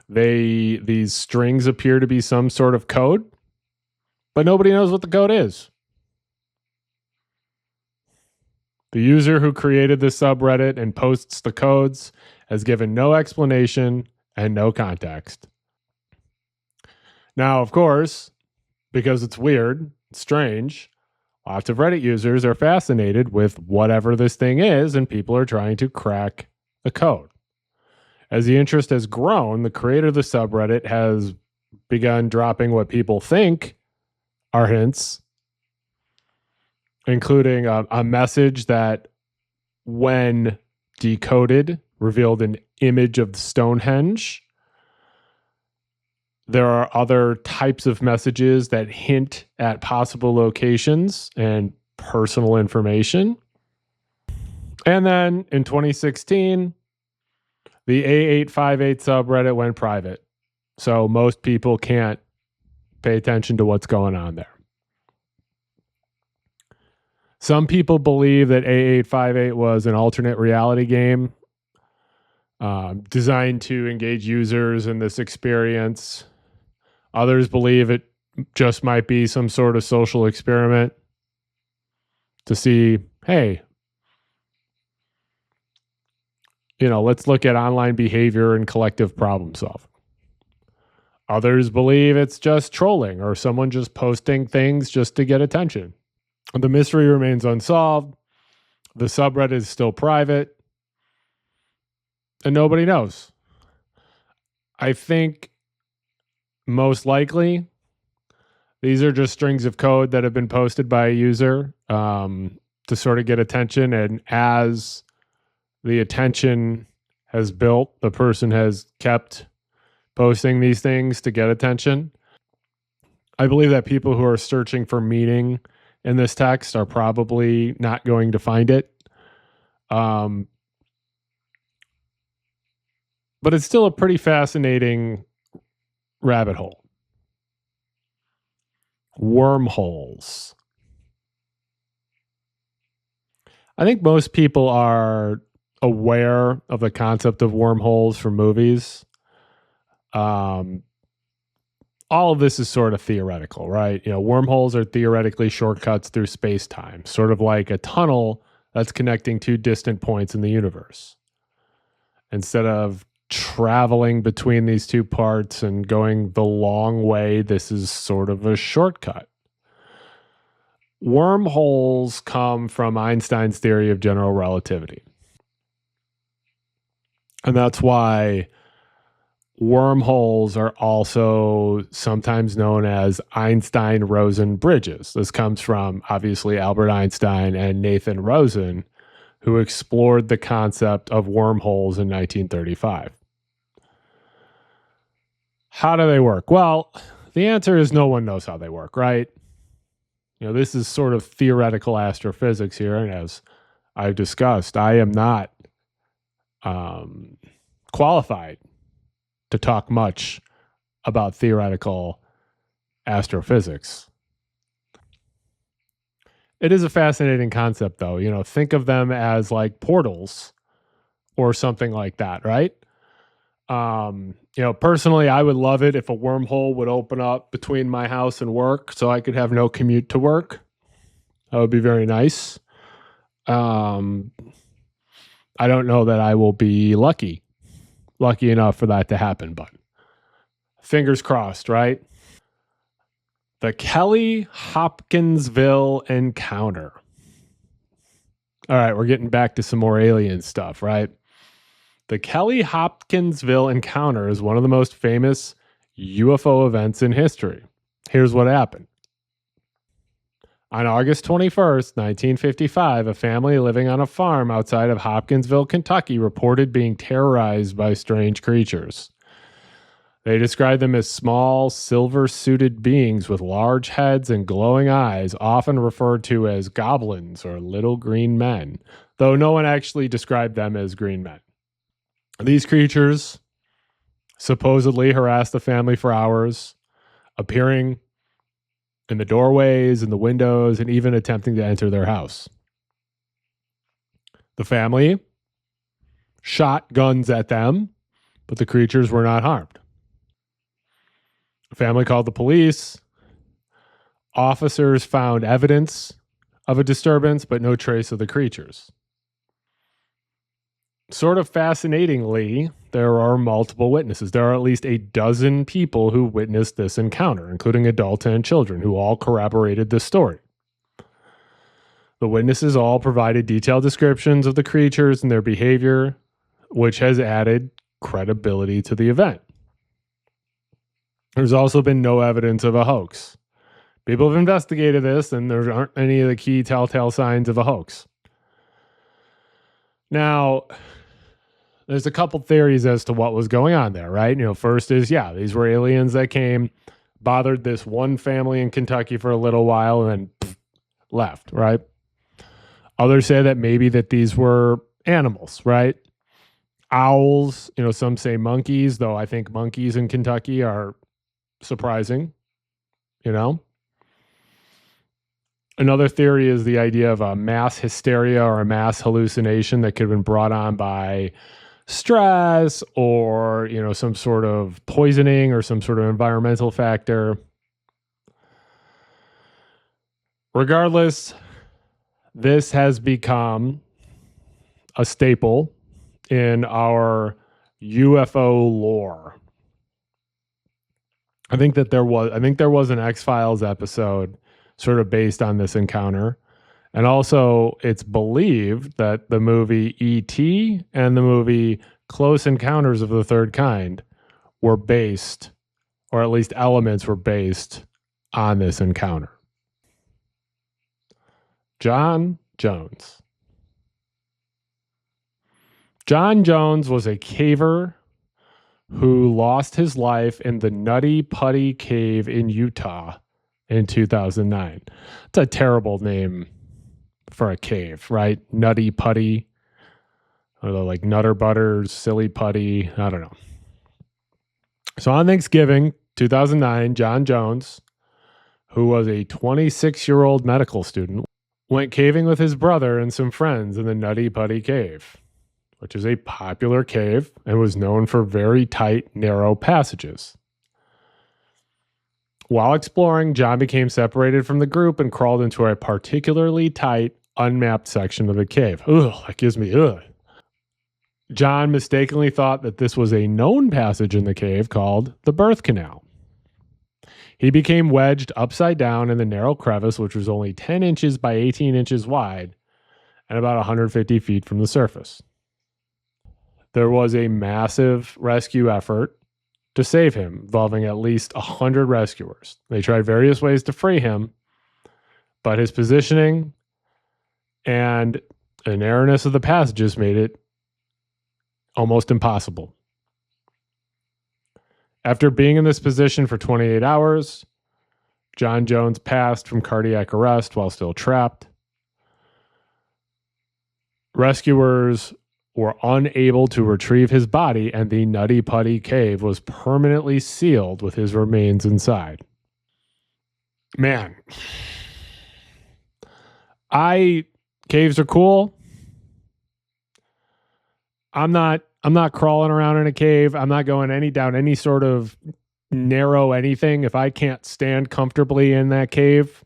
These strings appear to be some sort of code, but nobody knows what the code is. The user who created this subreddit and posts the codes has given no explanation and no context. Now, of course, because it's weird, strange, lots of Reddit users are fascinated with whatever this thing is, and people are trying to crack the code. As the interest has grown, the creator of the subreddit has begun dropping what people think are hints, including a message that, when decoded, revealed an image of Stonehenge. There are other types of messages that hint at possible locations and personal information. And then in 2016, the A858 subreddit went private. So most people can't pay attention to what's going on there. Some people believe that A858 was an alternate reality game designed to engage users in this experience. Others believe it just might be some sort of social experiment to see, hey, let's look at online behavior and collective problem solving. Others believe it's just trolling or someone just posting things just to get attention. The mystery remains unsolved. The subreddit is still private. And nobody knows. I think most likely these are just strings of code that have been posted by a user to sort of get attention. And as the attention has built, the person has kept posting these things to get attention. I believe that people who are searching for meaning in this text are probably not going to find it. But it's still a pretty fascinating rabbit hole. Wormholes. I think most people are aware of the concept of wormholes from movies. All of this is sort of theoretical, right? Wormholes are theoretically shortcuts through space-time, sort of like a tunnel that's connecting two distant points in the universe. Instead of traveling between these two parts and going the long way, this is sort of a shortcut. Wormholes come from Einstein's theory of general relativity. And that's why wormholes are also sometimes known as Einstein-Rosen bridges. This comes from, obviously, Albert Einstein and Nathan Rosen, who explored the concept of wormholes in 1935. How do they work? Well, the answer is no one knows how they work, right? This is sort of theoretical astrophysics here, and as I've discussed, I am not qualified to talk much about theoretical astrophysics. It is a fascinating concept, though. Think of them as like portals or something like that, right? Personally, I would love it if a wormhole would open up between my house and work so I could have no commute to work. That would be very nice. I don't know that I will be lucky enough for that to happen, but fingers crossed, right? The Kelly Hopkinsville encounter. All right, we're getting back to some more alien stuff, right? The Kelly Hopkinsville encounter is one of the most famous UFO events in history. Here's what happened. On August 21st, 1955, a family living on a farm outside of Hopkinsville, Kentucky, reported being terrorized by strange creatures. They described them as small, silver-suited beings with large heads and glowing eyes, often referred to as goblins or little green men, though no one actually described them as green men. These creatures supposedly harassed the family for hours, appearing in the doorways and the windows and even attempting to enter their house. The family shot guns at them, but the creatures were not harmed. The family called the police. Officers found evidence of a disturbance, but no trace of the creatures. Sort of fascinatingly, there are multiple witnesses. There are at least a dozen people who witnessed this encounter, including adults and children, who all corroborated this story. The witnesses all provided detailed descriptions of the creatures and their behavior, which has added credibility to the event. There's also been no evidence of a hoax. People have investigated this, and there aren't any of the key telltale signs of a hoax. Now, there's a couple theories as to what was going on there, right? First is, these were aliens that came, bothered this one family in Kentucky for a little while, and then left, right? Others say that maybe that these were animals, right? Owls, some say monkeys, though I think monkeys in Kentucky are surprising, Another theory is the idea of a mass hysteria or a mass hallucination that could have been brought on by stress or, some sort of poisoning or some sort of environmental factor. Regardless, this has become a staple in our UFO lore. I think there was an X-Files episode sort of based on this encounter. And also it's believed that the movie E.T. and the movie Close Encounters of the Third Kind were based, or at least elements were based on this encounter. John Jones. John Jones was a caver who lost his life in the Nutty Putty Cave in Utah in 2009. It's a terrible name for a cave, right? Nutty Putty. Or like Nutter Butters, Silly Putty. I don't know. So on Thanksgiving 2009, John Jones, who was a 26-year-old medical student, went caving with his brother and some friends in the Nutty Putty Cave, which is a popular cave and was known for very tight, narrow passages. While exploring, John became separated from the group and crawled into a particularly tight, unmapped section of the cave. Ugh, that gives me ugh. John mistakenly thought that this was a known passage in the cave called the birth canal. He became wedged upside down in the narrow crevice, which was only 10 inches by 18 inches wide and about 150 feet from the surface. There was a massive rescue effort to save him, involving at least 100 rescuers. They tried various ways to free him, but his positioning and the narrowness of the passages made it almost impossible. After being in this position for 28 hours, John Jones passed from cardiac arrest while still trapped. Rescuers were unable to retrieve his body, and the Nutty Putty Cave was permanently sealed with his remains inside. Man, caves are cool. I'm not crawling around in a cave. I'm not going down any sort of narrow anything. If I can't stand comfortably in that cave,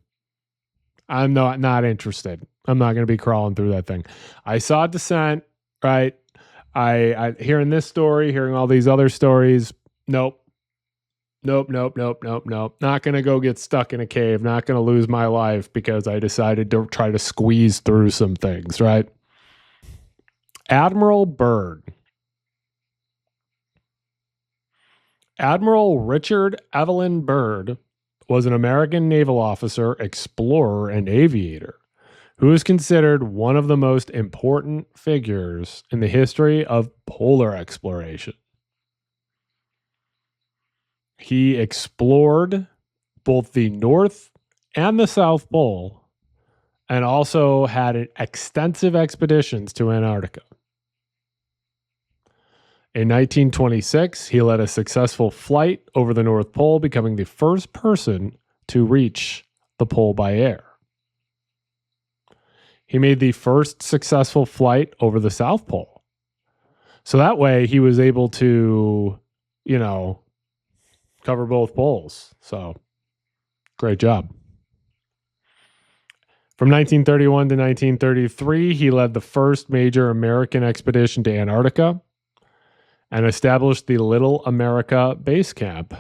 I'm not interested. I'm not going to be crawling through that thing. I saw Descent, right? I hearing this story, hearing all these other stories. Nope. Not going to go get stuck in a cave. Not going to lose my life because I decided to try to squeeze through some things, right? Admiral Byrd. Admiral Richard Evelyn Byrd was an American naval officer, explorer, and aviator who is considered one of the most important figures in the history of polar exploration. He explored both the North and the South Pole and also had extensive expeditions to Antarctica. In 1926, he led a successful flight over the North Pole, becoming the first person to reach the pole by air. He made the first successful flight over the South Pole. So that way he was able to, cover both poles. So great job. From 1931 to 1933, he led the first major American expedition to Antarctica and established the Little America Base Camp.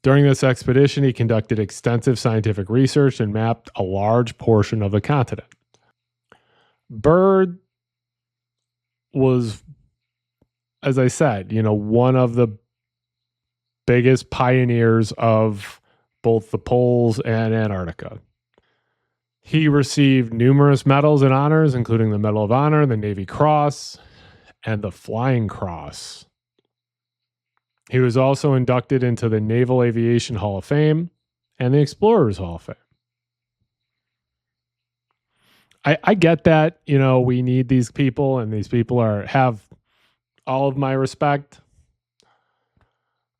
During this expedition, he conducted extensive scientific research and mapped a large portion of the continent. Byrd was, as I said, one of the biggest pioneers of both the poles and Antarctica. He received numerous medals and honors, including the Medal of Honor, the Navy Cross, and the Flying Cross. He was also inducted into the Naval Aviation Hall of Fame and the Explorers Hall of Fame. I get that, we need these people, and these people have all of my respect.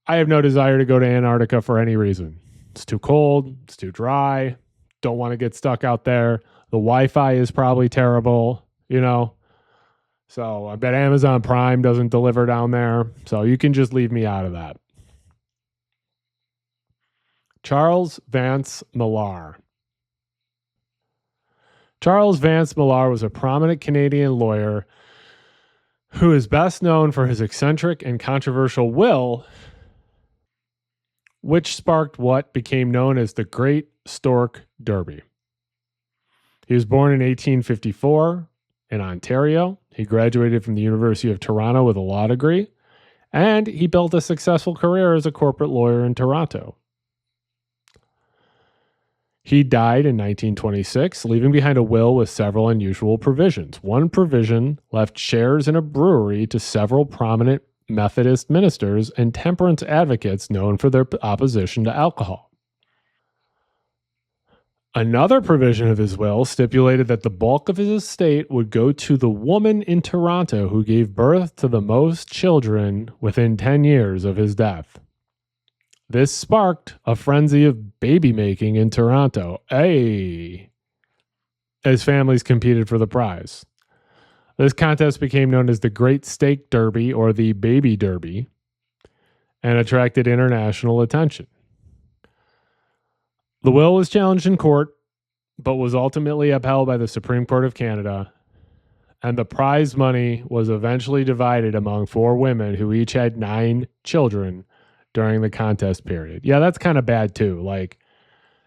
I have no desire to go to Antarctica for any reason. It's too cold. It's too dry. Don't want to get stuck out there. The Wi-Fi is probably terrible, So I bet Amazon Prime doesn't deliver down there. So you can just leave me out of that. Charles Vance Millar. Charles Vance Millar was a prominent Canadian lawyer who is best known for his eccentric and controversial will, which sparked what became known as the Great Stork Derby. He was born in 1854 in Ontario. He graduated from the University of Toronto with a law degree, and he built a successful career as a corporate lawyer in Toronto. He died in 1926, leaving behind a will with several unusual provisions. One provision left shares in a brewery to several prominent Methodist ministers and temperance advocates known for their opposition to alcohol. Another provision of his will stipulated that the bulk of his estate would go to the woman in Toronto who gave birth to the most children within 10 years of his death. This sparked a frenzy of baby making in Toronto, as families competed for the prize. This contest became known as the Great Steak Derby or the Baby Derby and attracted international attention. The will was challenged in court, but was ultimately upheld by the Supreme Court of Canada, and the prize money was eventually divided among 4 women who each had 9 children during the contest period. Yeah, that's kind of bad too.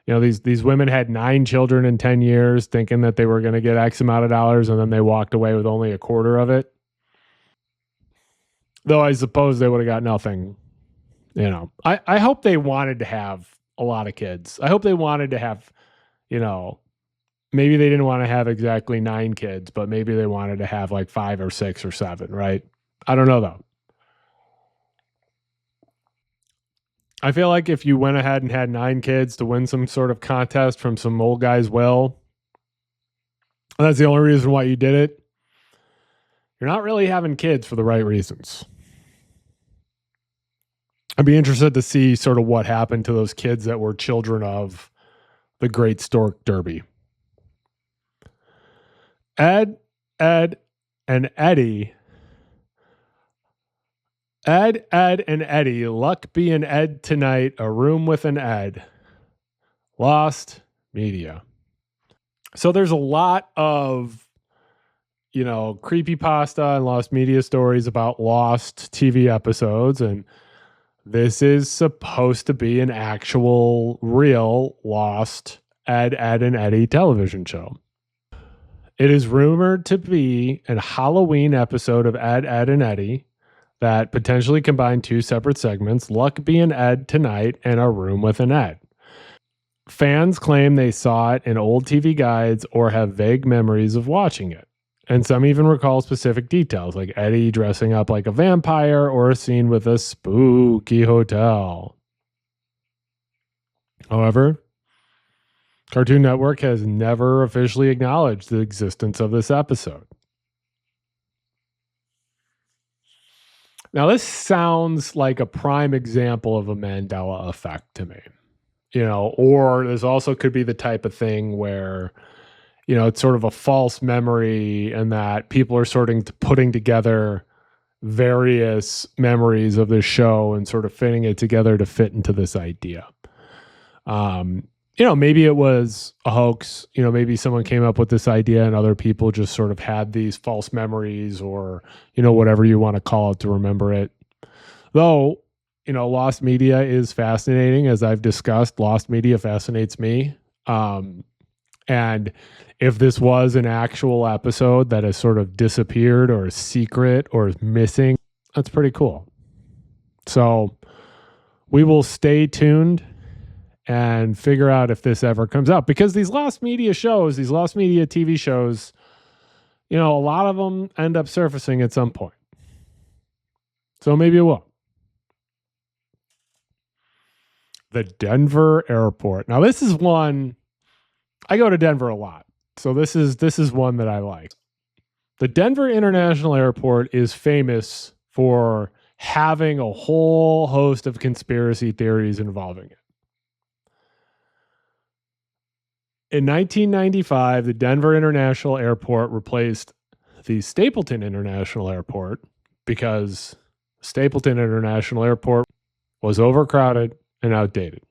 These women had 9 children in 10 years thinking that they were going to get X amount of dollars, and then they walked away with only a quarter of it. Though I suppose they would have got nothing. I hope they wanted to have a lot of kids. I hope they wanted to have, maybe they didn't want to have exactly 9 kids, but maybe they wanted to have like 5 or 6 or 7, right? I don't know though. I feel like if you went ahead and had 9 kids to win some sort of contest from some old guy's will, and that's the only reason why you did it, you're not really having kids for the right reasons. I'd be interested to see sort of what happened to those kids that were children of the Great Stork Derby. Ed, and Eddie. Ed, and Eddie. Luck be an Ed tonight. A room with an Ed. Lost media. So there's a lot of, creepypasta and lost media stories about lost TV episodes, and this is supposed to be an actual, real, lost Ed, and Eddie television show. It is rumored to be a Halloween episode of Ed, and Eddie that potentially combine 2 separate segments, Luck Be an Ed Tonight and A Room with an Ed. Fans claim they saw it in old TV guides or have vague memories of watching it. And some even recall specific details, like Eddie dressing up like a vampire or a scene with a spooky hotel. However, Cartoon Network has never officially acknowledged the existence of this episode. Now, this sounds like a prime example of a Mandela effect to me. Or this also could be the type of thing where it's sort of a false memory and that people are putting together various memories of this show and sort of fitting it together to fit into this idea. Maybe it was a hoax. Maybe someone came up with this idea and other people just sort of had these false memories or, whatever you want to call it to remember it. Though, lost media is fascinating. As I've discussed, lost media fascinates me. And if this was an actual episode that has sort of disappeared or is secret or is missing, that's pretty cool. So we will stay tuned and figure out if this ever comes out, because these lost media TV shows, a lot of them end up surfacing at some point. So maybe it will. The Denver airport. Now this is one, I go to Denver a lot. So this is one that I like. The Denver International Airport is famous for having a whole host of conspiracy theories involving it. In 1995, the Denver International Airport replaced the Stapleton International Airport because Stapleton International Airport was overcrowded and outdated.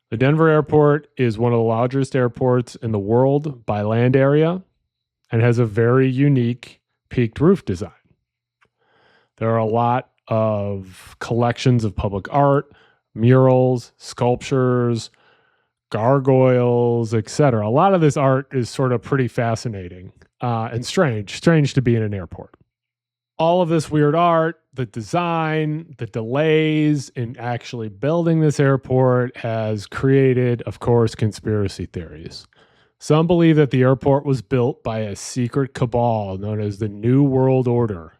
The Denver Airport is one of the largest airports in the world by land area and has a very unique peaked roof design. There are a lot of collections of public art, murals, sculptures, gargoyles, etc. A lot of this art is sort of pretty fascinating and strange to be in an airport. All of this weird art, the design, the delays in actually building this airport has created, of course, conspiracy theories. Some believe that the airport was built by a secret cabal known as the New World Order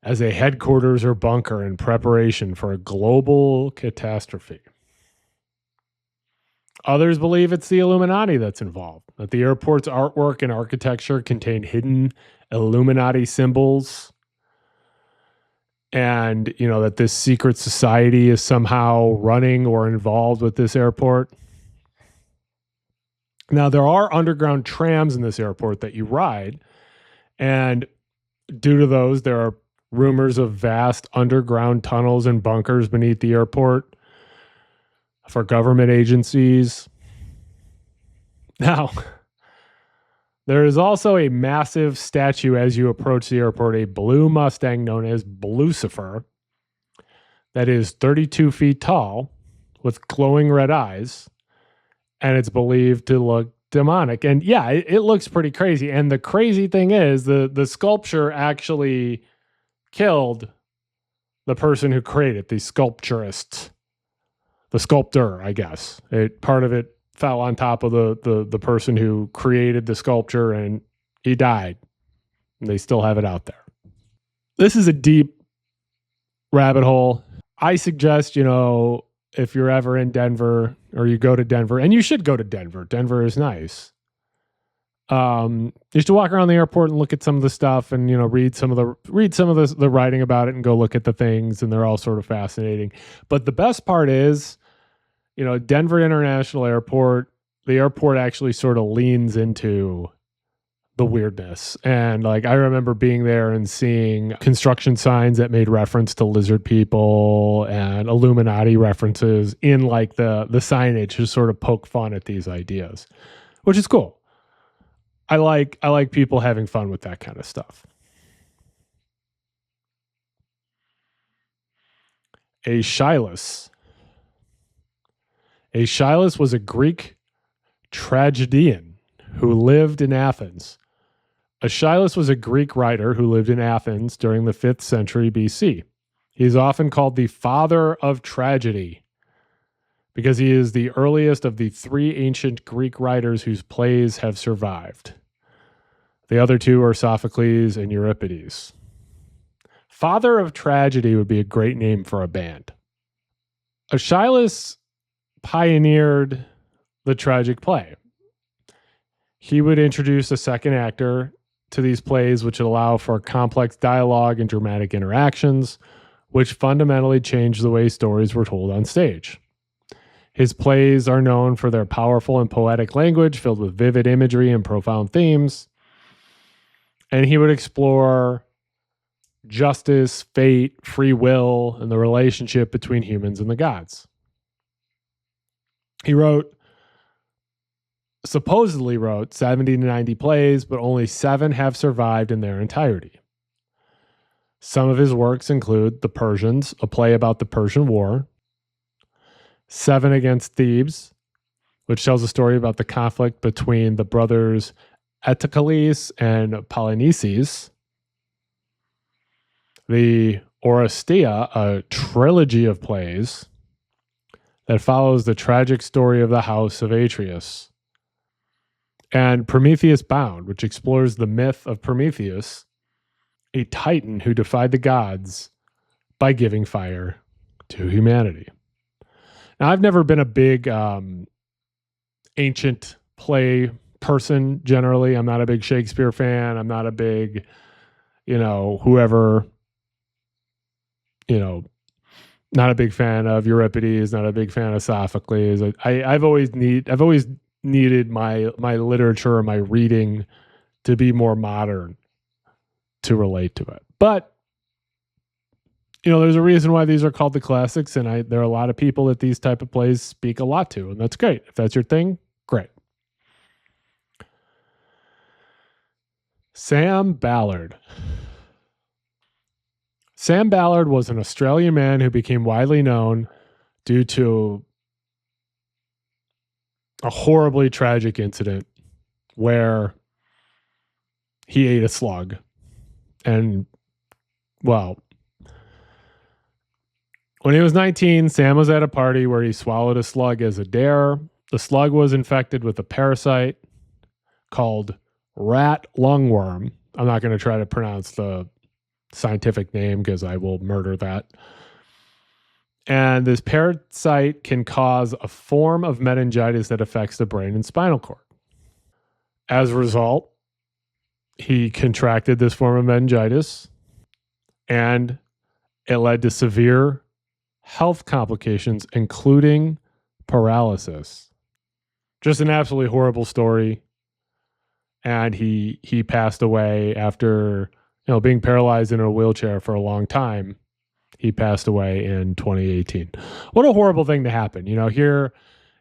as a headquarters or bunker in preparation for a global catastrophe. Others believe it's the Illuminati that's involved, that the airport's artwork and architecture contain hidden Illuminati symbols, and, that this secret society is somehow running or involved with this airport. Now, there are underground trams in this airport that you ride, and due to those, there are rumors of vast underground tunnels and bunkers beneath the airport for government agencies. Now, there is also a massive statue as you approach the airport, a blue Mustang known as Lucifer, that is 32 feet tall with glowing red eyes, and it's believed to look demonic. And yeah, it looks pretty crazy. And the crazy thing is the sculpture actually killed the person who created the sculpturist, the sculptor, I guess. Part of it fell on top of the person who created the sculpture, and he died. And they still have it out there. This is a deep rabbit hole. I suggest, if you're ever in Denver or you go to Denver, and you should go to Denver. Denver is nice. You should walk around the airport and look at some of the stuff, and read some of the writing about it, and go look at the things, and they're all sort of fascinating. But the best part is, Denver International Airport, the airport actually sort of leans into the weirdness. And I remember being there and seeing construction signs that made reference to lizard people and Illuminati references in the signage to sort of poke fun at these ideas, which is cool. I like people having fun with that kind of stuff. Aeschylus. Aeschylus was a Greek tragedian who lived in Athens. Aeschylus was a Greek writer who lived in Athens during the 5th century BC. He is often called the father of tragedy because he is the earliest of the 3 ancient Greek writers whose plays have survived. The other 2 are Sophocles and Euripides. Father of Tragedy would be a great name for a band. Aeschylus pioneered the tragic play. He would introduce a second actor to these plays, which would allow for complex dialogue and dramatic interactions, which fundamentally changed the way stories were told on stage. His plays are known for their powerful and poetic language filled with vivid imagery and profound themes. And he would explore justice, fate, free will, and the relationship between humans and the gods. He supposedly wrote 70 to 90 plays, but only 7 have survived in their entirety. Some of his works include The Persians, a play about the Persian War, 7 Against Thebes, which tells a story about the conflict between the brothers Eteocles and Polynices, the Oresteia, a trilogy of plays that follows the tragic story of the house of Atreus, and Prometheus Bound, which explores the myth of Prometheus, a titan who defied the gods by giving fire to humanity. Now, I've never been a big ancient play person generally. I'm not a big Shakespeare fan. I'm not a big, whoever, Not a big fan of Euripides, not a big fan of Sophocles. I've always needed my literature or my reading to be more modern to relate to it. But there's a reason why these are called the classics, and there are a lot of people that these type of plays speak a lot to, and that's great. If that's your thing, great. Sam Ballard. Sam Ballard was an Australian man who became widely known due to a horribly tragic incident where he ate a slug. And, well, when he was 19, Sam was at a party where he swallowed a slug as a dare. The slug was infected with a parasite called rat lungworm. I'm not going to try to pronounce the scientific name because I will murder that. And this parasite can cause a form of meningitis that affects the brain and spinal cord. As a result, he contracted this form of meningitis, and it led to severe health complications, including paralysis. Just an absolutely horrible story. And he passed away after being paralyzed in a wheelchair for a long time. He passed away in 2018. What a horrible thing to happen. Here,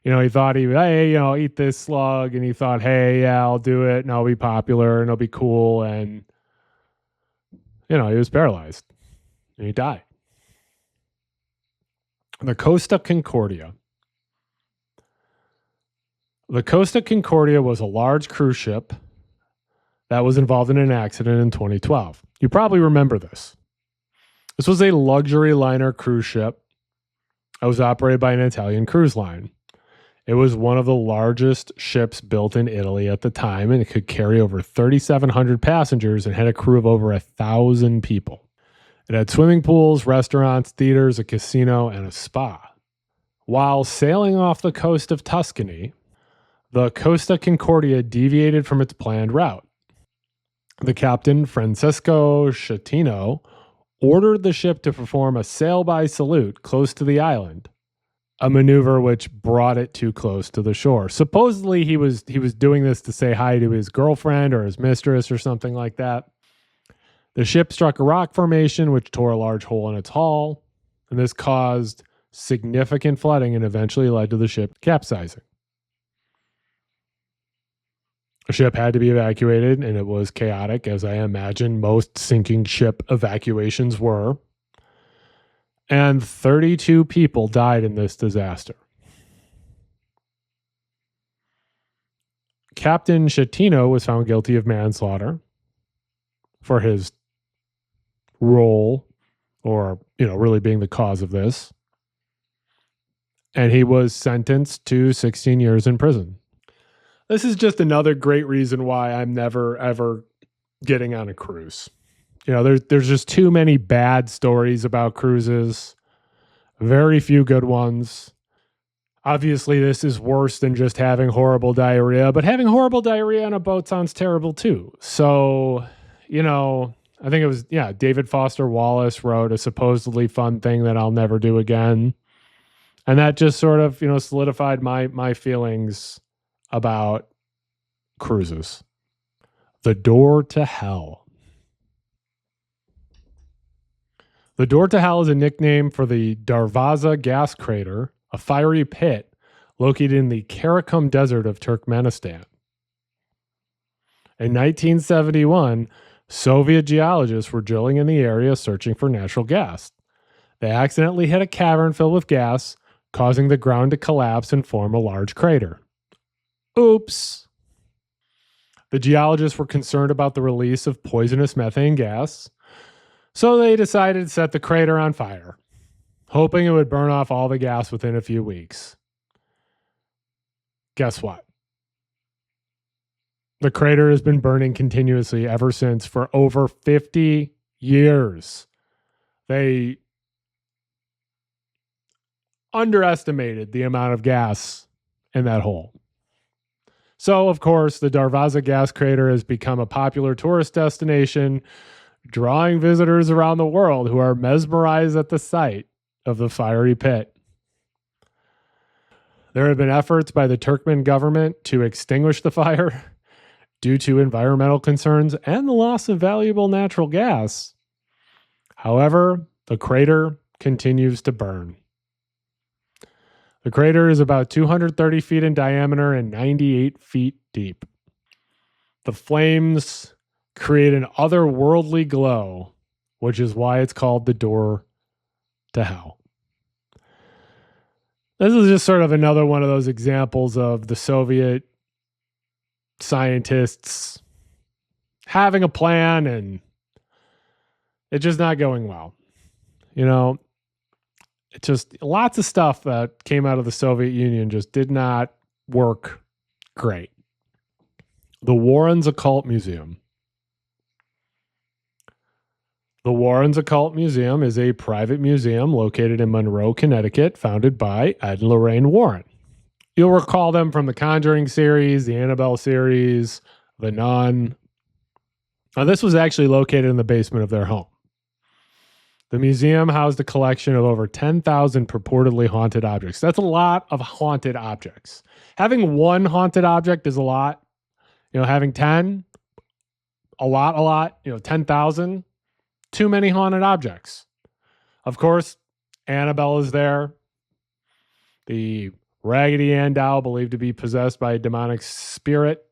he thought he would, eat this slug, and he thought, hey, yeah, I'll do it, and I'll be popular, and I'll be cool, and, he was paralyzed, and he died. The Costa Concordia. The Costa Concordia was a large cruise ship that was involved in an accident in 2012. You probably remember this. This was a luxury liner cruise ship that was operated by an Italian cruise line. It was one of the largest ships built in Italy at the time, and it could carry over 3,700 passengers and had a crew of over 1,000 people. It had swimming pools, restaurants, theaters, a casino, and a spa. While sailing off the coast of Tuscany, the Costa Concordia deviated from its planned route. The captain, Francesco Schettino, ordered the ship to perform a sail-by salute close to the island, a maneuver which brought it too close to the shore. Supposedly, he was doing this to say hi to his girlfriend or his mistress or something like that. The ship struck a rock formation, which tore a large hole in its hull, and this caused significant flooding and eventually led to the ship capsizing. The ship had to be evacuated, and it was chaotic, as I imagine most sinking ship evacuations were. And 32 people died in this disaster. Captain Schettino was found guilty of manslaughter for his role, or, really being the cause of this. And he was sentenced to 16 years in prison. This is just another great reason why I'm never, ever getting on a cruise. There's just too many bad stories about cruises. Very few good ones. Obviously, this is worse than just having horrible diarrhea, but having horrible diarrhea on a boat sounds terrible too. So, I think it was, David Foster Wallace wrote a supposedly fun thing that I'll never do again. And that just sort of, solidified my feelings about cruises. The Door to Hell. The Door to Hell is a nickname for the Darvaza gas crater, a fiery pit located in the Karakum Desert of Turkmenistan. In 1971, Soviet geologists were drilling in the area searching for natural gas. They accidentally hit a cavern filled with gas, causing the ground to collapse and form a large crater. Oops. The geologists were concerned about the release of poisonous methane gas, so they decided to set the crater on fire, hoping it would burn off all the gas within a few weeks. Guess what? The crater has been burning continuously ever since for over 50 years. They underestimated the amount of gas in that hole. So, of course, the Darvaza gas crater has become a popular tourist destination, drawing visitors around the world who are mesmerized at the sight of the fiery pit. There have been efforts by the Turkmen government to extinguish the fire due to environmental concerns and the loss of valuable natural gas. However, the crater continues to burn. The crater is about 230 feet in diameter and 98 feet deep. The flames create an otherworldly glow, which is why it's called the door to hell. This is just sort of another one of those examples of the Soviet scientists having a plan and it's just not going well. You know, it's just lots of stuff that came out of the Soviet Union just did not work great. The Warrens Occult Museum. The Warrens Occult Museum is a private museum located in Monroe, Connecticut, founded by Ed and Lorraine Warren. You'll recall them from the Conjuring series, the Annabelle series, The Nun. Now, this was actually located in the basement of their home. The museum housed a collection of over 10,000 purportedly haunted objects. That's a lot of haunted objects. Having one haunted object is a lot. You know, having 10, a lot. 10,000. Too many haunted objects. Of course, Annabelle is there. The Raggedy Ann doll believed to be possessed by a demonic spirit.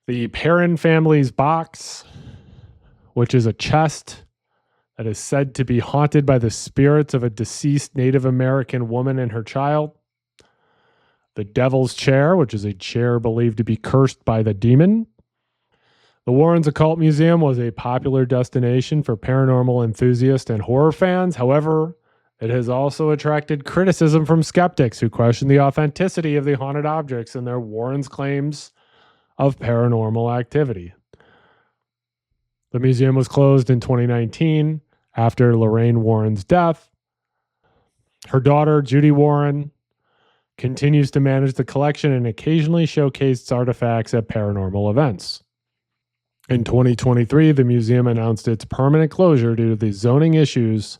The Perrin family's box, which is a chest that is said to be haunted by the spirits of a deceased Native American woman and her child. The Devil's Chair, which is a chair believed to be cursed by the demon. The Warrens Occult Museum was a popular destination for paranormal enthusiasts and horror fans. However, it has also attracted criticism from skeptics who question the authenticity of the haunted objects and their Warrens' claims of paranormal activity. The museum was closed in 2019 after Lorraine Warren's death. Her daughter, Judy Warren, continues to manage the collection and occasionally showcases artifacts at paranormal events. In 2023, the museum announced its permanent closure due to the zoning issues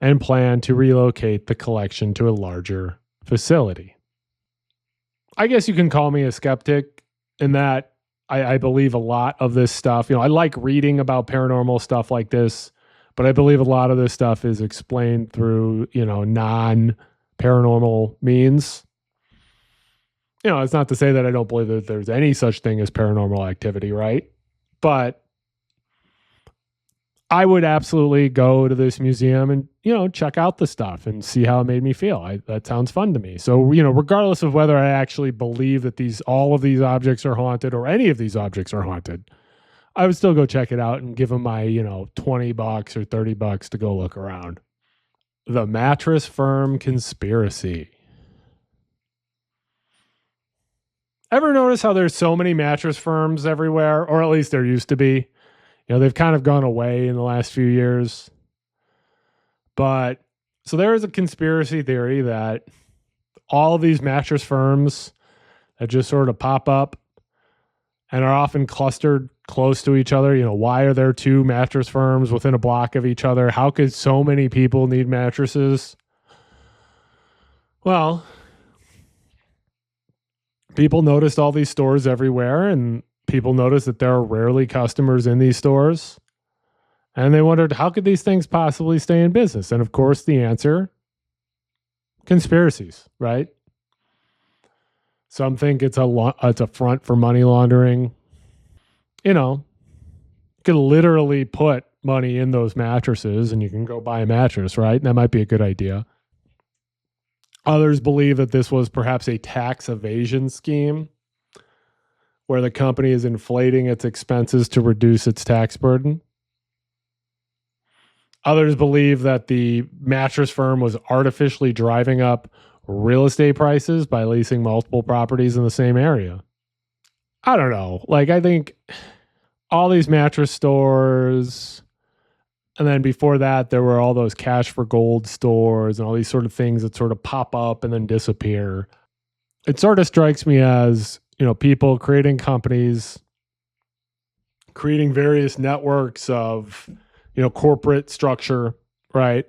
and planned to relocate the collection to a larger facility. I guess you can call me a skeptic in that I believe a lot of this stuff. You know, I like reading about paranormal stuff like this, but I believe a lot of this stuff is explained through, non-paranormal means. You know, it's not to say that I don't believe that there's any such thing as paranormal activity, right? But I would absolutely go to this museum and, check out the stuff and see how it made me feel. That sounds fun to me. So, regardless of whether I actually believe that all of these objects are haunted or any of these objects are haunted, I would still go check it out and give them my, $20 or $30 to go look around. The Mattress Firm Conspiracy. Ever notice how there's so many mattress firms everywhere? Or at least there used to be. They've kind of gone away in the last few years. But, so there is a conspiracy theory that all of these mattress firms that just sort of pop up and are often clustered close to each other. Why are there two mattress firms within a block of each other? How could so many people need mattresses? Well, people noticed all these stores everywhere, and people noticed that there are rarely customers in these stores. And they wondered, how could these things possibly stay in business? And of course, the answer, conspiracies, right? Some think it's a front for money laundering. You could literally put money in those mattresses and you can go buy a mattress, right? That might be a good idea. Others believe that this was perhaps a tax evasion scheme where the company is inflating its expenses to reduce its tax burden. Others believe that the mattress firm was artificially driving up real estate prices by leasing multiple properties in the same area. I don't know. I think all these mattress stores, and then before that, there were all those cash for gold stores and all these sort of things that sort of pop up and then disappear. It sort of strikes me as, people creating companies, creating various networks of, corporate structure, right?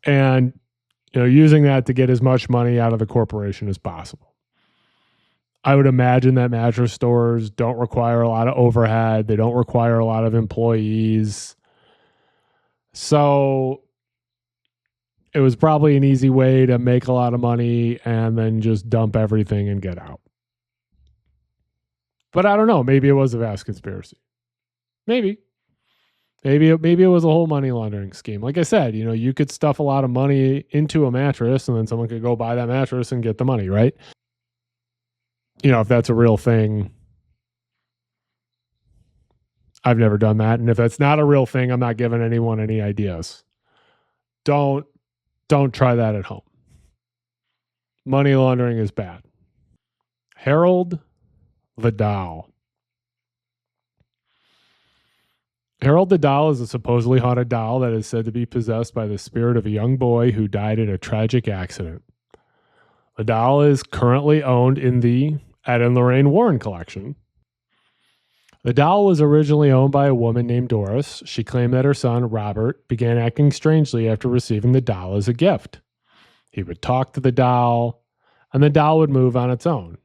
and using that to get as much money out of the corporation as possible. I would imagine that mattress stores don't require a lot of overhead. They don't require a lot of employees. So it was probably an easy way to make a lot of money and then just dump everything and get out. But I don't know. Maybe it was a vast conspiracy. Maybe it was a whole money laundering scheme. Like I said, you could stuff a lot of money into a mattress and then someone could go buy that mattress and get the money, right? If that's a real thing. I've never done that. And if that's not a real thing, I'm not giving anyone any ideas. Don't try that at home. Money laundering is bad. Harold the Doll. Harold the Doll is a supposedly haunted doll that is said to be possessed by the spirit of a young boy who died in a tragic accident. The doll is currently owned in the Ed and Lorraine Warren collection. The doll was originally owned by a woman named Doris. She claimed that her son, Robert, began acting strangely after receiving the doll as a gift. He would talk to the doll, and the doll would move on its own.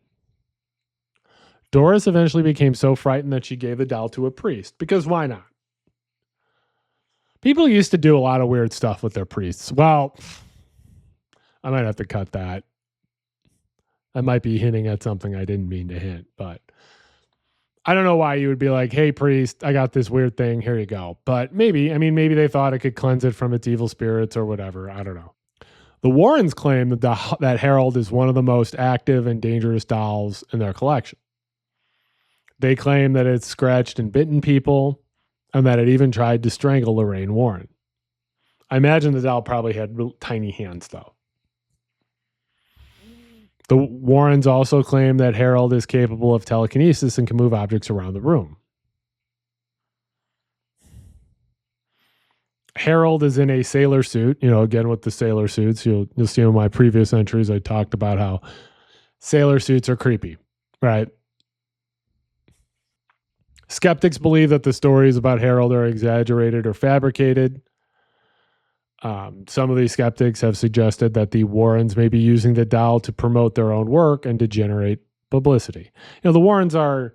Doris eventually became so frightened that she gave the doll to a priest, because why not? People used to do a lot of weird stuff with their priests. Well, I might have to cut that. I might be hinting at something I didn't mean to hint, but I don't know why you would be like, hey, priest, I got this weird thing. Here you go. But maybe they thought it could cleanse it from its evil spirits or whatever. I don't know. The Warrens claim that Harold is one of the most active and dangerous dolls in their collection. They claim that it's scratched and bitten people and that it even tried to strangle Lorraine Warren. I imagine the doll probably had real tiny hands, though. The Warrens also claim that Harold is capable of telekinesis and can move objects around the room. Harold is in a sailor suit, again with the sailor suits. You'll see in my previous entries, I talked about how sailor suits are creepy, right? Skeptics believe that the stories about Harold are exaggerated or fabricated. Some of these skeptics have suggested that the Warrens may be using the doll to promote their own work and to generate publicity. The Warrens are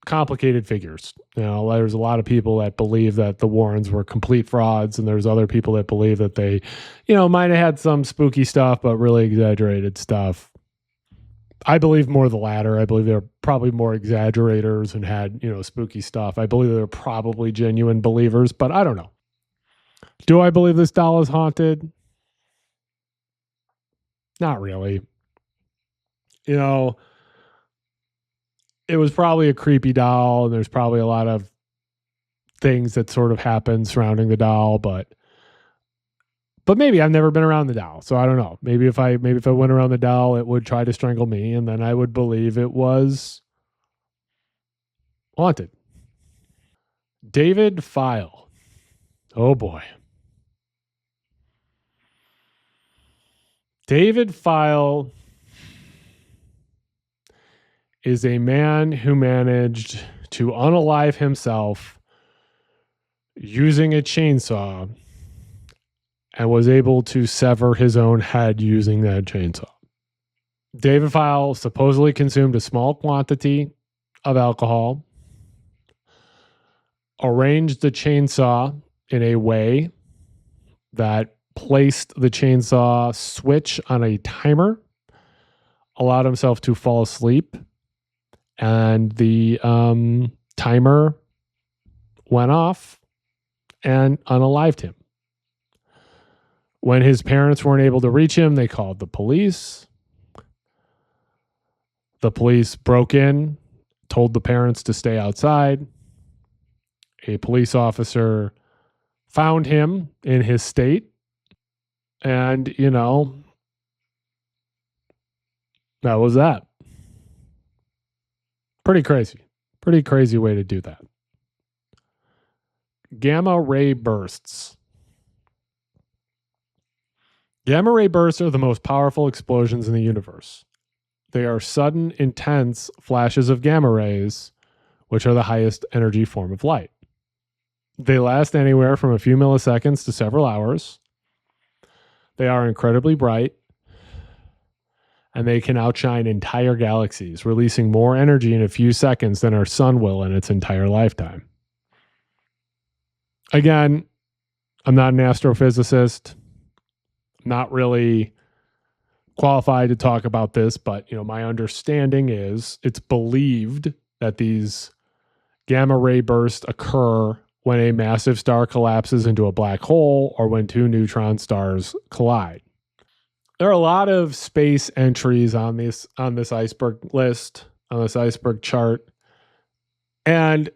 complicated figures. There's a lot of people that believe that the Warrens were complete frauds, and there's other people that believe that they, might have had some spooky stuff, but really exaggerated stuff. I believe more the latter. I believe they're probably more exaggerators and had, spooky stuff. I believe they're probably genuine believers, but I don't know. Do I believe this doll is haunted? Not really. It was probably a creepy doll, and there's probably a lot of things that sort of happen surrounding the doll, but maybe I've never been around the doll, so I don't know. Maybe if I went around the doll, it would try to strangle me, and then I would believe it was haunted. David File. Oh boy. David File is a man who managed to unalive himself using a chainsaw and was able to sever his own head using that chainsaw. David File supposedly consumed a small quantity of alcohol, arranged the chainsaw in a way that placed the chainsaw switch on a timer, allowed himself to fall asleep, and the timer went off and unalived him. When his parents weren't able to reach him, they called the police. The police broke in, told the parents to stay outside. A police officer found him in his state. And, that was that. Pretty crazy. Pretty crazy way to do that. Gamma ray bursts. Gamma ray bursts are the most powerful explosions in the universe. They are sudden, intense flashes of gamma rays, which are the highest energy form of light. They last anywhere from a few milliseconds to several hours. They are incredibly bright, and they can outshine entire galaxies, releasing more energy in a few seconds than our sun will in its entire lifetime. Again, I'm not an astrophysicist, not really qualified to talk about this, but my understanding is it's believed that these gamma ray bursts occur when a massive star collapses into a black hole or when two neutron stars collide. There are a lot of space entries on this iceberg list, on this iceberg chart. And,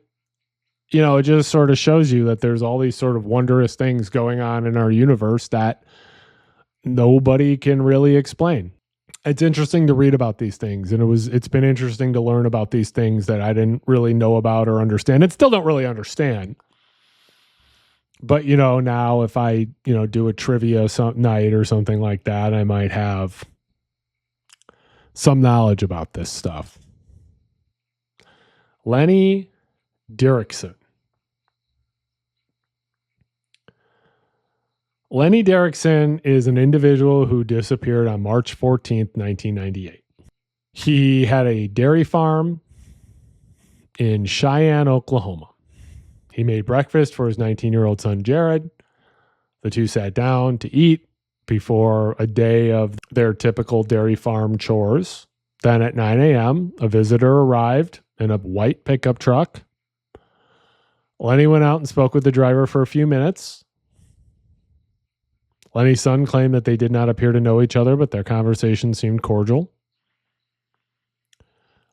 it just sort of shows you that there's all these sort of wondrous things going on in our universe that nobody can really explain. It's interesting to read about these things, and it's been interesting to learn about these things that I didn't really know about or understand, and still don't really understand. But, now if I, do a trivia night or something like that, I might have some knowledge about this stuff. Lenny Derrickson. Lenny Derrickson is an individual who disappeared on March 14th, 1998. He had a dairy farm in Cheyenne, Oklahoma. He made breakfast for his 19-year-old son, Jared. The two sat down to eat before a day of their typical dairy farm chores. Then at 9 a.m., a visitor arrived in a white pickup truck. Lenny went out and spoke with the driver for a few minutes. Lenny's son claimed that they did not appear to know each other, but their conversation seemed cordial.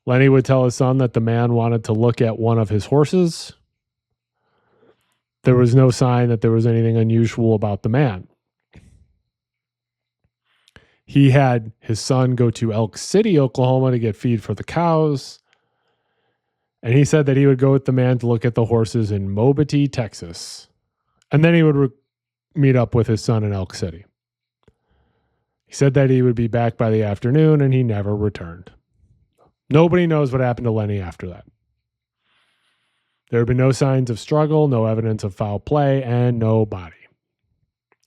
Lenny would tell his son that the man wanted to look at one of his horses. There was no sign that there was anything unusual about the man. He had his son go to Elk City, Oklahoma to get feed for the cows. And he said that he would go with the man to look at the horses in Mobity, Texas. And then he would meet up with his son in Elk City. He said that he would be back by the afternoon, and he never returned. Nobody knows what happened to Lenny after that. There have been no signs of struggle, no evidence of foul play, and no body.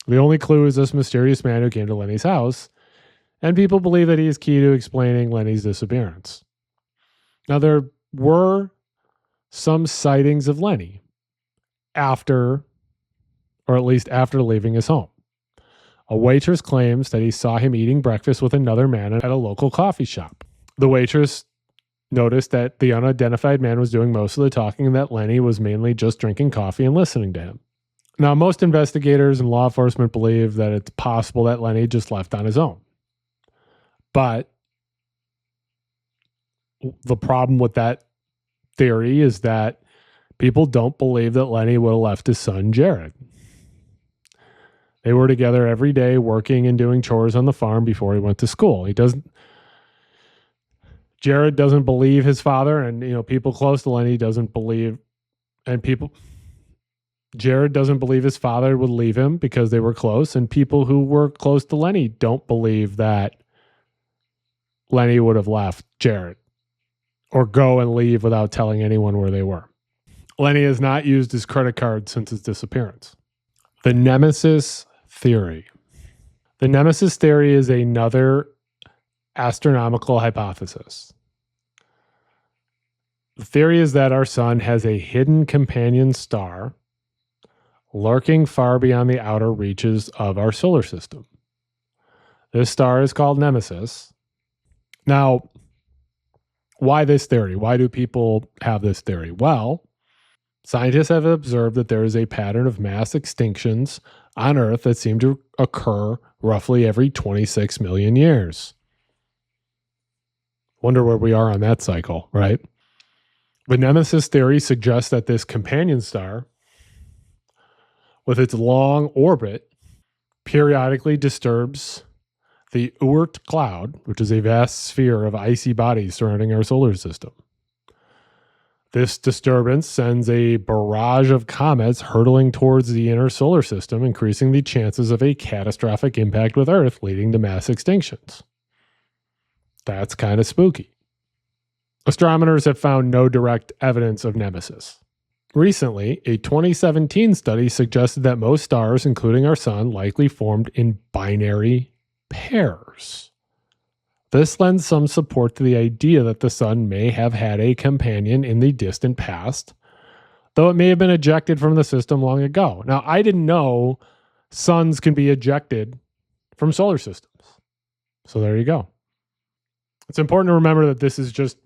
The only clue is this mysterious man who came to Lenny's house, and people believe that he is key to explaining Lenny's disappearance. Now, there were some sightings of Lenny after, or at least after leaving his home. A waitress claims that he saw him eating breakfast with another man at a local coffee shop. The waitress noticed that the unidentified man was doing most of the talking and that Lenny was mainly just drinking coffee and listening to him. Now, most investigators and law enforcement believe that it's possible that Lenny just left on his own. But the problem with that theory is that people don't believe that Lenny would have left his son, Jared. They were together every day working and doing chores on the farm before he went to school. Jared doesn't believe his father, and people close to Lenny doesn't believe, Jared doesn't believe his father would leave him because they were close, and people who were close to Lenny don't believe that Lenny would have left Jared or go and leave without telling anyone where they were. Lenny has not used his credit card since his disappearance. The Nemesis theory. The Nemesis theory is another astronomical hypothesis. The theory is that our sun has a hidden companion star lurking far beyond the outer reaches of our solar system. This star is called Nemesis. Now, why this theory? Why do people have this theory? Well, scientists have observed that there is a pattern of mass extinctions on Earth that seem to occur roughly every 26 million years. Wonder where we are on that cycle, right? The Nemesis theory suggests that this companion star, with its long orbit, periodically disturbs the Oort cloud, which is a vast sphere of icy bodies surrounding our solar system. This disturbance sends a barrage of comets hurtling towards the inner solar system, increasing the chances of a catastrophic impact with Earth, leading to mass extinctions. That's kind of spooky. Astronomers have found no direct evidence of Nemesis. Recently, a 2017 study suggested that most stars, including our sun, likely formed in binary pairs. This lends some support to the idea that the sun may have had a companion in the distant past, though it may have been ejected from the system long ago. Now, I didn't know suns can be ejected from solar systems. So there you go. It's important to remember that this is just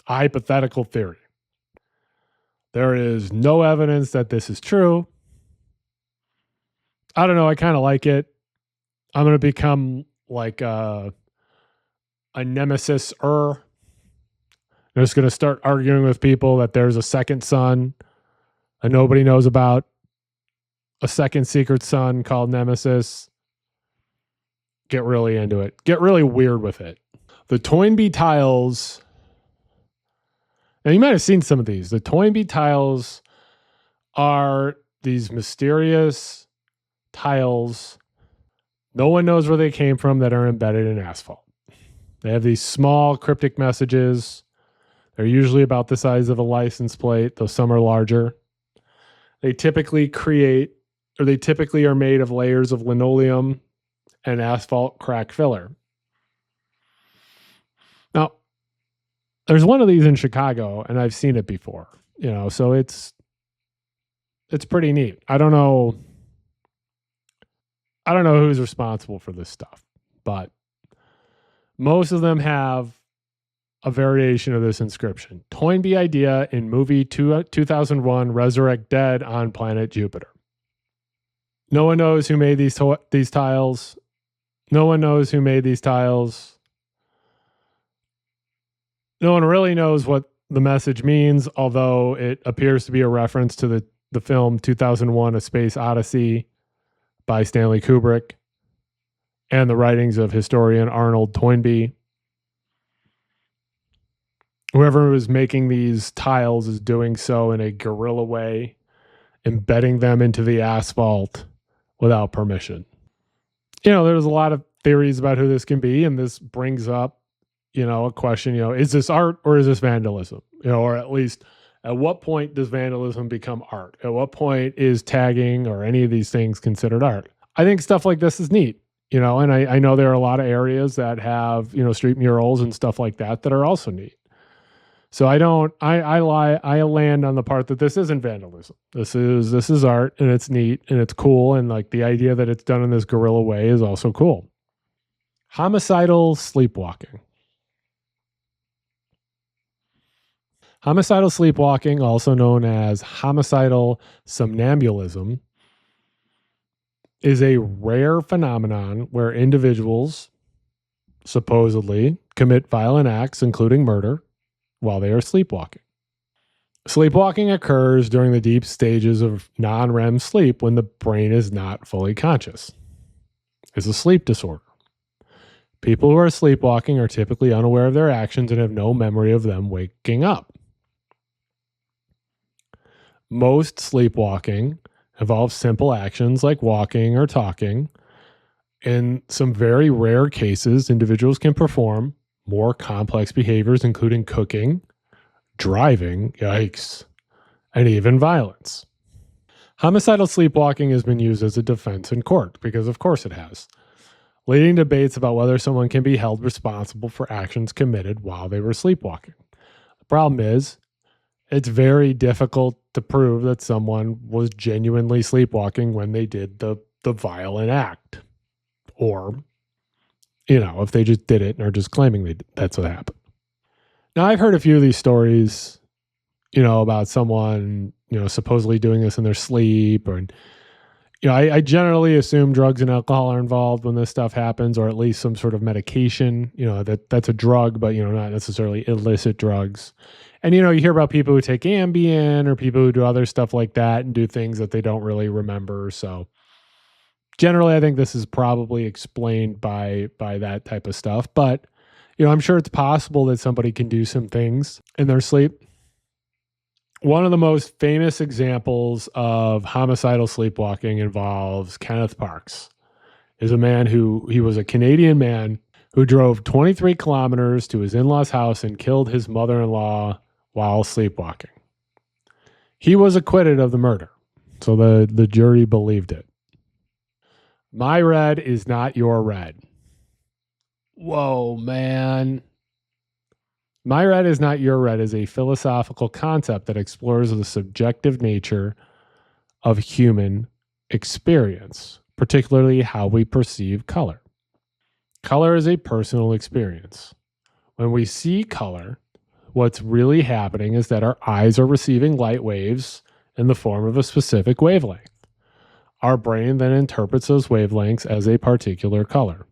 a hypothetical theory. There is no evidence that this is true. I don't know. I kind of like it. I'm going to become like a nemesis-er. I'm just going to start arguing with people that there's a second sun that nobody knows about, a second secret sun called Nemesis. Get really into it. Get really weird with it. The Toynbee tiles. Now, you might have seen some of these. The Toynbee tiles are these mysterious tiles. No one knows where they came from that are embedded in asphalt. They have these small cryptic messages. They're usually about the size of a license plate, though some are larger. They typically are made of layers of linoleum and asphalt crack filler. Now, there's one of these in Chicago, and I've seen it before, so it's pretty neat. I don't know who's responsible for this stuff, but most of them have a variation of this inscription. Toynbee idea in movie 2001 Resurrect Dead on planet Jupiter. No one knows who made these tiles. No one knows who made these tiles. No one really knows what the message means, although it appears to be a reference to the film 2001 A Space Odyssey by Stanley Kubrick and the writings of historian Arnold Toynbee. Whoever was making these tiles is doing so in a guerrilla way, embedding them into the asphalt without permission. There's a lot of theories about who this can be, and this brings up, a question, is this art or is this vandalism? Or at least at what point does vandalism become art? At what point is tagging or any of these things considered art? I think stuff like this is neat, and I know there are a lot of areas that have, street murals and stuff like that are also neat. So I land on the part that this isn't vandalism. This is art, and it's neat and it's cool. And like the idea that it's done in this guerrilla way is also cool. Homicidal sleepwalking. Homicidal sleepwalking, also known as homicidal somnambulism, is a rare phenomenon where individuals supposedly commit violent acts, including murder, while they are sleepwalking. Sleepwalking occurs during the deep stages of non-REM sleep when the brain is not fully conscious. It's a sleep disorder. People who are sleepwalking are typically unaware of their actions and have no memory of them waking up. Most sleepwalking involves simple actions like walking or talking. In some very rare cases, individuals can perform more complex behaviors, including cooking, driving, yikes, and even violence. Homicidal sleepwalking has been used as a defense in court, because of course it has, leading to debates about whether someone can be held responsible for actions committed while they were sleepwalking. The problem is, it's very difficult to prove that someone was genuinely sleepwalking when they did the violent act. Or, if they just did it and are just claiming that's what happened. Now, I've heard a few of these stories, about someone, supposedly doing this in their sleep. Or, I generally assume drugs and alcohol are involved when this stuff happens, or at least some sort of medication, that's a drug, but, not necessarily illicit drugs. And, you hear about people who take Ambien or people who do other stuff like that and do things that they don't really remember. So generally, I think this is probably explained by that type of stuff. But, I'm sure it's possible that somebody can do some things in their sleep. One of the most famous examples of homicidal sleepwalking involves Kenneth Parks. Is a man he was a Canadian man who drove 23 kilometers to his in-laws' house and killed his mother-in-law while sleepwalking. He was acquitted of the murder, so the jury believed it. My red is not your red. Whoa, man. My red is not your red is a philosophical concept that explores the subjective nature of human experience, particularly how we perceive color. Color is a personal experience. When we see color, what's really happening is that our eyes are receiving light waves in the form of a specific wavelength. Our brain then interprets those wavelengths as a particular color.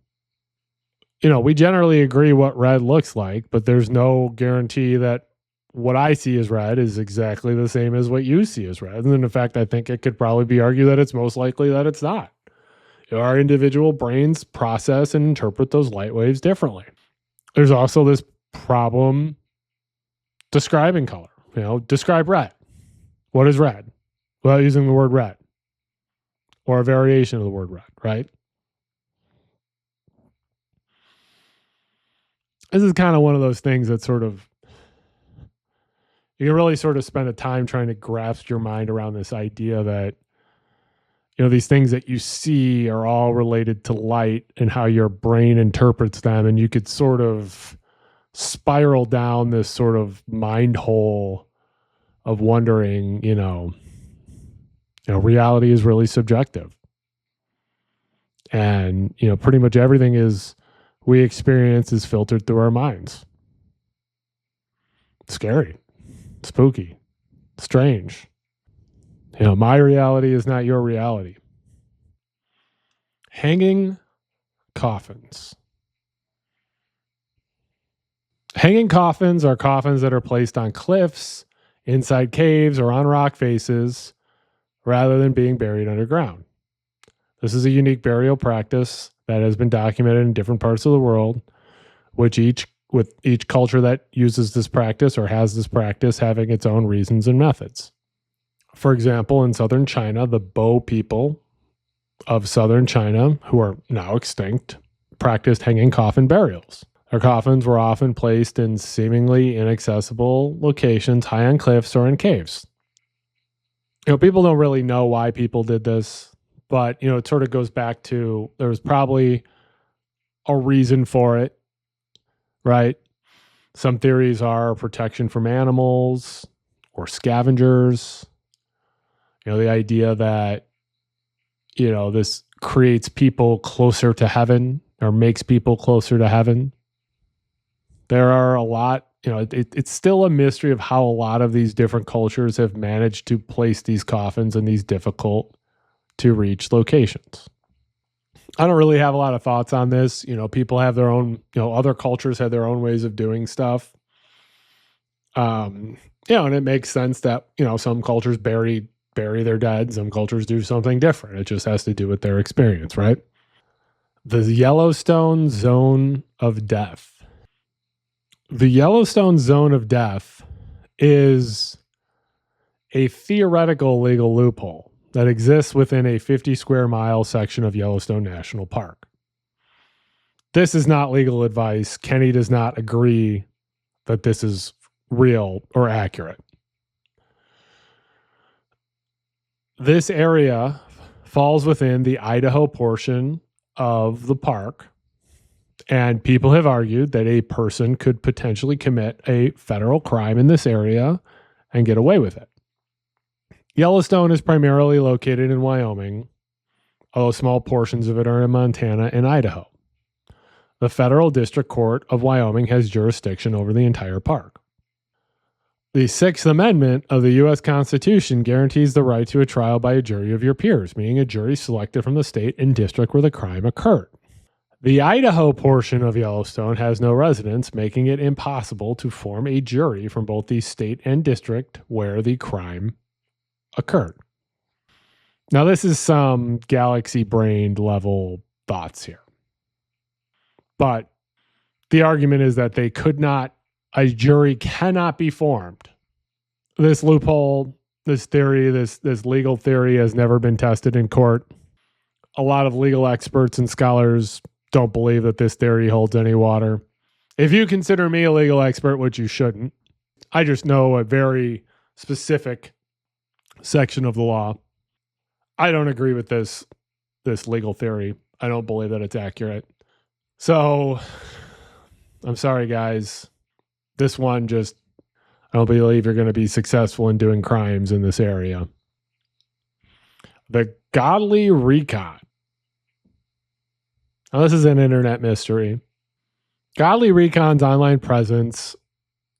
We generally agree what red looks like, but there's no guarantee that what I see as red is exactly the same as what you see as red. And in fact, I think it could probably be argued that it's most likely that it's not. Our individual brains process and interpret those light waves differently. There's also this problem describing color. Describe red. What is red? Without using the word red or a variation of the word red, right? This is kind of one of those things that sort of, you can really sort of spend a time trying to grasp your mind around this idea that, these things that you see are all related to light and how your brain interprets them. And you could sort of spiral down this sort of mind hole of wondering, reality is really subjective. And, pretty much everything we experience is filtered through our minds. Scary, spooky, strange. My reality is not your reality. Hanging coffins. Hanging coffins are coffins that are placed on cliffs, inside caves, or on rock faces, rather than being buried underground. This is a unique burial practice that has been documented in different parts of the world, with each culture that uses this practice or has this practice having its own reasons and methods. For example, in southern China, the Bo people of southern China, who are now extinct, practiced hanging coffin burials. Their coffins were often placed in seemingly inaccessible locations, high on cliffs or in caves. People don't really know why people did this, but, it sort of goes back to there was probably a reason for it, right? Some theories are protection from animals or scavengers. The idea that, this creates people closer to heaven or makes people closer to heaven. There are a lot, it's still a mystery of how a lot of these different cultures have managed to place these coffins in these difficult to reach locations. I don't really have a lot of thoughts on this. People have their own, other cultures have their own ways of doing stuff. And it makes sense that, some cultures bury their dead. Some cultures do something different. It just has to do with their experience, right? The Yellowstone Zone of Death. The Yellowstone Zone of Death is a theoretical legal loophole that exists within a 50 square mile section of Yellowstone National Park. This is not legal advice. Kenny does not agree that this is real or accurate. This area falls within the Idaho portion of the park, and people have argued that a person could potentially commit a federal crime in this area and get away with it. Yellowstone is primarily located in Wyoming, although small portions of it are in Montana and Idaho. The Federal District Court of Wyoming has jurisdiction over the entire park. The Sixth Amendment of the U.S. Constitution guarantees the right to a trial by a jury of your peers, meaning a jury selected from the state and district where the crime occurred. The Idaho portion of Yellowstone has no residents, making it impossible to form a jury from both the state and district where the crime occurred. Now, this is some galaxy-brained level thoughts here. But the argument is that a jury cannot be formed. This loophole, this theory, this legal theory has never been tested in court. A lot of legal experts and scholars don't believe that this theory holds any water. If you consider me a legal expert, which you shouldn't, I just know a very specific section of the law. I don't agree with this legal theory. I don't believe that it's accurate. So I'm sorry, guys. This one just, I don't believe you're going to be successful in doing crimes in this area. The Godly Recon. Now, this is an internet mystery. Godly Recon's online presence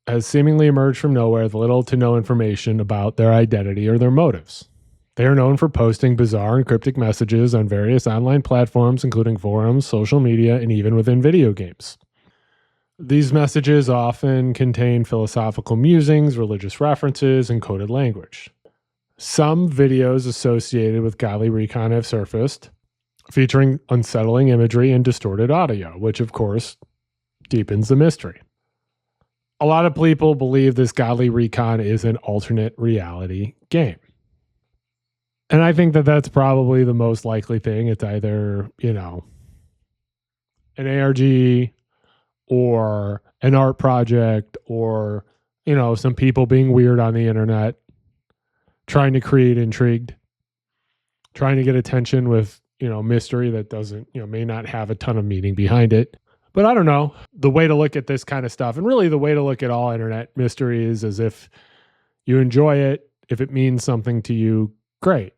has seemingly emerged from nowhere with little to no information about their identity or their motives. They are known for posting bizarre and cryptic messages on various online platforms, including forums, social media, and even within video games. These messages often contain philosophical musings, religious references, and coded language. Some videos associated with Godly Recon have surfaced, featuring unsettling imagery and distorted audio, which of course deepens the mystery. A lot of people believe this Godly Recon is an alternate reality game. And I think that that's probably the most likely thing. It's either, an ARG or an art project or, some people being weird on the internet, trying to create intrigue, trying to get attention with, mystery that doesn't, may not have a ton of meaning behind it. But I don't know. The way to look at this kind of stuff, and really the way to look at all internet mysteries, is if you enjoy it, if it means something to you, great.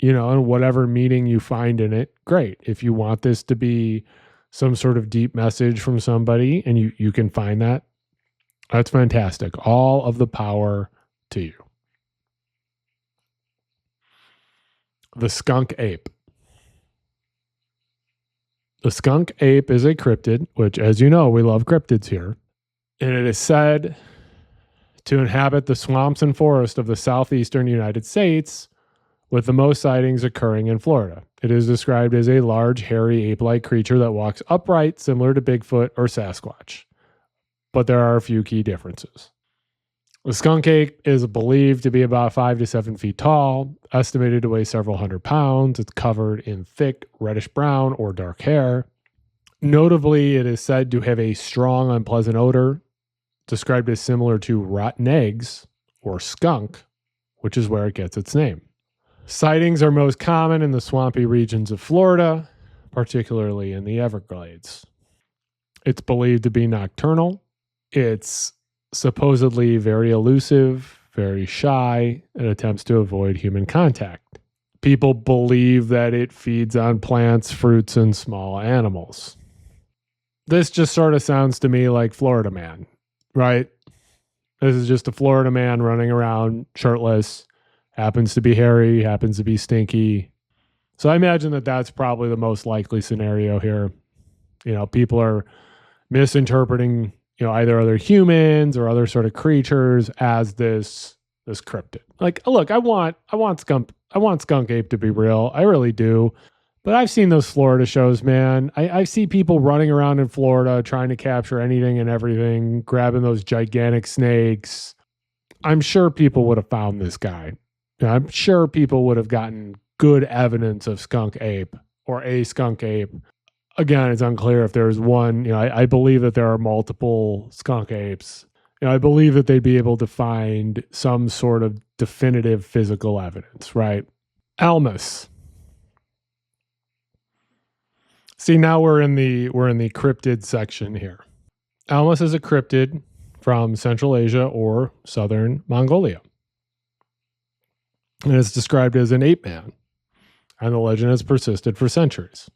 And whatever meaning you find in it, great. If you want this to be some sort of deep message from somebody and you can find that, that's fantastic. All of the power to you. The skunk ape. The skunk ape is a cryptid, which, as you know, we love cryptids here. And it is said to inhabit the swamps and forests of the southeastern United States, with the most sightings occurring in Florida. It is described as a large, hairy, ape-like creature that walks upright, similar to Bigfoot or Sasquatch. But there are a few key differences. The skunk ape is believed to be about 5 to 7 feet tall, estimated to weigh several hundred pounds. It's covered in thick, reddish-brown or dark hair. Notably, it is said to have a strong, unpleasant odor, described as similar to rotten eggs or skunk, which is where it gets its name. Sightings are most common in the swampy regions of Florida, particularly in the Everglades. It's believed to be nocturnal. It's supposedly very elusive, very shy, and attempts to avoid human contact. People believe that it feeds on plants, fruits, and small animals. This just sort of sounds to me like Florida Man, right? This is just a Florida man running around shirtless. Happens to be hairy, happens to be stinky. So I imagine that that's probably the most likely scenario here. People are misinterpreting, either other humans or other sort of creatures as this cryptid. Like, look, I want skunk ape to be real. I really do. But I've seen those Florida shows, man. I see people running around in Florida trying to capture anything and everything, grabbing those gigantic snakes. I'm sure people would have found this guy. I'm sure people would have gotten good evidence of skunk ape or a skunk ape. Again, it's unclear if there's one. I believe that there are multiple skunk apes. I believe that they'd be able to find some sort of definitive physical evidence, right? Almas. See, now we're in the cryptid section here. Almas is a cryptid from Central Asia or Southern Mongolia. And it's described as an ape man, and the legend has persisted for centuries.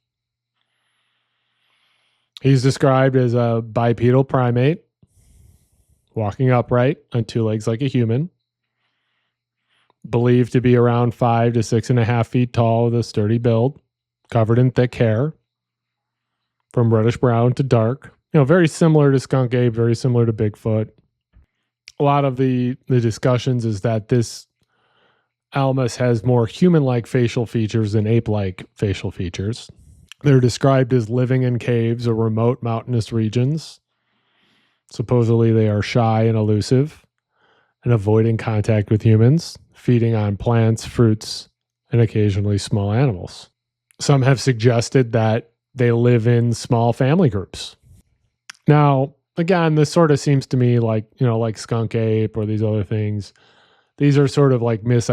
He's described as a bipedal primate, walking upright on 2 legs like a human, believed to be around 5 to 6.5 feet tall with a sturdy build, covered in thick hair, from reddish brown to dark. Very similar to skunk ape, very similar to Bigfoot. A lot of the discussions is that this Almas has more human-like facial features than ape-like facial features. They're described as living in caves or remote mountainous regions. Supposedly they are shy and elusive and avoiding contact with humans, feeding on plants, fruits, and occasionally small animals. Some have suggested that they live in small family groups. Now, again, this sort of seems to me like, like skunk ape or these other things. These are sort of like most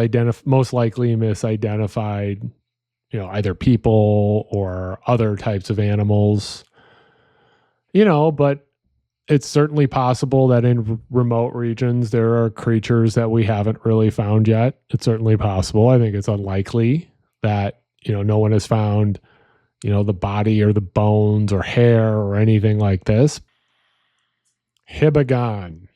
likely misidentified, either people or other types of animals, but it's certainly possible that in remote regions, there are creatures that we haven't really found yet. It's certainly possible. I think it's unlikely that, no one has found, the body or the bones or hair or anything like this. Hibagon.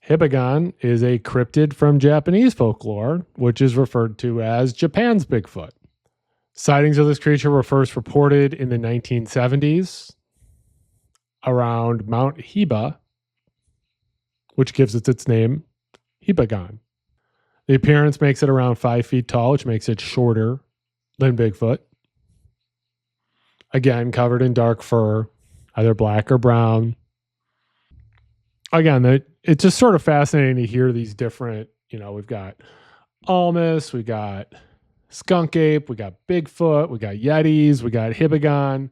Hibagon is a cryptid from Japanese folklore, which is referred to as Japan's Bigfoot. Sightings of this creature were first reported in the 1970s around Mount Hiba, which gives it its name, Hibagon. The appearance makes it around 5 feet tall, which makes it shorter than Bigfoot. Again, covered in dark fur, either black or brown. Again, it's just sort of fascinating to hear these different, we've got Almas, we got skunk ape, we got Bigfoot, we got Yetis, we got Hibagon.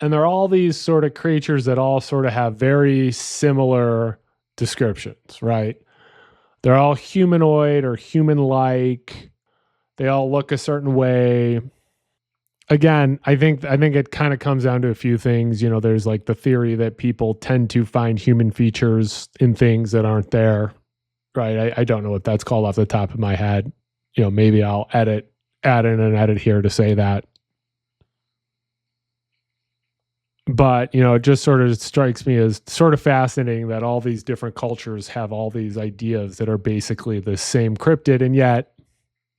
And they're all these sort of creatures that all sort of have very similar descriptions, right? They're all humanoid or human-like. They all look a certain way. Again, I think it kind of comes down to a few things. There's like the theory that people tend to find human features in things that aren't there, right? I don't know what that's called off the top of my head. Maybe I'll add in an edit here to say that. But, it just sort of strikes me as sort of fascinating that all these different cultures have all these ideas that are basically the same cryptid, and yet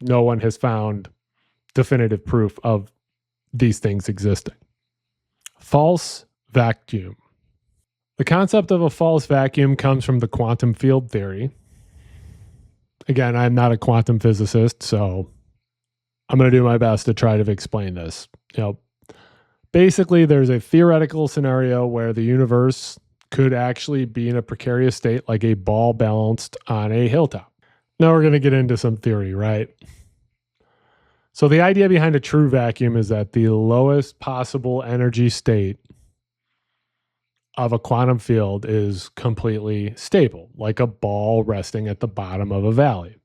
no one has found definitive proof of these things existing. False vacuum. The concept of a false vacuum comes from the quantum field theory. Again, I'm not a quantum physicist, so I'm going to do my best to try to explain this. Basically, there's a theoretical scenario where the universe could actually be in a precarious state like a ball balanced on a hilltop. Now we're going to get into some theory, right? So the idea behind a true vacuum is that the lowest possible energy state of a quantum field is completely stable, like a ball resting at the bottom of a valley.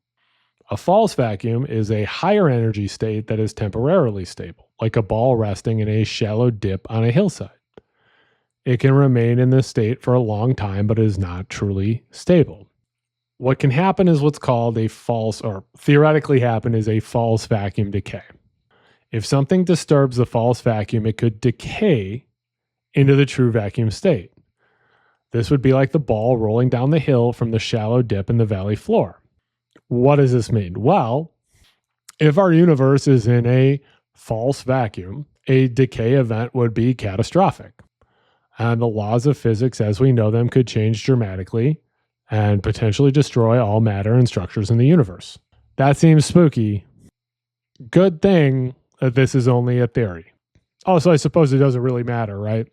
A false vacuum is a higher energy state that is temporarily stable, like a ball resting in a shallow dip on a hillside. It can remain in this state for a long time, but is not truly stable. What can happen is what's called a false, or theoretically happen, is a false vacuum decay. If something disturbs the false vacuum, it could decay into the true vacuum state. This would be like the ball rolling down the hill from the shallow dip in the valley floor. What does this mean? Well, if our universe is in a false vacuum, a decay event would be catastrophic. And the laws of physics as we know them could change dramatically and potentially destroy all matter and structures in the universe. That seems spooky. Good thing that this is only a theory. Also, I suppose it doesn't really matter, right?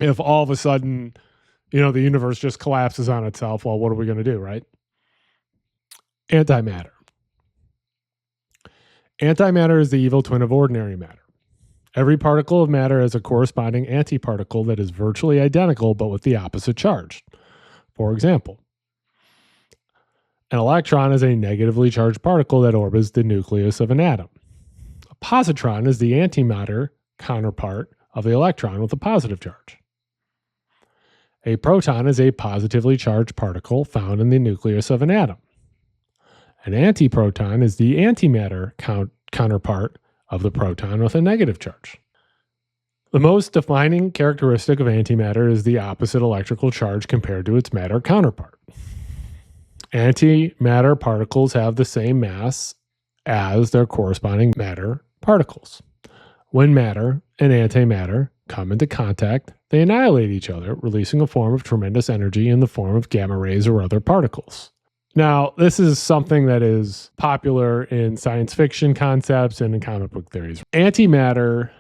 If all of a sudden, the universe just collapses on itself, well, what are we going to do, right? Antimatter. Antimatter is the evil twin of ordinary matter. Every particle of matter has a corresponding antiparticle that is virtually identical but with the opposite charge. For example, an electron is a negatively charged particle that orbits the nucleus of an atom. A positron is the antimatter counterpart of the electron with a positive charge. A proton is a positively charged particle found in the nucleus of an atom. An antiproton is the antimatter counterpart of the proton with a negative charge. The most defining characteristic of antimatter is the opposite electrical charge compared to its matter counterpart. Antimatter particles have the same mass as their corresponding matter particles. When matter and antimatter come into contact, they annihilate each other, releasing a form of tremendous energy in the form of gamma rays or other particles. Now, this is something that is popular in science fiction concepts and in comic book theories. Antimatter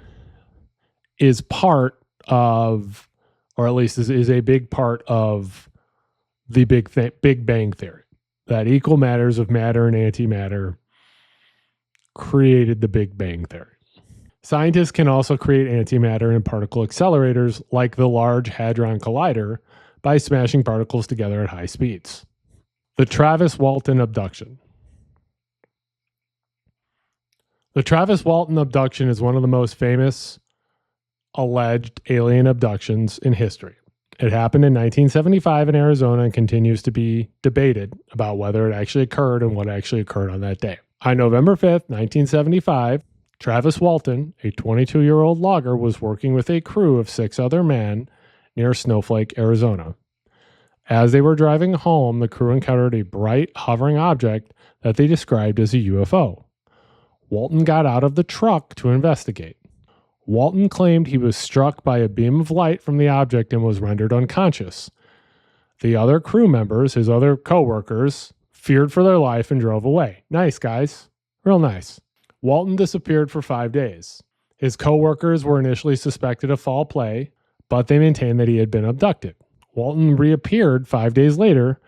is part of, or at least is a big part of the Big Bang Theory. That equal matters of matter and antimatter created the Big Bang Theory. Scientists can also create antimatter and particle accelerators like the Large Hadron Collider by smashing particles together at high speeds. The Travis Walton abduction. The Travis Walton abduction is one of the most famous alleged alien abductions in history. It happened in 1975 in Arizona and continues to be debated about whether it actually occurred and what actually occurred on that day. On November 5th, 1975, Travis Walton, a 22-year-old logger, was working with a crew of 6 other men near Snowflake, Arizona. As they were driving home, the crew encountered a bright, hovering object that they described as a UFO. Walton got out of the truck to investigate. Walton claimed he was struck by a beam of light from the object and was rendered unconscious. The other crew members, his other co-workers, feared for their life and drove away. Nice, guys. Real nice. Walton disappeared for 5 days. His co-workers were initially suspected of foul play, but they maintained that he had been abducted. Walton reappeared 5 days later,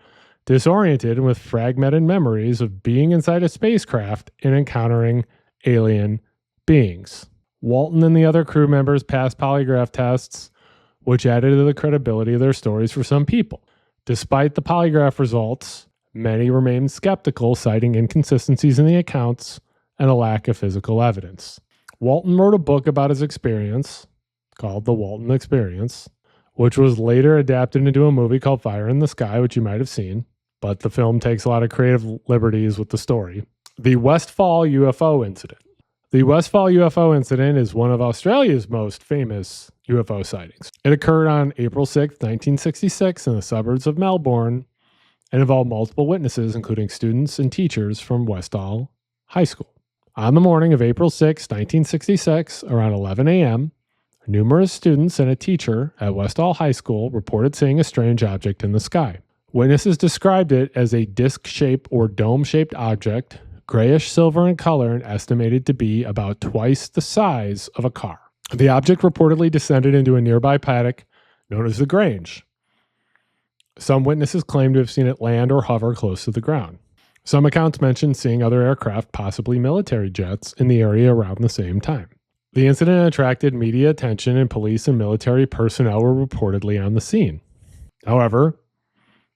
disoriented and with fragmented memories of being inside a spacecraft and encountering alien beings. Walton and the other crew members passed polygraph tests, which added to the credibility of their stories for some people. Despite the polygraph results, many remained skeptical, citing inconsistencies in the accounts and a lack of physical evidence. Walton wrote a book about his experience called The Walton Experience, which was later adapted into a movie called Fire in the Sky, which you might have seen, but the film takes a lot of creative liberties with the story. The Westfall UFO incident. The Westfall UFO incident is one of Australia's most famous UFO sightings. It occurred on April 6, 1966 in the suburbs of Melbourne and involved multiple witnesses, including students and teachers from Westall High School. On the morning of April 6, 1966, around 11 a.m., numerous students and a teacher at Westall High School reported seeing a strange object in the sky. Witnesses described it as a disc-shaped or dome-shaped object, grayish silver in color and estimated to be about twice the size of a car. The object reportedly descended into a nearby paddock known as the Grange. Some witnesses claimed to have seen it land or hover close to the ground. Some accounts mentioned seeing other aircraft, possibly military jets, in the area around the same time. The incident attracted media attention and police and military personnel were reportedly on the scene. However,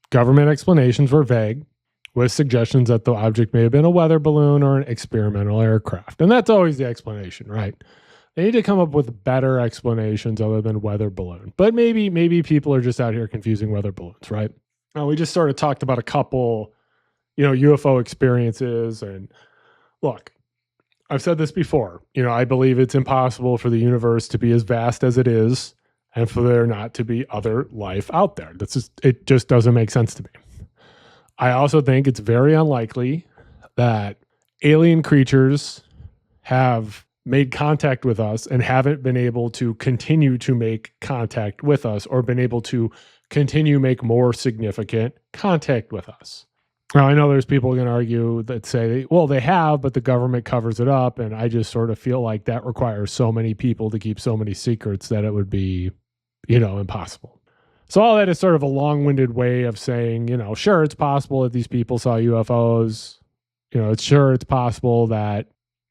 government explanations were vague, with suggestions that the object may have been a weather balloon or an experimental aircraft. And that's always the explanation, right? They need to come up with better explanations other than weather balloon. But maybe people are just out here confusing weather balloons, right? We just sort of talked about a couple, UFO experiences. And look, I've said this before. I believe it's impossible for the universe to be as vast as it is and for there not to be other life out there. It just doesn't make sense to me. I also think it's very unlikely that alien creatures have made contact with us and haven't been able to continue to make contact with us or been able to continue make more significant contact with us. Now, I know there's people going to argue that say, well, they have, but the government covers it up. And I just sort of feel like that requires so many people to keep so many secrets that it would be, impossible. So all that is sort of a long-winded way of saying, sure, it's possible that these people saw UFOs. It's possible that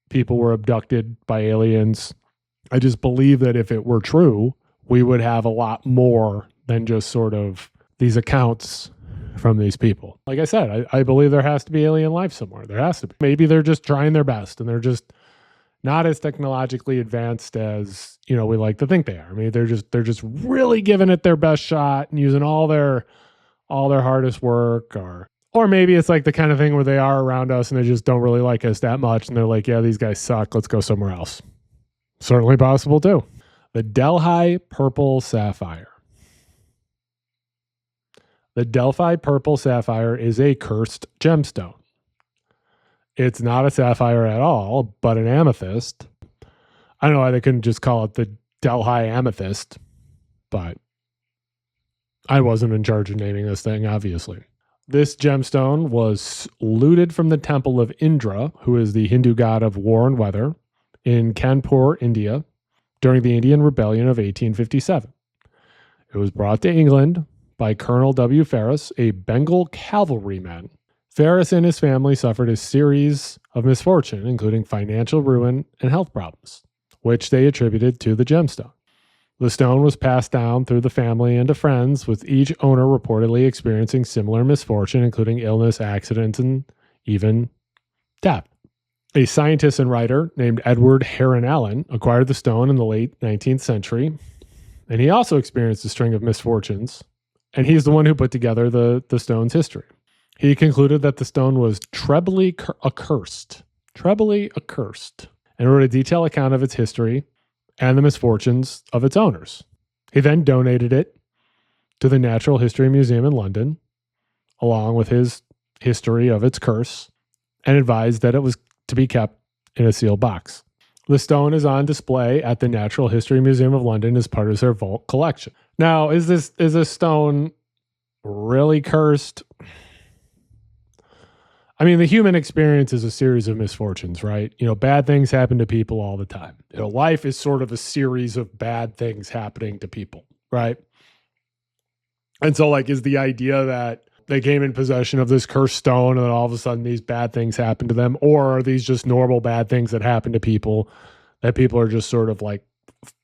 people were abducted by aliens. I just believe that if it were true, we would have a lot more than just sort of these accounts from these people. Like I said, I believe there has to be alien life somewhere. There has to be. Maybe they're just trying their best and they're just not as technologically advanced as, we like to think they are. I mean, they're just really giving it their best shot and using all their hardest work, or maybe it's like the kind of thing where they are around us and they just don't really like us that much and they're like, yeah, these guys suck. Let's go somewhere else. Certainly possible too. The Delhi Purple Sapphire. The Delphi Purple Sapphire is a cursed gemstone. It's not a sapphire at all, but an amethyst. I don't know why they couldn't just call it the Delhi Amethyst, but I wasn't in charge of naming this thing, obviously. This gemstone was looted from the temple of Indra, who is the Hindu god of war and weather, in Kanpur, India, during the Indian Rebellion of 1857. It was brought to England by Colonel W. Ferris, a Bengal cavalryman. Ferris and his family suffered a series of misfortune, including financial ruin and health problems, which they attributed to the gemstone. The stone was passed down through the family and to friends, with each owner reportedly experiencing similar misfortune, including illness, accidents, and even death. A scientist and writer named Edward Heron Allen acquired the stone in the late 19th century, and he also experienced a string of misfortunes, and he's the one who put together the stone's history. He concluded that the stone was trebly accursed, and wrote a detailed account of its history and the misfortunes of its owners. He then donated it to the Natural History Museum in London, along with his history of its curse, and advised that it was to be kept in a sealed box. The stone is on display at the Natural History Museum of London as part of their vault collection. Now, is this stone really cursed? I mean, the human experience is a series of misfortunes, right? Bad things happen to people all the time. Life is sort of a series of bad things happening to people, right? And so, is the idea that they came in possession of this cursed stone and then all of a sudden these bad things happen to them? Or are these just normal bad things that happen to people that people are just sort of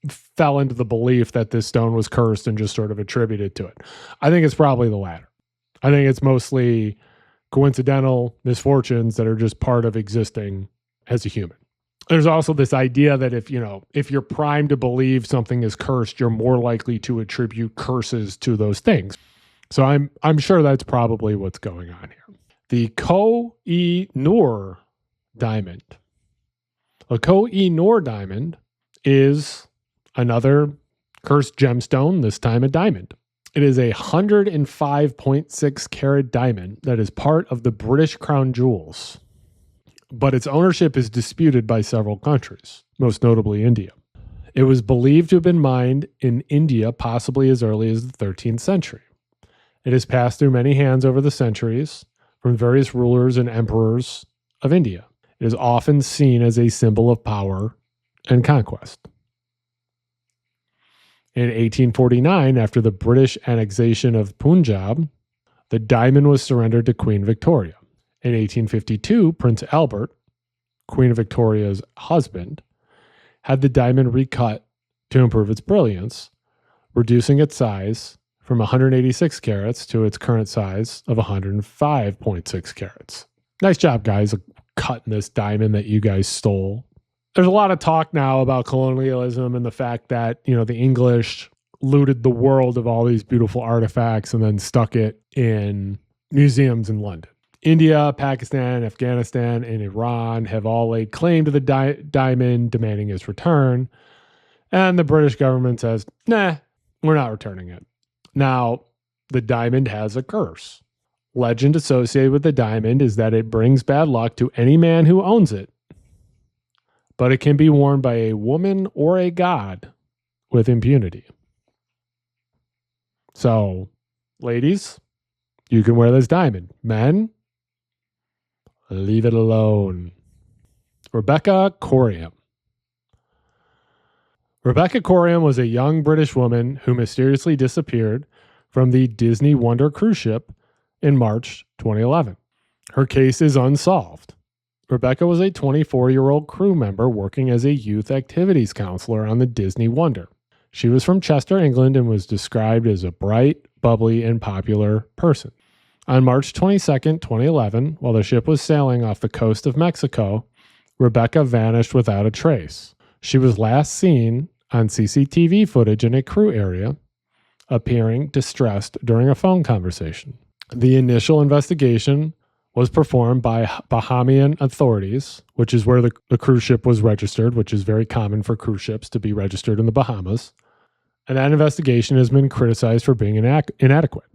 fell into the belief that this stone was cursed and just sort of attributed to it? I think it's probably the latter. I think it's mostly coincidental misfortunes that are just part of existing as a human. There's also this idea that if you're primed to believe something is cursed, you're more likely to attribute curses to those things. So I'm sure that's probably what's going on here. The Koh-i-Noor diamond. A Koh-i-Noor diamond is another cursed gemstone, this time a diamond. It is a 105.6 carat diamond that is part of the British Crown Jewels, but its ownership is disputed by several countries, most notably India. It was believed to have been mined in India possibly as early as the 13th century. It has passed through many hands over the centuries from various rulers and emperors of India. It is often seen as a symbol of power and conquest. In 1849, after the British annexation of Punjab, the diamond was surrendered to Queen Victoria. In 1852, Prince Albert, Queen Victoria's husband, had the diamond recut to improve its brilliance, reducing its size from 186 carats to its current size of 105.6 carats. Nice job, guys, cutting this diamond that you guys stole. There's a lot of talk now about colonialism and the fact that, the English looted the world of all these beautiful artifacts and then stuck it in museums in London. India, Pakistan, Afghanistan, and Iran have all laid claim to the diamond, demanding its return. And the British government says, nah, we're not returning it. Now, the diamond has a curse. Legend associated with the diamond is that it brings bad luck to any man who owns it, but it can be worn by a woman or a god with impunity. So, ladies, you can wear this diamond. Men, leave it alone. Rebecca Corriam. Rebecca Corriam was a young British woman who mysteriously disappeared from the Disney Wonder cruise ship in March 2011. Her case is unsolved. Rebecca was a 24-year-old crew member working as a youth activities counselor on the Disney Wonder. She was from Chester, England, and was described as a bright, bubbly, and popular person. On March 22, 2011, while the ship was sailing off the coast of Mexico, Rebecca vanished without a trace. She was last seen on CCTV footage in a crew area, appearing distressed during a phone conversation. The initial investigation was performed by Bahamian authorities, which is where the cruise ship was registered, which is very common for cruise ships to be registered in the Bahamas. And that investigation has been criticized for being inadequate.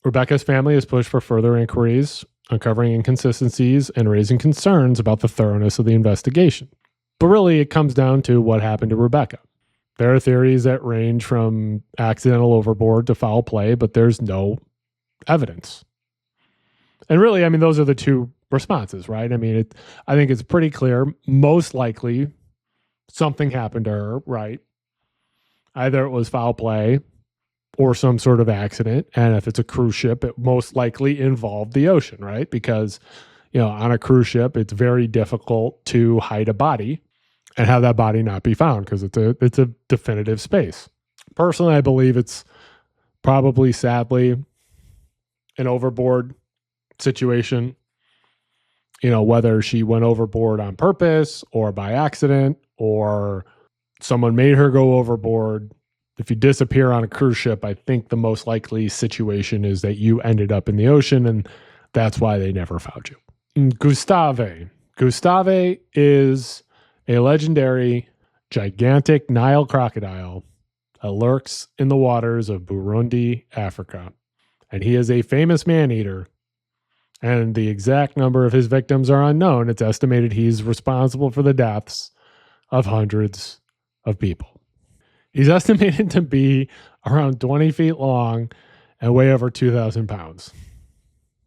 Rebecca's family has pushed for further inquiries, uncovering inconsistencies and raising concerns about the thoroughness of the investigation. But really, it comes down to what happened to Rebecca. There are theories that range from accidental overboard to foul play, but there's no evidence. And really, those are the two responses, right? I think it's pretty clear. Most likely, something happened to her, right? Either it was foul play or some sort of accident. And if it's a cruise ship, it most likely involved the ocean, right? Because, on a cruise ship, it's very difficult to hide a body and have that body not be found because it's a definitive space. Personally, I believe it's probably, sadly, an overboard situation. You know, whether she went overboard on purpose or by accident or someone made her go overboard. If you disappear on a cruise ship, I think the most likely situation is that you ended up in the ocean, and that's why they never found you. Gustave. Gustave is a legendary, gigantic Nile crocodile that lurks in the waters of Burundi, Africa. And he is a famous man-eater. And the exact number of his victims are unknown. It's estimated he's responsible for the deaths of hundreds of people. He's estimated to be around 20 feet long and weigh over 2,000 pounds.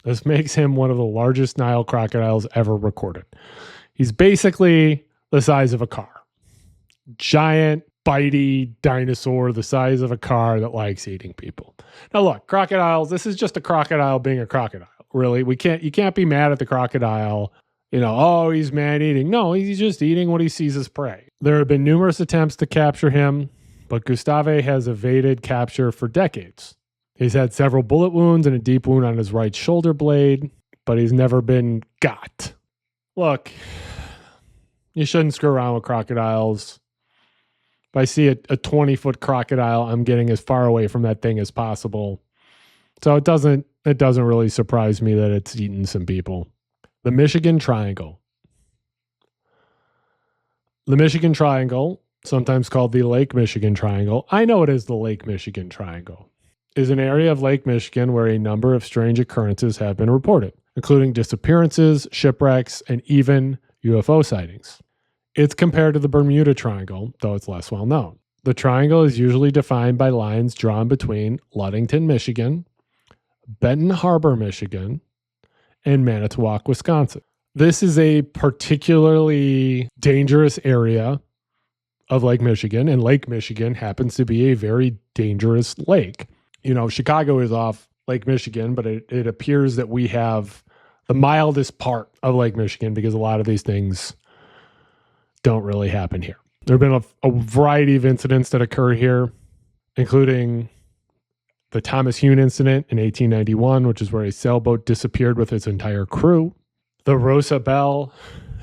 This makes him one of the largest Nile crocodiles ever recorded. He's basically the size of a car. Giant, bitey dinosaur the size of a car that likes eating people. Now look, crocodiles, this is just a crocodile being a crocodile. Really, you can't be mad at the crocodile. You know, oh, he's man eating. No, he's just eating what he sees as prey. There have been numerous attempts to capture him, but Gustave has evaded capture for decades. He's had several bullet wounds and a deep wound on his right shoulder blade, but he's never been got. Look, you shouldn't screw around with crocodiles. If I see a 20-foot crocodile, I'm getting as far away from that thing as possible. So it doesn't really surprise me that it's eaten some people. The Michigan Triangle. The Michigan Triangle, sometimes called the Lake Michigan Triangle, I know it is the Lake Michigan Triangle, is an area of Lake Michigan where a number of strange occurrences have been reported, including disappearances, shipwrecks, and even UFO sightings. It's compared to the Bermuda Triangle, though it's less well known. The triangle is usually defined by lines drawn between Ludington, Michigan, Benton Harbor, Michigan, and Manitowoc, Wisconsin. This is a particularly dangerous area of Lake Michigan, and Lake Michigan happens to be a very dangerous lake. You know, Chicago is off Lake Michigan, but it appears that we have the mildest part of Lake Michigan because a lot of these things don't really happen here. There have been a variety of incidents that occur here, including the Thomas Hune incident in 1891, which is where a sailboat disappeared with its entire crew. The Rosa Belle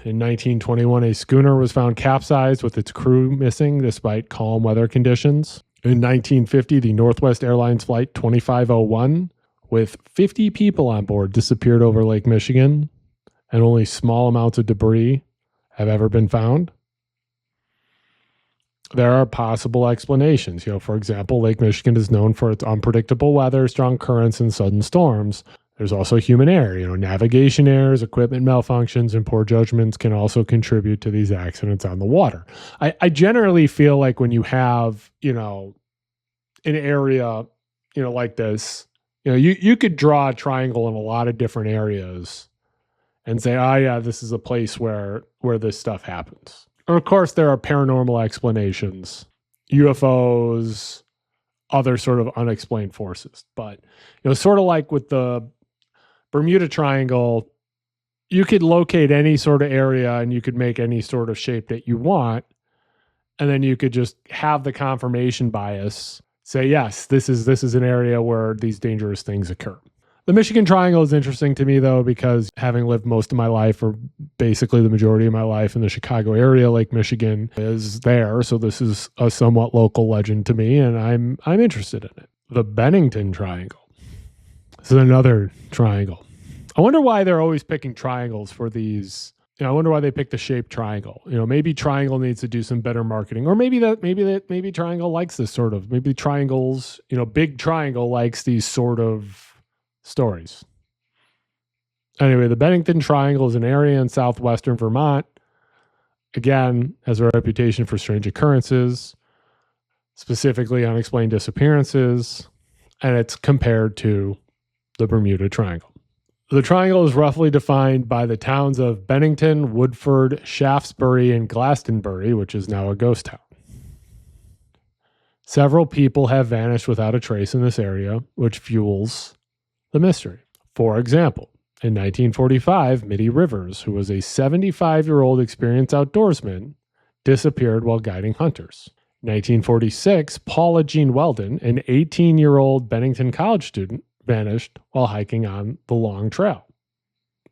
in 1921, a schooner was found capsized with its crew missing despite calm weather conditions. In 1950, the Northwest Airlines Flight 2501 with 50 people on board disappeared over Lake Michigan, and only small amounts of debris have ever been found. There are possible explanations. You know, for example, Lake Michigan is known for its unpredictable weather, strong currents, and sudden storms. There's also human error. You know, navigation errors, equipment malfunctions, and poor judgments can also contribute to these accidents on the water. I generally feel like when you have, you know, an area, you know, like this, you know, you could draw a triangle in a lot of different areas and say, oh yeah, this is a place where this stuff happens. Or of course, there are paranormal explanations, UFOs, other sort of unexplained forces. But, you know, sort of like with the Bermuda Triangle, you could locate any sort of area and you could make any sort of shape that you want. And then you could just have the confirmation bias say, yes, this is an area where these dangerous things occur. The Michigan Triangle is interesting to me, though, because having lived most of my life, or basically the majority of my life in the Chicago area, Lake Michigan is there. So this is a somewhat local legend to me, and I'm interested in it. The Bennington Triangle. This is another triangle. I wonder why they're always picking triangles for these. You know, I wonder why they picked the shape triangle. You know, maybe triangle needs to do some better marketing, or maybe triangle likes this sort of. Maybe triangles, you know, big triangle likes these sort of stories. Anyway, the Bennington Triangle is an area in southwestern Vermont. Again, has a reputation for strange occurrences, specifically unexplained disappearances, and it's compared to the Bermuda Triangle. The triangle is roughly defined by the towns of Bennington, Woodford, Shaftesbury, and Glastonbury, which is now a ghost town. Several people have vanished without a trace in this area, which fuels the mystery. For example, in 1945, Mitty Rivers, who was a 75-year-old experienced outdoorsman, disappeared while guiding hunters. 1946, Paula Jean Weldon, an 18-year-old Bennington College student, vanished while hiking on the Long Trail.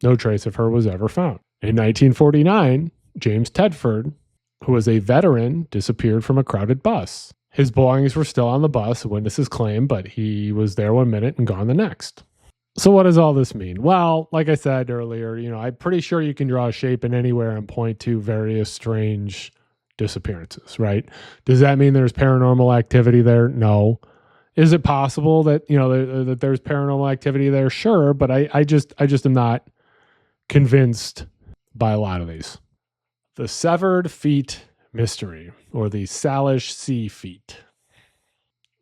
No trace of her was ever found. In 1949, James Tedford, who was a veteran, disappeared from a crowded bus. His belongings were still on the bus, witnesses claim, but he was there one minute and gone the next. So what does all this mean? Well, like I said earlier, I'm pretty sure you can draw a shape in anywhere and point to various strange disappearances, right? Does that mean there's paranormal activity there? No. Is it possible that, that there's paranormal activity there? Sure, but I just am not convinced by a lot of these. The severed feet mystery, or the Salish sea feet.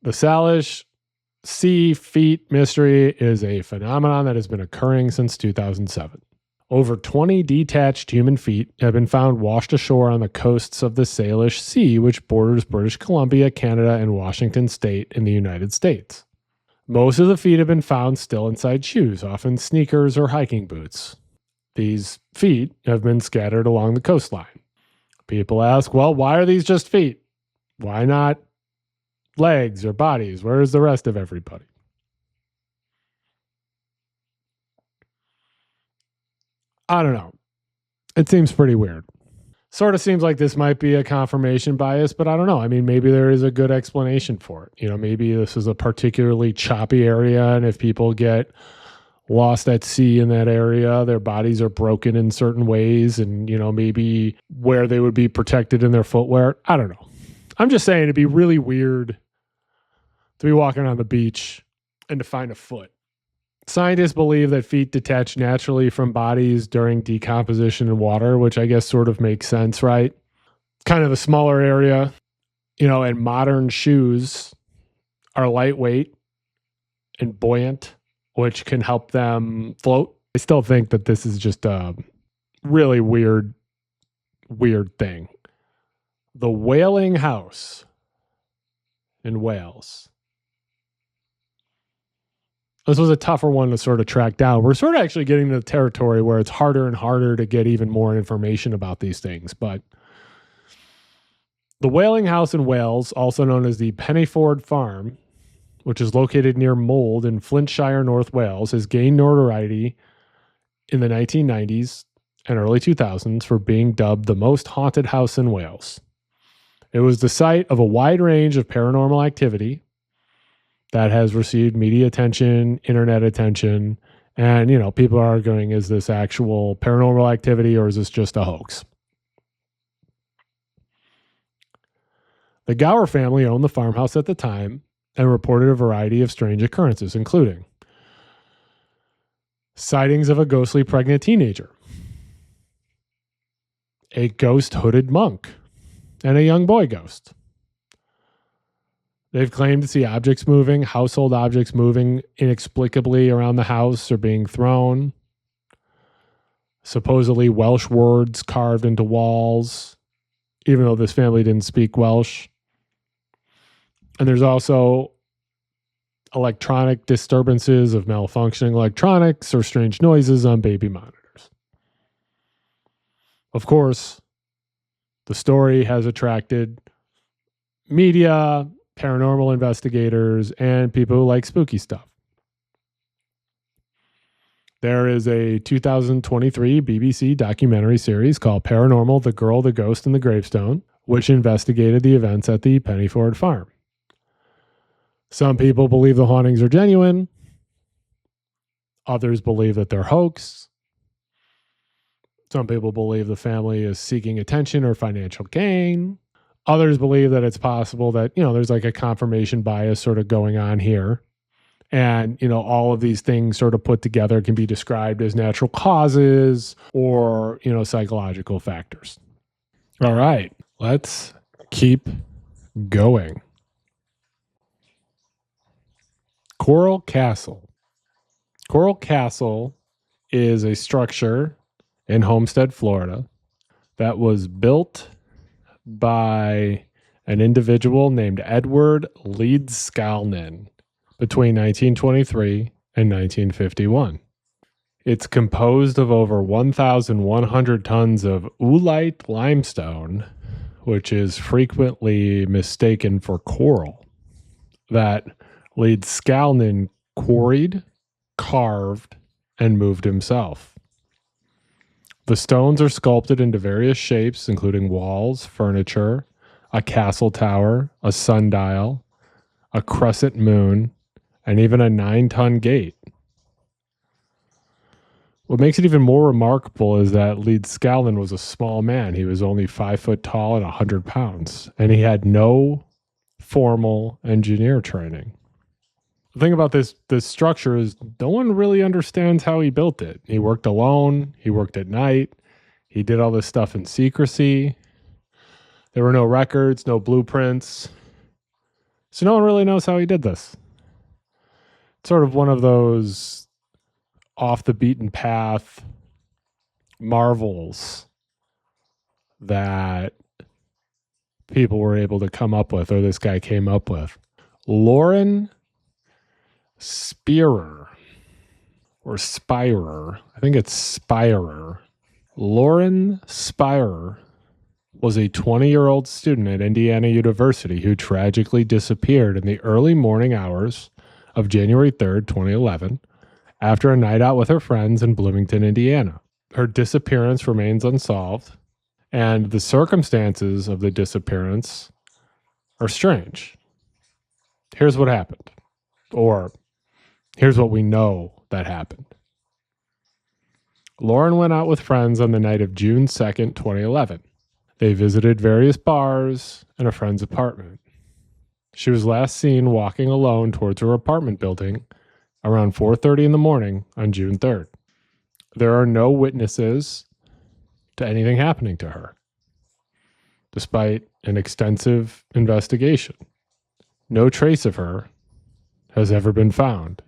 The Salish sea feet mystery is a phenomenon that has been occurring since 2007. Over 20 detached human feet have been found washed ashore on the coasts of the Salish Sea, which borders British Columbia, Canada, and Washington State in the United States. Most of the feet have been found still inside shoes, often sneakers or hiking boots. These feet have been scattered along the coastline. People ask, well, why are these just feet? Why not legs or bodies? Where is the rest of everybody? I don't know. It seems pretty weird. Sort of seems like this might be a confirmation bias, but I don't know. I mean, maybe there is a good explanation for it. Maybe this is a particularly choppy area, and if people get lost at sea in that area, their bodies are broken in certain ways, and maybe where they would be protected in their footwear. I don't know. I'm just saying it'd be really weird to be walking on the beach and to find a foot. Scientists believe that feet detach naturally from bodies during decomposition in water, which I guess sort of makes sense, right? Kind of a smaller area, and modern shoes are lightweight and buoyant, which can help them float. I still think that this is just a really weird thing. The Whaling House in Wales. This was a tougher one to sort of track down. We're sort of actually getting to the territory where it's harder and harder to get even more information about these things. But the Whaling House in Wales, also known as the Pennyford Farm, which is located near Mold in Flintshire, North Wales, has gained notoriety in the 1990s and early 2000s for being dubbed the most haunted house in Wales. It was the site of a wide range of paranormal activity that has received media attention, internet attention, and, people are arguing, is this actual paranormal activity or is this just a hoax? The Gower family owned the farmhouse at the time and reported a variety of strange occurrences, including sightings of a ghostly pregnant teenager, a ghost hooded monk, and a young boy ghost. They've claimed to see objects moving, household objects moving inexplicably around the house or being thrown. Supposedly Welsh words carved into walls, even though this family didn't speak Welsh. And there's also electronic disturbances of malfunctioning electronics or strange noises on baby monitors. Of course, the story has attracted media, paranormal investigators, and people who like spooky stuff. There is a 2023 BBC documentary series called Paranormal: The Girl, the Ghost, and the Gravestone, which investigated the events at the Pennyford Farm. Some people believe the hauntings are genuine. Others believe that they're hoax. Some people believe the family is seeking attention or financial gain. Others believe that it's possible that, there's like a confirmation bias sort of going on here. And, all of these things sort of put together can be described as natural causes or, psychological factors. All right, let's keep going. Coral Castle. Coral Castle is a structure in Homestead, Florida, that was built by an individual named Edward Leedskalnin between 1923 and 1951. It's composed of over 1,100 tons of oolite limestone, which is frequently mistaken for coral, that Lead Skalnin quarried, carved, and moved himself. The stones are sculpted into various shapes, including walls, furniture, a castle tower, a sundial, a crescent moon, and even a 9-ton gate. What makes it even more remarkable is that Lead Skalnin was a small man. He was only 5 foot tall and 100 pounds, and he had no formal engineer training. The thing about this structure is no one really understands how he built it. He worked alone. He worked at night. He did all this stuff in secrecy. There were no records, no blueprints. So no one really knows how he did this. It's sort of one of those off the beaten path marvels that people were able to come up with, or this guy came up with. Lauren Spirer, or Spirer. I think it's Spirer. Lauren Spirer was a 20-year-old student at Indiana University who tragically disappeared in the early morning hours of January 3rd, 2011, after a night out with her friends in Bloomington, Indiana. Her disappearance remains unsolved, and the circumstances of the disappearance are strange. Here's what happened, or here's what we know that happened. Lauren went out with friends on the night of June 2nd, 2011. They visited various bars and a friend's apartment. She was last seen walking alone towards her apartment building around 4:30 in the morning on June 3rd. There are no witnesses to anything happening to her, despite an extensive investigation. No trace of her has ever been found.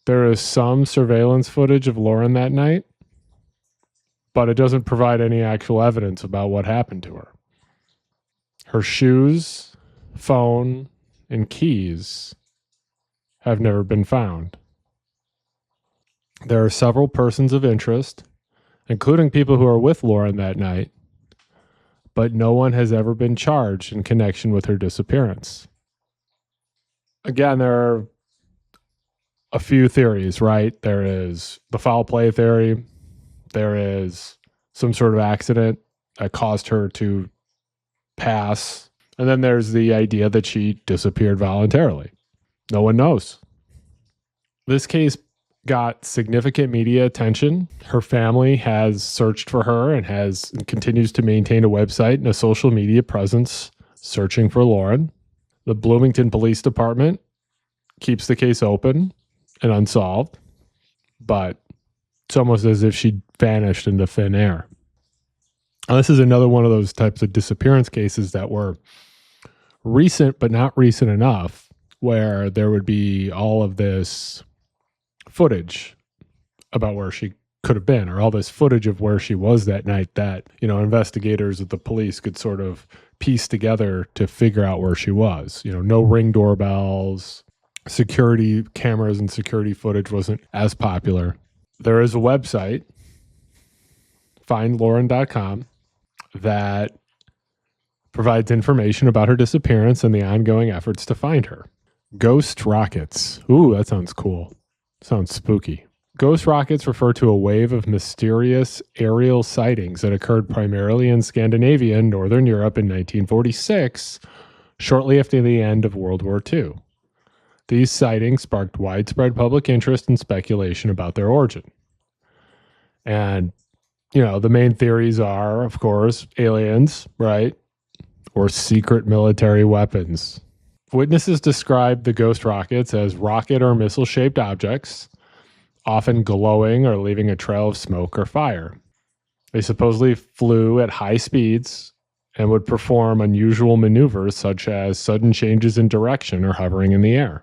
There is some surveillance footage of Lauren that night, but it doesn't provide any actual evidence about what happened to her. Her shoes, phone, and keys have never been found. There are several persons of interest, including people who are with Lauren that night, but no one has ever been charged in connection with her disappearance. Again, there are a few theories, right? There is the foul play theory. There is some sort of accident that caused her to pass. And then there's the idea that she disappeared voluntarily. No one knows. This case got significant media attention. Her family has searched for her and continues to maintain a website and a social media presence searching for Lauren. The Bloomington Police Department keeps the case open and unsolved, but it's almost as if she vanished into thin air. Now, this is another one of those types of disappearance cases that were recent, but not recent enough, where there would be all of this footage about where she could have been, or all this footage of where she was that night that, investigators of the police could sort of piece together to figure out where she was. No Ring doorbells, security cameras and security footage wasn't as popular. There is a website, findlauren.com, that provides information about her disappearance and the ongoing efforts to find her. Ghost rockets. Ooh, that sounds cool. Sounds spooky. Ghost rockets refer to a wave of mysterious aerial sightings that occurred primarily in Scandinavia and Northern Europe in 1946, shortly after the end of World War II. These sightings sparked widespread public interest and speculation about their origin. And, the main theories are, of course, aliens, right? Or secret military weapons. Witnesses described the ghost rockets as rocket or missile-shaped objects, often glowing or leaving a trail of smoke or fire. They supposedly flew at high speeds and would perform unusual maneuvers such as sudden changes in direction or hovering in the air.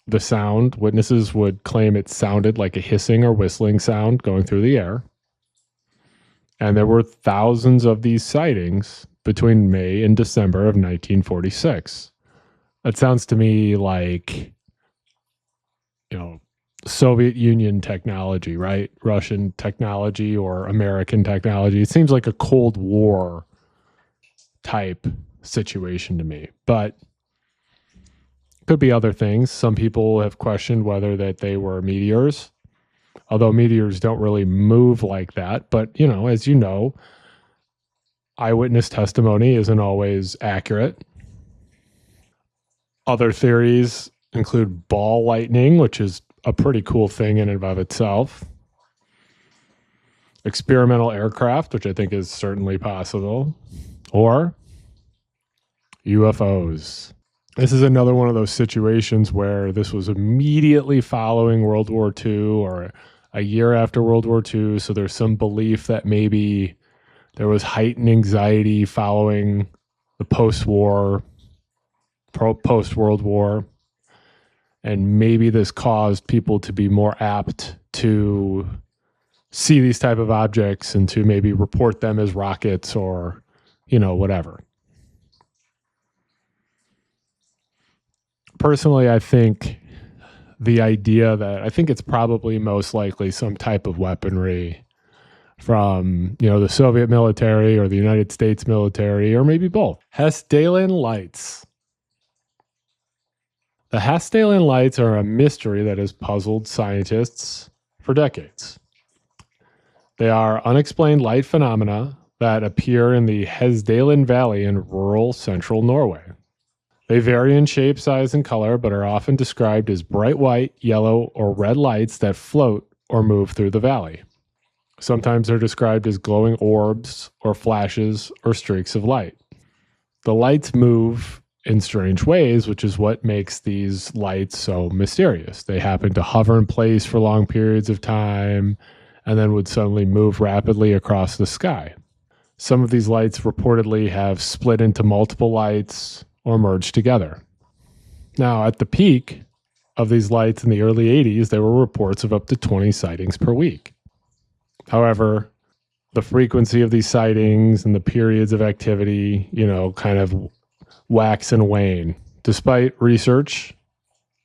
The sound, witnesses would claim it sounded like a hissing or whistling sound going through the air. And there were thousands of these sightings between May and December of 1946. That sounds to me like, Soviet Union technology, right? Russian technology or American technology. It seems like a Cold War type situation to me, but could be other things. Some people have questioned whether that they were meteors, although meteors don't really move like that. But, as you know, eyewitness testimony isn't always accurate. Other theories include ball lightning, which is a pretty cool thing in and of itself. Experimental aircraft, which I think is certainly possible. Or UFOs. This is another one of those situations where this was immediately following World War II or a year after World War II. So there's some belief that maybe there was heightened anxiety following the post-World War. And maybe this caused people to be more apt to see these type of objects and to maybe report them as rockets or, whatever. Personally, I think the idea that I think it's probably most likely some type of weaponry from, the Soviet military or the United States military, or maybe both. Hessdalen lights. The Hessdalen lights are a mystery that has puzzled scientists for decades. They are unexplained light phenomena that appear in the Hessdalen Valley in rural central Norway. They vary in shape, size, and color, but are often described as bright white, yellow, or red lights that float or move through the valley. Sometimes they're described as glowing orbs or flashes or streaks of light. The lights move in strange ways, which is what makes these lights so mysterious. They happen to hover in place for long periods of time and then would suddenly move rapidly across the sky. Some of these lights reportedly have split into multiple lights or merged together. Now, at the peak of these lights in the early 80s, there were reports of up to 20 sightings per week. However, the frequency of these sightings and the periods of activity, kind of wax and wane. Despite research,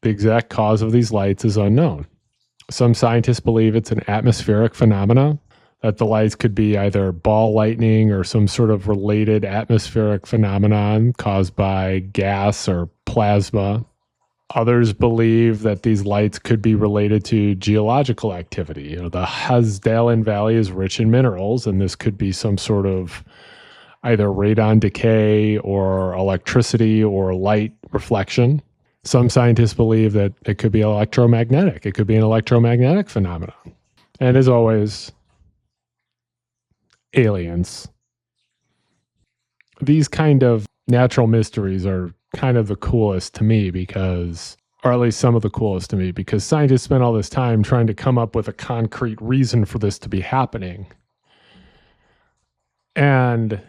the exact cause of these lights is unknown. Some scientists believe it's an atmospheric phenomena, that the lights could be either ball lightning or some sort of related atmospheric phenomenon caused by gas or plasma. Others believe that these lights could be related to geological activity. The Hessdalen Valley is rich in minerals, and this could be some sort of either radon decay or electricity or light reflection. Some scientists believe that it could be electromagnetic. It could be an electromagnetic phenomenon. And as always, aliens. These kind of natural mysteries are kind of the coolest to me because, or at least some of the coolest to me, because scientists spend all this time trying to come up with a concrete reason for this to be happening. And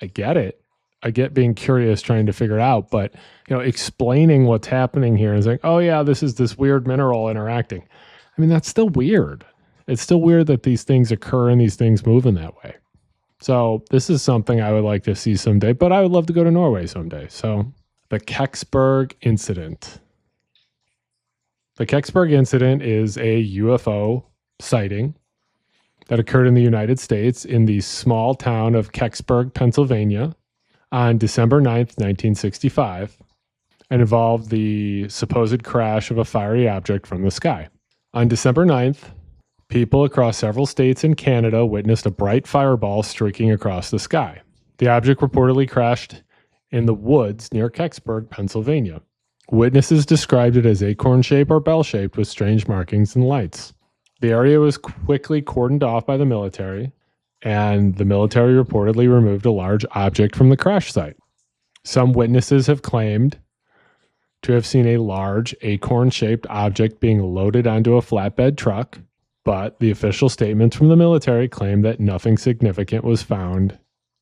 I get it. I get being curious, trying to figure it out, but explaining what's happening here is like, oh yeah, this is this weird mineral interacting. I mean, that's still weird. It's still weird that these things occur and these things move in that way. So this is something I would like to see someday, but I would love to go to Norway someday. So the Kecksburg incident. The Kecksburg incident is a UFO sighting that occurred in the United States in the small town of Kecksburg, Pennsylvania on December 9th, 1965, and involved the supposed crash of a fiery object from the sky. On December 9th, people across several states and Canada witnessed a bright fireball streaking across the sky. The object reportedly crashed in the woods near Kecksburg, Pennsylvania. Witnesses described it as acorn-shaped or bell-shaped with strange markings and lights. The area was quickly cordoned off by the military, and the military reportedly removed a large object from the crash site. Some witnesses have claimed to have seen a large acorn-shaped object being loaded onto a flatbed truck, but the official statements from the military claim that nothing significant was found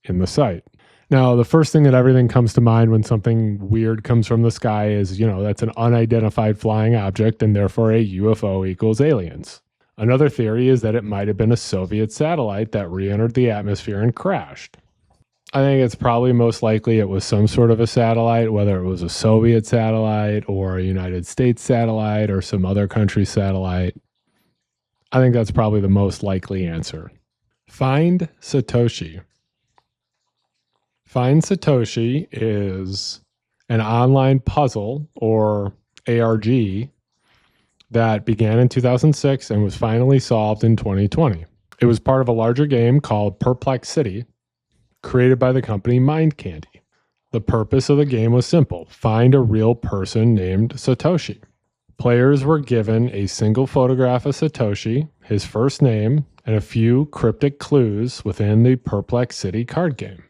in the site. Now, the first thing that everything comes to mind when something weird comes from the sky is, that's an unidentified flying object, and therefore a UFO equals aliens. Another theory is that it might have been a Soviet satellite that re-entered the atmosphere and crashed. I think it's probably most likely it was some sort of a satellite, whether it was a Soviet satellite or a United States satellite or some other country's satellite. I think that's probably the most likely answer. Find Satoshi. Find Satoshi is an online puzzle, or ARG, that began in 2006 and was finally solved in 2020. It was part of a larger game called Perplexity, created by the company Mind Candy. The purpose of the game was simple: find a real person named Satoshi. Players were given a single photograph of Satoshi, his first name, and a few cryptic clues within the Perplexity card game.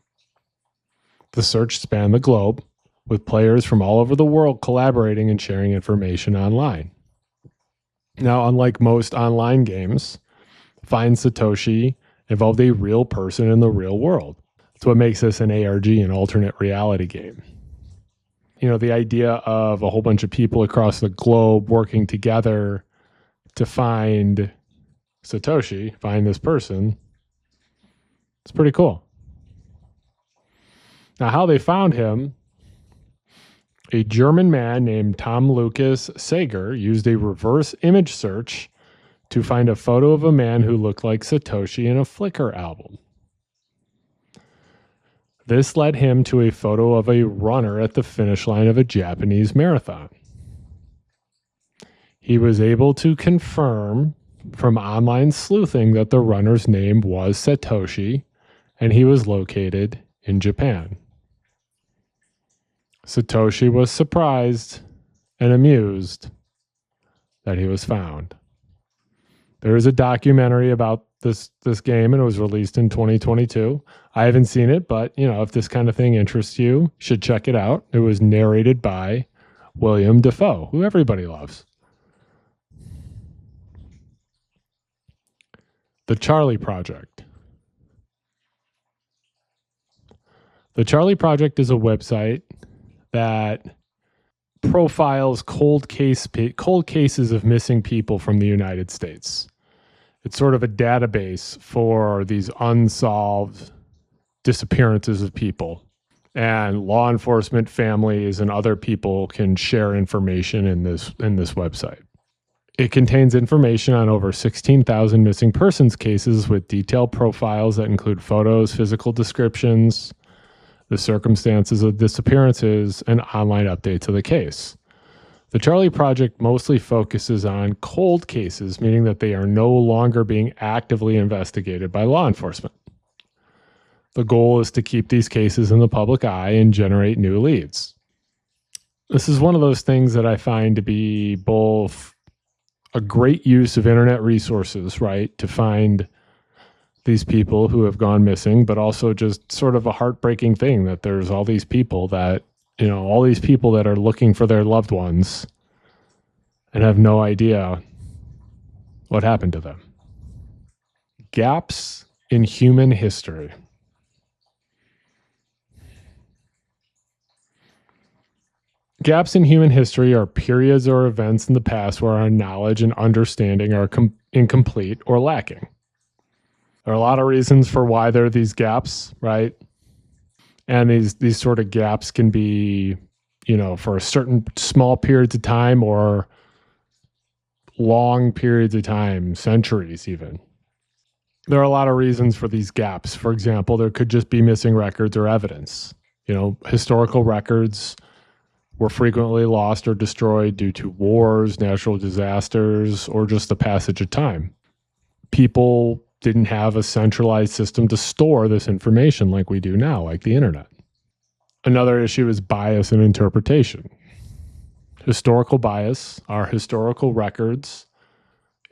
The search spanned the globe, with players from all over the world collaborating and sharing information online. Now, unlike most online games, Find Satoshi involved a real person in the real world. That's what makes this an ARG, an alternate reality game. You know, the idea of a whole bunch of people across the globe working together to find Satoshi, find this person, it's pretty cool. Now, how they found him: a German man named Tom Lucas Sager used a reverse image search to find a photo of a man who looked like Satoshi in a Flickr album. This led him to a photo of a runner at the finish line of a Japanese marathon. He was able to confirm from online sleuthing that the runner's name was Satoshi, and he was located in Japan. Satoshi was surprised and amused that he was found. There is a documentary about this game, and it was released in 2022. I haven't seen it, but if this kind of thing interests you, you should check it out. It was narrated by William Dafoe, who everybody loves. The Charlie Project. The Charlie Project is a website that profiles cold cases of missing people from the United States. It's sort of a database for these unsolved disappearances of people. And law enforcement, families, and other people can share information in this website. It contains information on over 16,000 missing persons cases with detailed profiles that include photos, physical descriptions, the circumstances of disappearances, and online updates of the case. The Charlie Project mostly focuses on cold cases, meaning that they are no longer being actively investigated by law enforcement. The goal is to keep these cases in the public eye and generate new leads. This is one of those things that I find to be both a great use of internet resources, right, to find these people who have gone missing, but also just sort of a heartbreaking thing that there's all these people that are looking for their loved ones and have no idea what happened to them. Gaps in human history. Gaps in human history are periods or events in the past where our knowledge and understanding are incomplete or lacking. There are a lot of reasons for why there are these gaps, right? And these sort of gaps can be, for a certain small periods of time or long periods of time, centuries even. There are a lot of reasons for these gaps. For example, there could just be missing records or evidence. Historical records were frequently lost or destroyed due to wars, natural disasters, or just the passage of time. People didn't have a centralized system to store this information like we do now, like the internet. Another issue is bias and interpretation. Historical bias are historical records,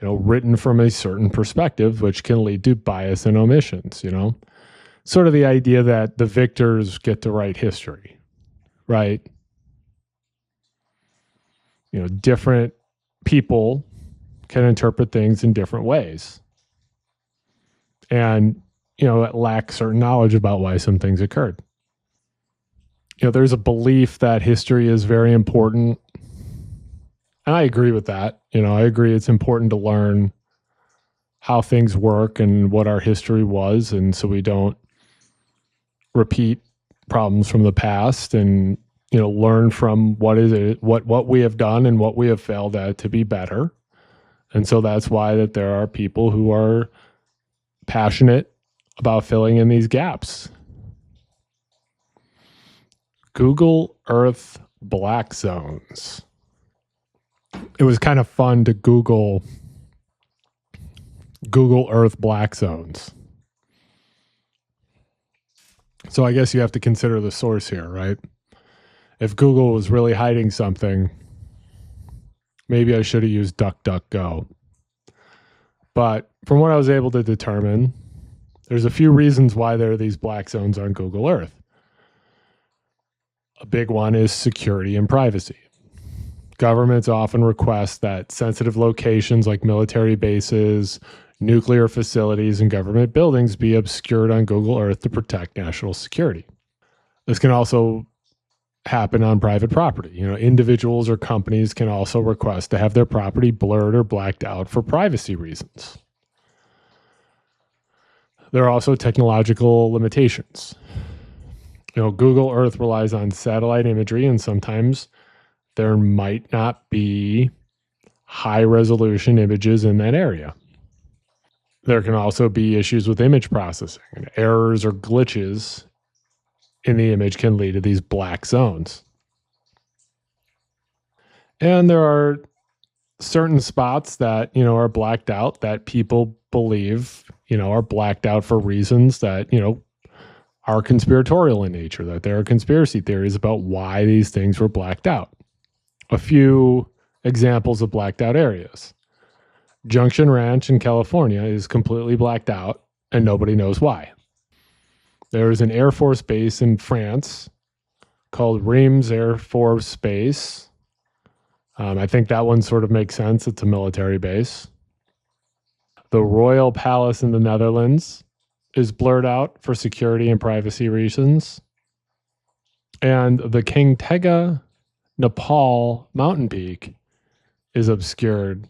written from a certain perspective, which can lead to bias and omissions, Sort of the idea that the victors get to write history, right? Different people can interpret things in different ways. And, it lacks certain knowledge about why some things occurred. There's a belief that history is very important. And I agree with that. I agree it's important to learn how things work and what our history was. And so we don't repeat problems from the past and, learn from what we have done and what we have failed at to be better. And so that's why that there are people who are passionate about filling in these gaps. Google Earth black zones. It was kind of fun to Google Earth black zones. So I guess you have to consider the source here, right? If Google was really hiding something, maybe I should have used DuckDuckGo. But from what I was able to determine, there's a few reasons why there are these black zones on Google Earth. A big one is security and privacy. Governments often request that sensitive locations like military bases, nuclear facilities, and government buildings be obscured on Google Earth to protect national security. This can also happen on private property. Individuals or companies can also request to have their property blurred or blacked out for privacy reasons. There are also technological limitations. Google Earth relies on satellite imagery, and sometimes there might not be high resolution images in that area. There can also be issues with image processing, and errors or glitches in the image can lead to these black zones. And there are certain spots that, are blacked out that people believe, are blacked out for reasons that, are conspiratorial in nature, that there are conspiracy theories about why these things were blacked out. A few examples of blacked out areas. Junction Ranch in California is completely blacked out and nobody knows why. There is an Air Force base in France called Reims Air Force Base. I think that one sort of makes sense. It's a military base. The Royal Palace in the Netherlands is blurred out for security and privacy reasons. And the King Tega, Nepal mountain peak is obscured,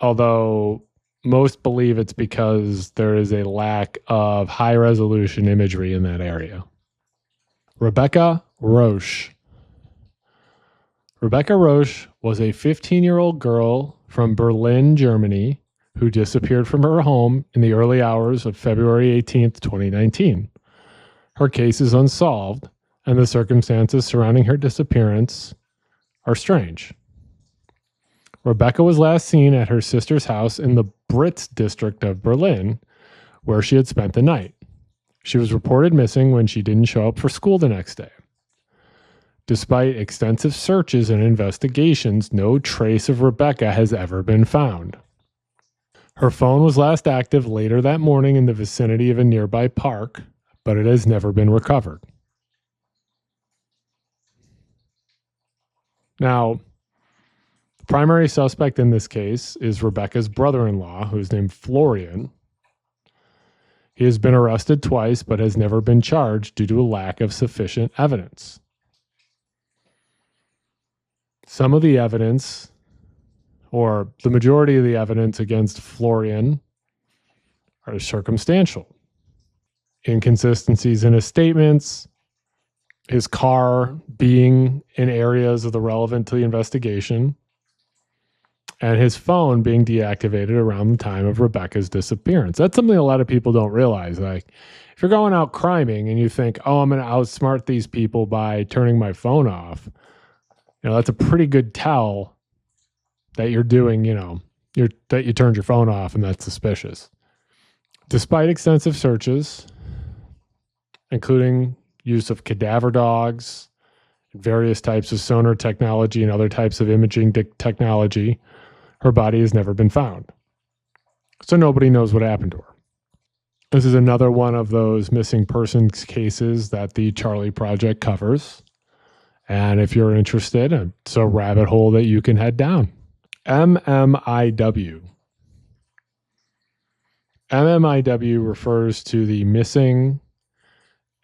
although most believe it's because there is a lack of high resolution imagery in that area. Rebecca Roche. Rebecca Roche was a 15-year-old girl from Berlin, Germany, who disappeared from her home in the early hours of February 18th, 2019. Her case is unsolved, and the circumstances surrounding her disappearance are strange. Rebecca was last seen at her sister's house in the Brits district of Berlin, where she had spent the night. She was reported missing when she didn't show up for school the next day. Despite extensive searches and investigations, no trace of Rebecca has ever been found. Her phone was last active later that morning in the vicinity of a nearby park, but it has never been recovered. Now, the primary suspect in this case is Rebecca's brother-in-law, who's named Florian. He has been arrested twice, but has never been charged due to a lack of sufficient evidence. Some of the evidence, or the majority of the evidence against Florian, are circumstantial. Inconsistencies in his statements, his car being in areas of the relevant to the investigation, and his phone being deactivated around the time of Rebecca's disappearance. That's something a lot of people don't realize. Like, if you're going out criming and you think, oh, I'm going to outsmart these people by turning my phone off, that's a pretty good tell that you're doing, that you turned your phone off, and that's suspicious. Despite extensive searches, including use of cadaver dogs, various types of sonar technology, and other types of imaging technology, her body has never been found. So nobody knows what happened to her. This is another one of those missing persons cases that the Charlie Project covers. And if you're interested, it's a rabbit hole that you can head down. MMIW. MMIW refers to the missing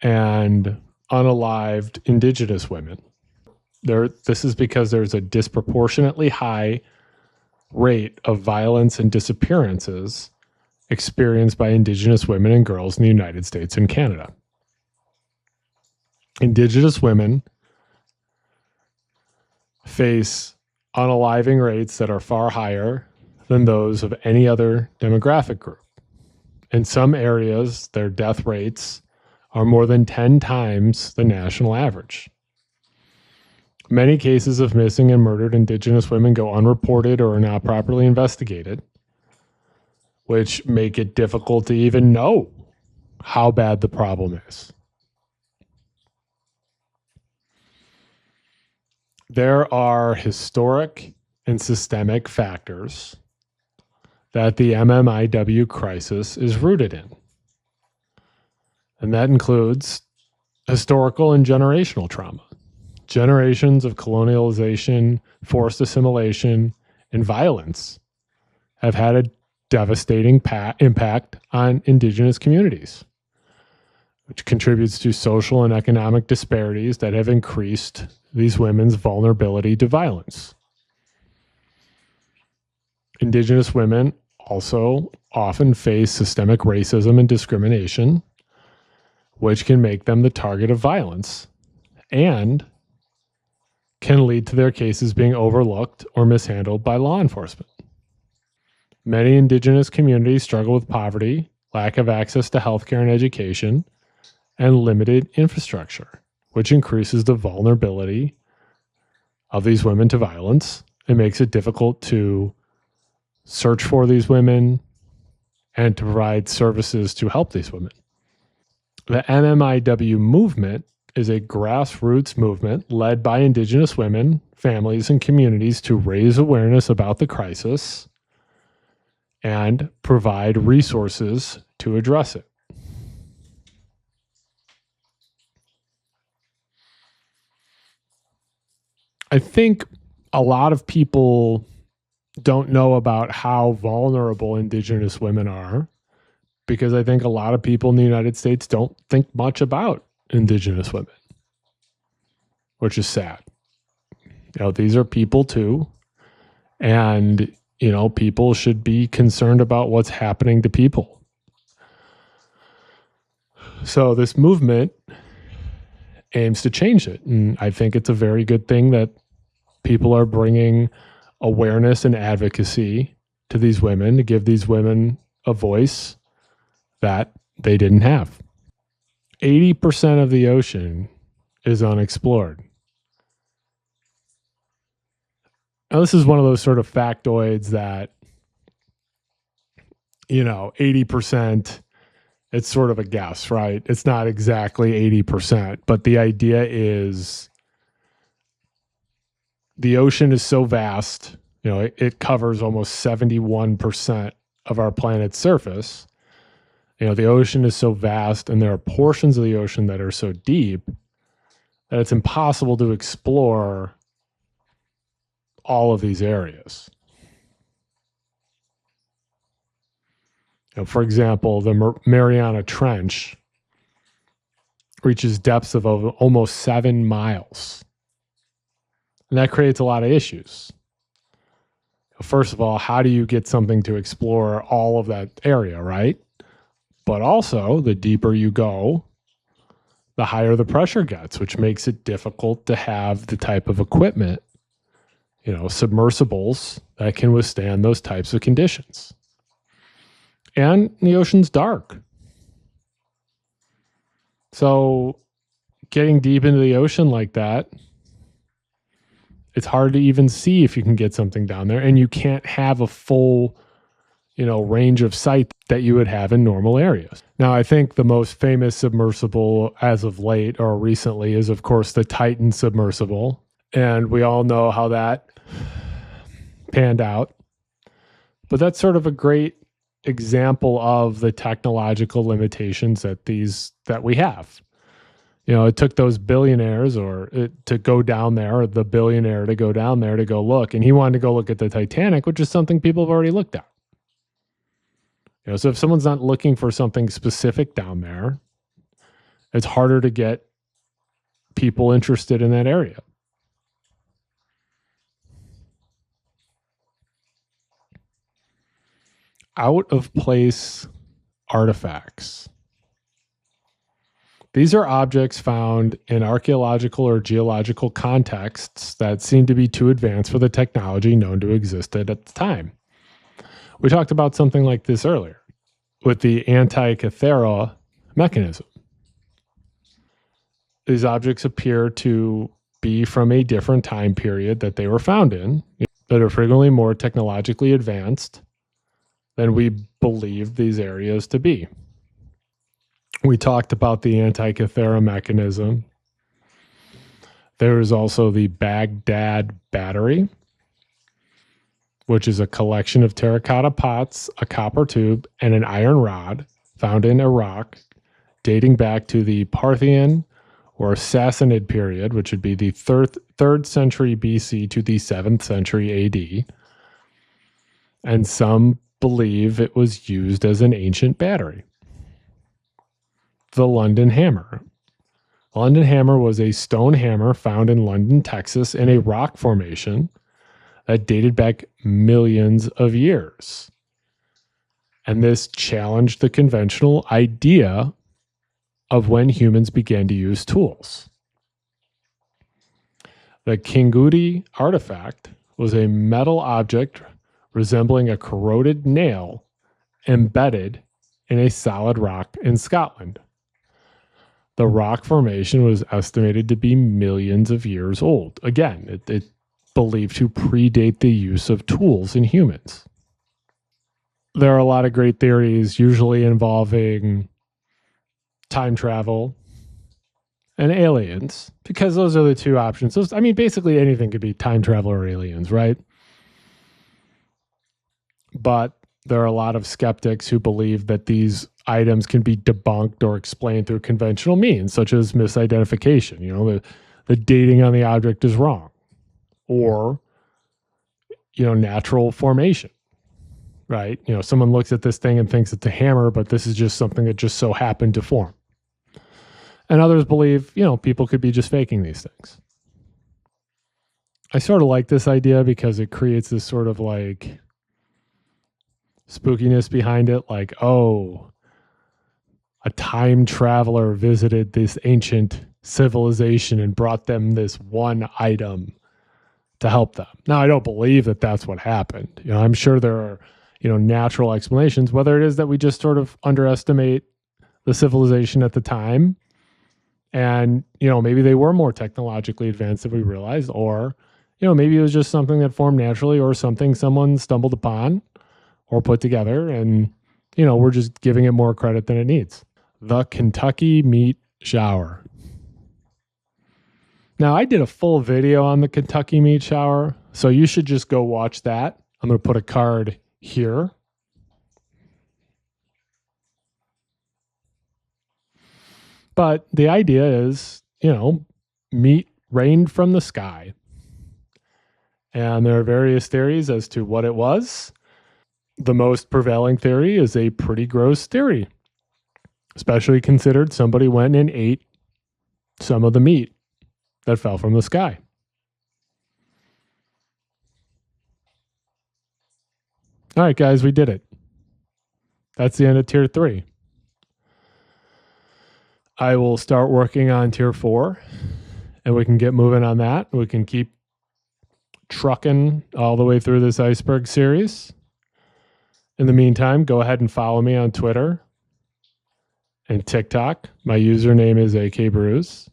and unalived indigenous women. This is because there's a disproportionately high rate of violence and disappearances experienced by indigenous women and girls in the United States and Canada. Indigenous women face unaliving rates that are far higher than those of any other demographic group. In some areas, their death rates are more than 10 times the national average. Many cases of missing and murdered Indigenous women go unreported or are not properly investigated, which make it difficult to even know how bad the problem is. There are historic and systemic factors that the MMIW crisis is rooted in. And that includes historical and generational trauma. Generations of colonialization, forced assimilation, and violence have had a devastating impact on Indigenous communities, which contributes to social and economic disparities that have increased these women's vulnerability to violence. Indigenous women also often face systemic racism and discrimination, which can make them the target of violence and can lead to their cases being overlooked or mishandled by law enforcement. Many Indigenous communities struggle with poverty, lack of access to healthcare and education, and limited infrastructure, which increases the vulnerability of these women to violence. It makes it difficult to search for these women and to provide services to help these women. The MMIW movement is a grassroots movement led by Indigenous women, families, and communities to raise awareness about the crisis and provide resources to address it. I think a lot of people don't know about how vulnerable Indigenous women are because I think a lot of people in the United States don't think much about Indigenous women, which is sad. These are people too. And, people should be concerned about what's happening to people. So this movement aims to change it. And I think it's a very good thing that people are bringing awareness and advocacy to these women to give these women a voice that they didn't have. 80% of the ocean is unexplored. Now, this is one of those sort of factoids that, 80%, it's sort of a guess, right? It's not exactly 80%, but the idea is the ocean is so vast, it covers almost 71% of our planet's surface. The ocean is so vast and there are portions of the ocean that are so deep that it's impossible to explore all of these areas. For example, the Mariana Trench reaches depths of almost 7 miles. And that creates a lot of issues. First of all, how do you get something to explore all of that area, right? But also, the deeper you go, the higher the pressure gets, which makes it difficult to have the type of equipment, submersibles that can withstand those types of conditions. And the ocean's dark. So getting deep into the ocean like that, it's hard to even see if you can get something down there, and you can't have a full, range of sight that you would have in normal areas. Now, I think the most famous submersible as of late or recently is, of course, the Titan submersible. And we all know how that panned out. But that's sort of a great example of the technological limitations that we have. It took those billionaires to go down there, or the billionaire to go down there to go look. And he wanted to go look at the Titanic, which is something people have already looked at. So if someone's not looking for something specific down there, it's harder to get people interested in that area. Out of place artifacts. These are objects found in archaeological or geological contexts that seem to be too advanced for the technology known to exist at the time. We talked about something like this earlier with the Antikythera mechanism. These objects appear to be from a different time period that they were found in, that are frequently more technologically advanced than we believe these areas to be. We talked about the Antikythera mechanism. There is also the Baghdad battery, which is a collection of terracotta pots, a copper tube, and an iron rod found in Iraq, dating back to the Parthian or Sassanid period, which would be the 3rd century BC to the 7th century AD. And some believe it was used as an ancient battery. The London hammer. The London hammer was a stone hammer found in London, Texas, in a rock formation that dated back millions of years. And this challenged the conventional idea of when humans began to use tools. The Kingudi artifact was a metal object resembling a corroded nail embedded in a solid rock in Scotland. The rock formation was estimated to be millions of years old. Again, it believed to predate the use of tools in humans. There are a lot of great theories, usually involving time travel and aliens, because those are the two options. Basically anything could be time travel or aliens, right? But there are a lot of skeptics who believe that these items can be debunked or explained through conventional means, such as misidentification. The dating on the object is wrong. Or, natural formation, right? Someone looks at this thing and thinks it's a hammer, but this is just something that just so happened to form. And others believe, people could be just faking these things. I sort of like this idea because it creates this sort of like spookiness behind it. Like, oh, a time traveler visited this ancient civilization and brought them this one item to help them. Now, I don't believe that that's what happened. I'm sure there are, natural explanations, whether it is that we just sort of underestimate the civilization at the time. And, maybe they were more technologically advanced than we realized, or, maybe it was just something that formed naturally or something someone stumbled upon or put together. And, we're just giving it more credit than it needs. The Kentucky meat shower. Now, I did a full video on the Kentucky meat shower, so you should just go watch that. I'm going to put a card here. But the idea is, meat rained from the sky. And there are various theories as to what it was. The most prevailing theory is a pretty gross theory, especially considered somebody went and ate some of the meat that fell from the sky. All right, guys, we did it. That's the end of Tier 3. I will start working on Tier 4, and we can get moving on that. We can keep trucking all the way through this Iceberg series. In the meantime, go ahead and follow me on Twitter and TikTok. My username is AKBrews.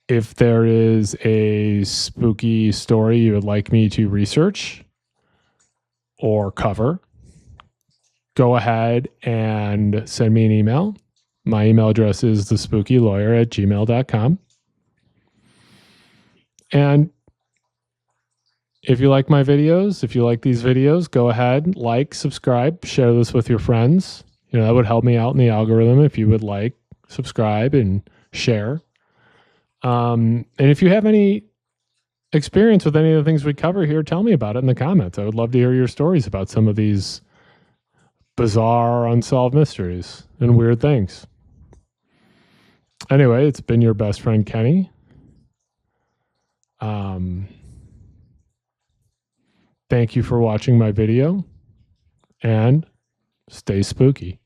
If there is a spooky story you would like me to research or cover, go ahead and send me an email. My email address is thespookylawyer@gmail.com. And if you like my videos, if you like these videos, go ahead, like, subscribe, share this with your friends. That would help me out in the algorithm if you would like, subscribe, and share. And if you have any experience with any of the things we cover here, tell me about it in the comments. I would love to hear your stories about some of these bizarre, unsolved mysteries and weird things. Anyway, it's been your best friend, Kenny. Thank you for watching my video, and stay spooky.